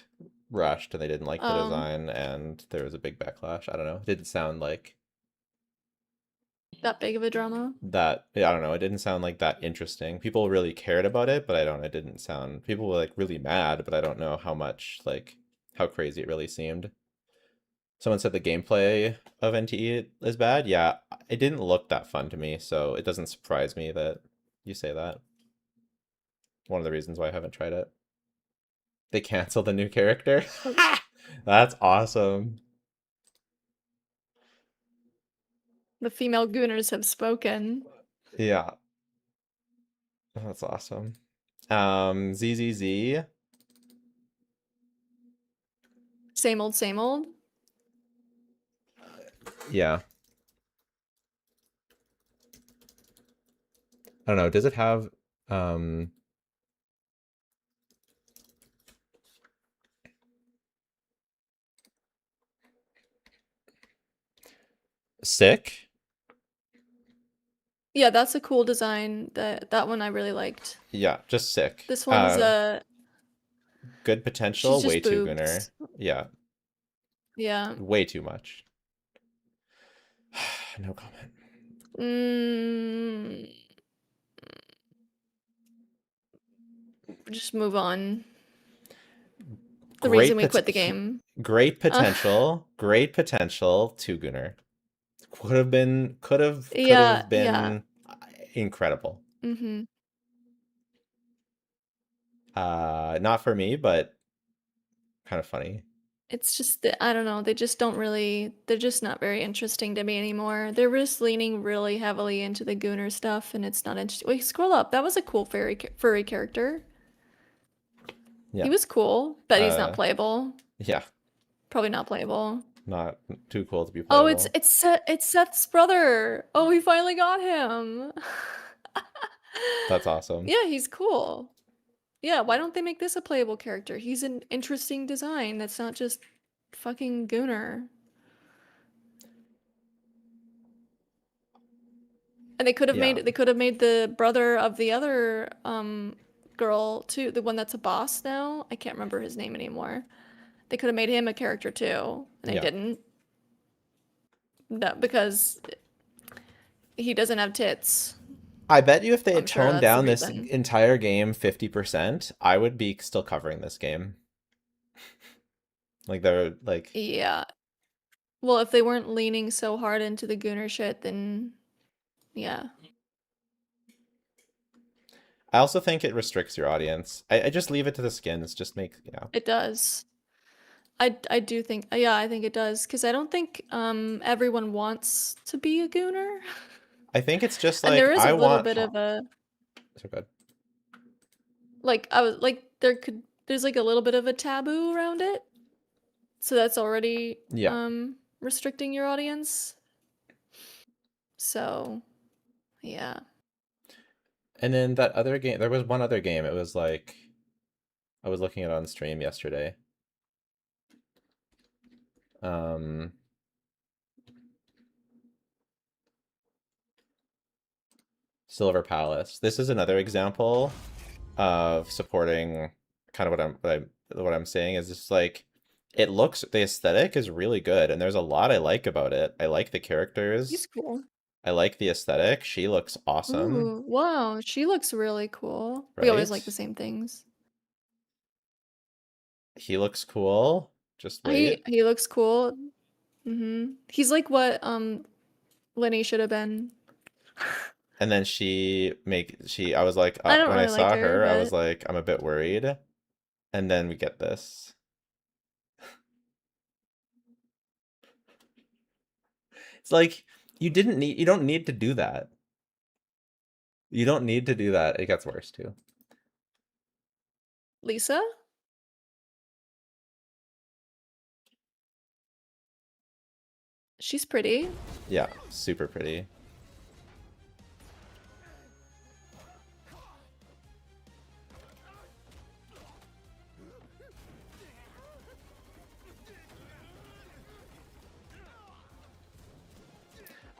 rushed and they didn't like the design and there was a big backlash. I don't know. It didn't sound like that big of a drama. that. I don't know. It didn't sound like that interesting. People really cared about it, but it didn't sound, people were like really mad, but I don't know how much, like how crazy it really seemed. Someone said the gameplay of NTE is bad. Yeah, it didn't look that fun to me, so it doesn't surprise me that you say that. One of the reasons why I haven't tried it. They canceled the new character. That's awesome. The female gooners have spoken. Yeah. That's awesome. ZZZ. Same old, same old. Yeah. I don't know. Does it have sick? Yeah, that's a cool design. That one I really liked. Yeah, just sick. This one's good potential, she's just way too boobs. gooner. Yeah. Yeah. Way too much. No comment. Just move on. The reason we quit the game. Great potential. Great potential. Too gooner. Could have been incredible. Mm-hmm. Not for me, but kind of funny. It's just that, I don't know, they just don't really, they're just not very interesting to me anymore. They're just leaning really heavily into the Gooner stuff, and it's not interesting. Wait, scroll up. That was a cool furry character. Yeah. He was cool, but he's not playable. Yeah. Probably not playable. Not too cool to be playable. Oh, it's Seth's brother. Oh, we finally got him. That's awesome. Yeah, he's cool. Yeah, why don't they make this a playable character? He's an interesting design that's not just fucking Gooner. And they could have made the brother of the other girl too, the one that's a boss now. I can't remember his name anymore. They could have made him a character too, and they didn't. No, because he doesn't have tits. I bet you if they had toned down this entire game 50%, I would be still covering this game. Like they're like... Yeah. Well, if they weren't leaning so hard into the Gooner shit, then yeah. I also think it restricts your audience. I just leave it to the skins. Just make, It does. I do think, yeah, I think it does, because I don't think everyone wants to be a Gooner. I think it's just like, and there is a little bit of a... So good. Like, there's like a little bit of a taboo around it. So that's already restricting your audience. So, yeah. And then that other game, there was one other game. It was like, I was looking at it on stream yesterday. Silver Palace. This is another example of supporting kind of what I'm saying is just like, it looks, the aesthetic is really good, and there's a lot I like about it. I like the characters. He's cool. I like the aesthetic. She looks awesome. Ooh, wow, she looks really cool. Right? We always like the same things. He looks cool. Just wait. He looks cool. He's like what Lenny should have been. And then I was like, when I saw her, I was like, I'm a bit worried. And then we get this. It's like, you don't need to do that. You don't need to do that. It gets worse too. Lisa? She's pretty. Yeah, super pretty.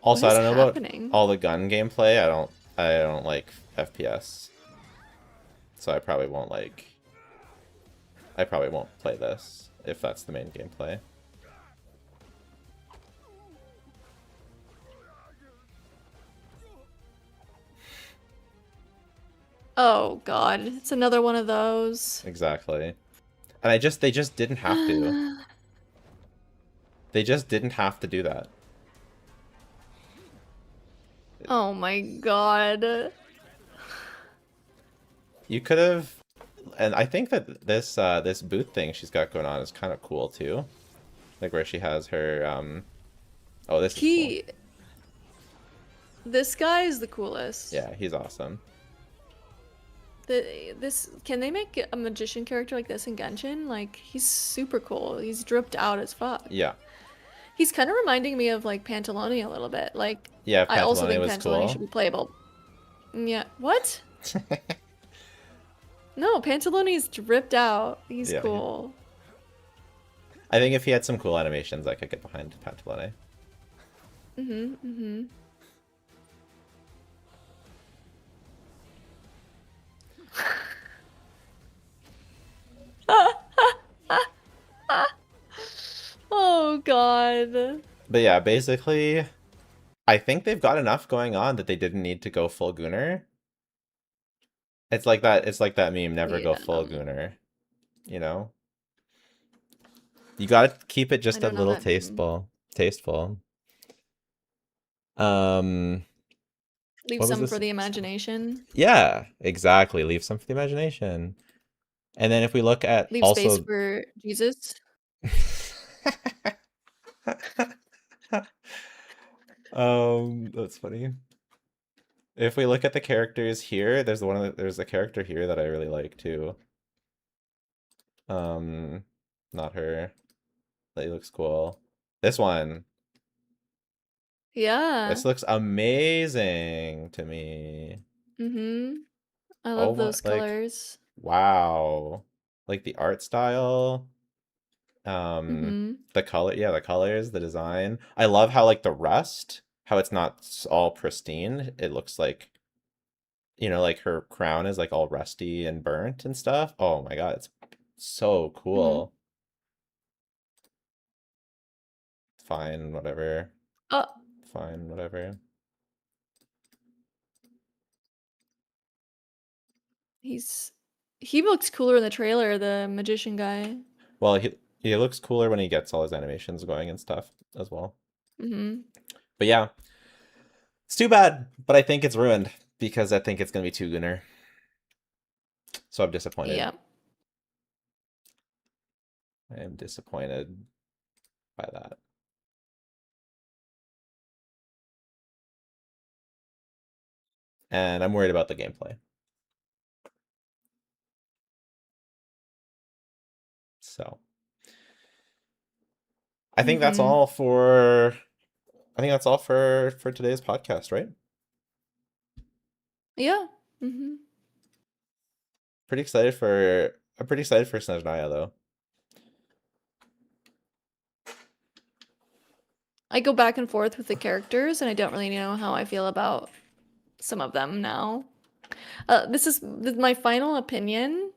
Also, I don't know about all the gun gameplay. I don't like FPS. So I probably won't play this. if that's the main gameplay. Oh god, it's another one of those. Exactly. And they just didn't have to. They just didn't have to do that. Oh my god. You could have, and I think that this boot thing she's got going on is kind of cool too. Like where she has her oh, this is cool. This guy is the coolest. Yeah, he's awesome. Can they make a magician character like this in Genshin? Like, he's super cool. He's dripped out as fuck. Yeah. He's kind of reminding me of like Pantaloni a little bit. Like, Yeah, I also Pantaloni think was Pantaloni cool. should be playable. Yeah. What? No, Pantaloni's dripped out. He's Yeah, cool. I think if he had some cool animations, I could get behind Pantalone. Oh god. But yeah, basically, I think they've got enough going on that they didn't need to go full Gooner. It's like that. It's like that meme. Never go Yeah. full Gooner. You know. You gotta keep it I just a don't know little that meme. tasteful. Leave What was some this? for the imagination. Yeah, exactly. Leave some for the imagination. And then if we look at Leave space also for Jesus. that's funny. If we look at the characters here, there's a character here that I really like too. Not her. That looks cool. This one. Yeah. This looks amazing to me. I Oh love my, those like, colors. wow. Like the art style, the color, yeah, the colors, the design. I love how like the rust, how it's not all pristine. It looks like, like her crown is like all rusty and burnt and stuff. Oh my God, it's so cool. Fine, whatever. Oh, Fine, whatever. he looks cooler in the trailer, the magician guy. Well, he looks cooler when he gets all his animations going and stuff as well. But yeah, it's too bad, but I think it's ruined because I think it's gonna be too Gunner. So I'm disappointed. Yeah. I am disappointed by that. And I'm worried about the gameplay. So I think that's all for today's podcast, right? Yeah. I'm pretty excited for Snezhnaya though. I go back and forth with the characters, and I don't really know how I feel about some of them now. This is my final opinion.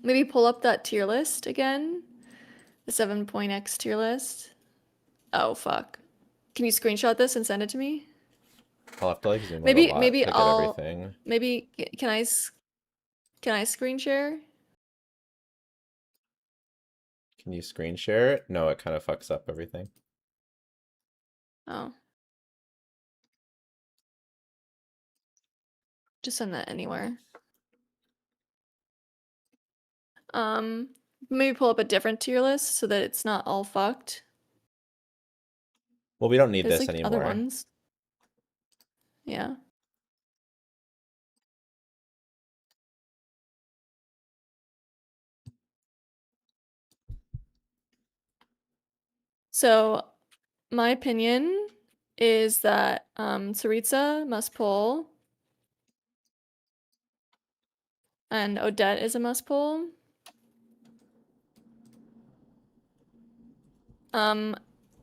Maybe pull up that tier list again. The 7.x tier list. Oh, fuck. Can you screenshot this and send it to me? I'll have to like zoom out a Maybe lot to get I'll everything. maybe can I screen share? Can you screen share it? No, it kind of fucks up everything. Oh. Just send that anywhere. Maybe pull up a different tier list so that it's not all fucked. Well, we don't need There's this like other anymore. ones. Yeah. So, my opinion is that Tsaritsa must pull, and Odette is a must pull.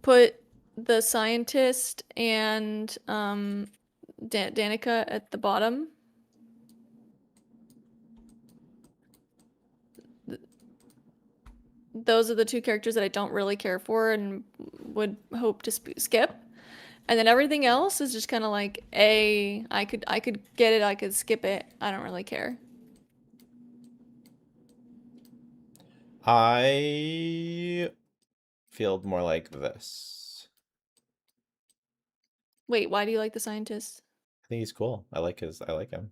Put the scientist and Danica at the bottom. those are the two characters that I don't really care for and would hope to skip. And then everything else is just kind of like I could get it, I could skip it. I don't really care. I feel more like this. Wait, why do you like the scientist? I think he's cool. I like him.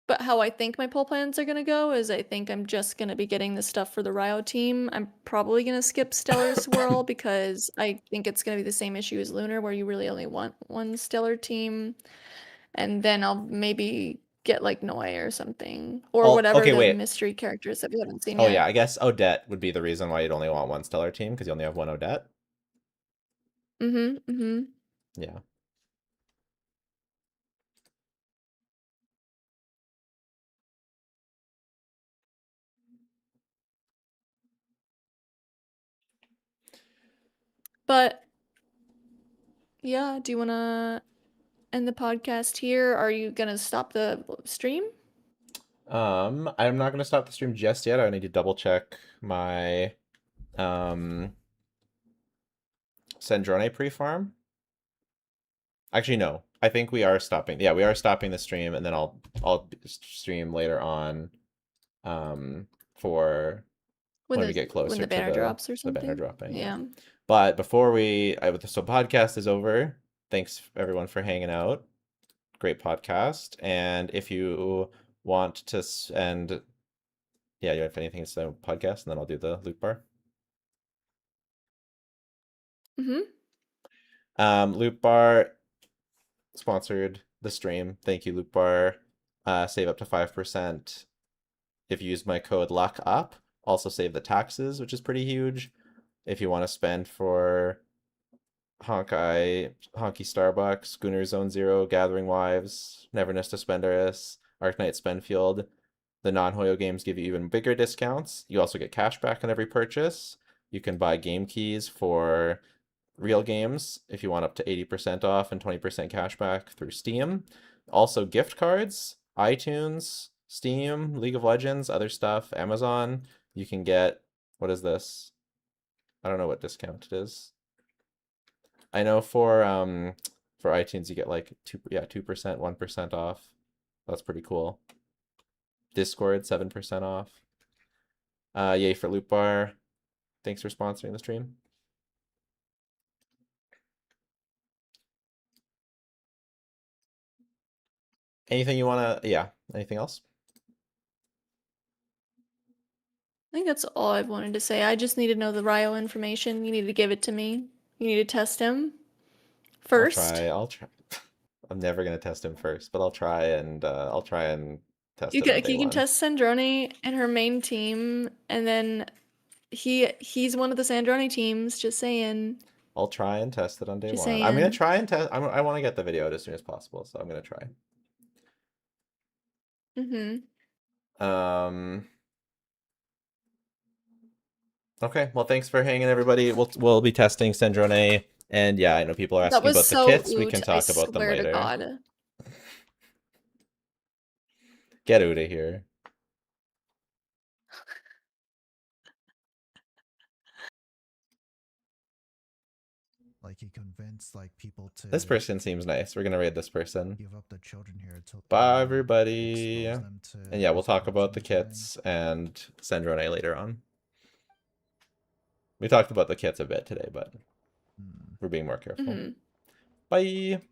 But how I think my poll plans are gonna go is I think I'm just gonna be getting the stuff for the Ryo team. I'm probably gonna skip Stellar Swirl because I think it's gonna be the same issue as Lunar where you really only want one Stellar team. And then I'll maybe get like Noi or something. Or Oh, whatever okay, the wait. mystery characters that we haven't seen Oh yeah, yet. I guess Odette would be the reason why you'd only want one stellar team because you only have one Odette. Mm-hmm. Mm-hmm. Yeah. But yeah, do you wanna end the podcast here? Are you gonna stop the stream? I'm not gonna stop the stream just yet. I need to double check my Snezhnaya pre-farm. Actually, no. I think we are stopping. Yeah, we are stopping the stream, and then I'll stream later on, for when we get When closer the to banner drops or the banner something? dropping. Yeah. Yeah. But before so podcast is over. Thanks everyone for hanging out. Great podcast. And if you want to send, yeah, you have anything to say on podcast, and then I'll do the loop bar. Mm-hmm. Loop bar sponsored the stream. Thank you, Loop bar. Save up to 5% if you use my code LUCKUP. Also save the taxes, which is pretty huge. If you want to spend for Honky Starbucks, Gunner Zone Zero, Gathering Wives, Neverness to Spenderis, Arknight Spenfield, the non-Hoyo games give you even bigger discounts. You also get cash back on every purchase. You can buy game keys for real games if you want up to 80% off and 20% cash back through Steam. Also gift cards, iTunes, Steam, League of Legends, other stuff, Amazon. You can get, what is this? I don't know what discount it is. I know for iTunes you get like 2%, 1% off. That's pretty cool. Discord 7% off. Yay for Loop Bar. Thanks for sponsoring the stream. Anything you wanna anything else? I think that's all I've wanted to say. I just need to know the Ryo information. You need to give it to me. You need to test him first. I'll try. I'm never gonna test him first, but I'll try and test You it on can day you can one. test Sandrone and her main team, and then he's one of the Sandrone teams. Just saying. I'll try and test it on day Just one. I'm gonna saying. try and test. I want to get the video out as soon as possible, so I'm gonna try. Um. Okay. Well, thanks for hanging, everybody. We'll be testing Snezhnaya, and yeah, I know people are That asking was about the so kits. We can I talk about them swear to later. God. Get out of here. Like he convinced like people to This person seems nice. We're gonna raid this person. give up the children here to Bye, everybody. expose them to And yeah, we'll this talk about the corruption and kits and Snezhnaya later on. We talked about the kits a bit today, but everything. we're being more careful. Mhm. Bye.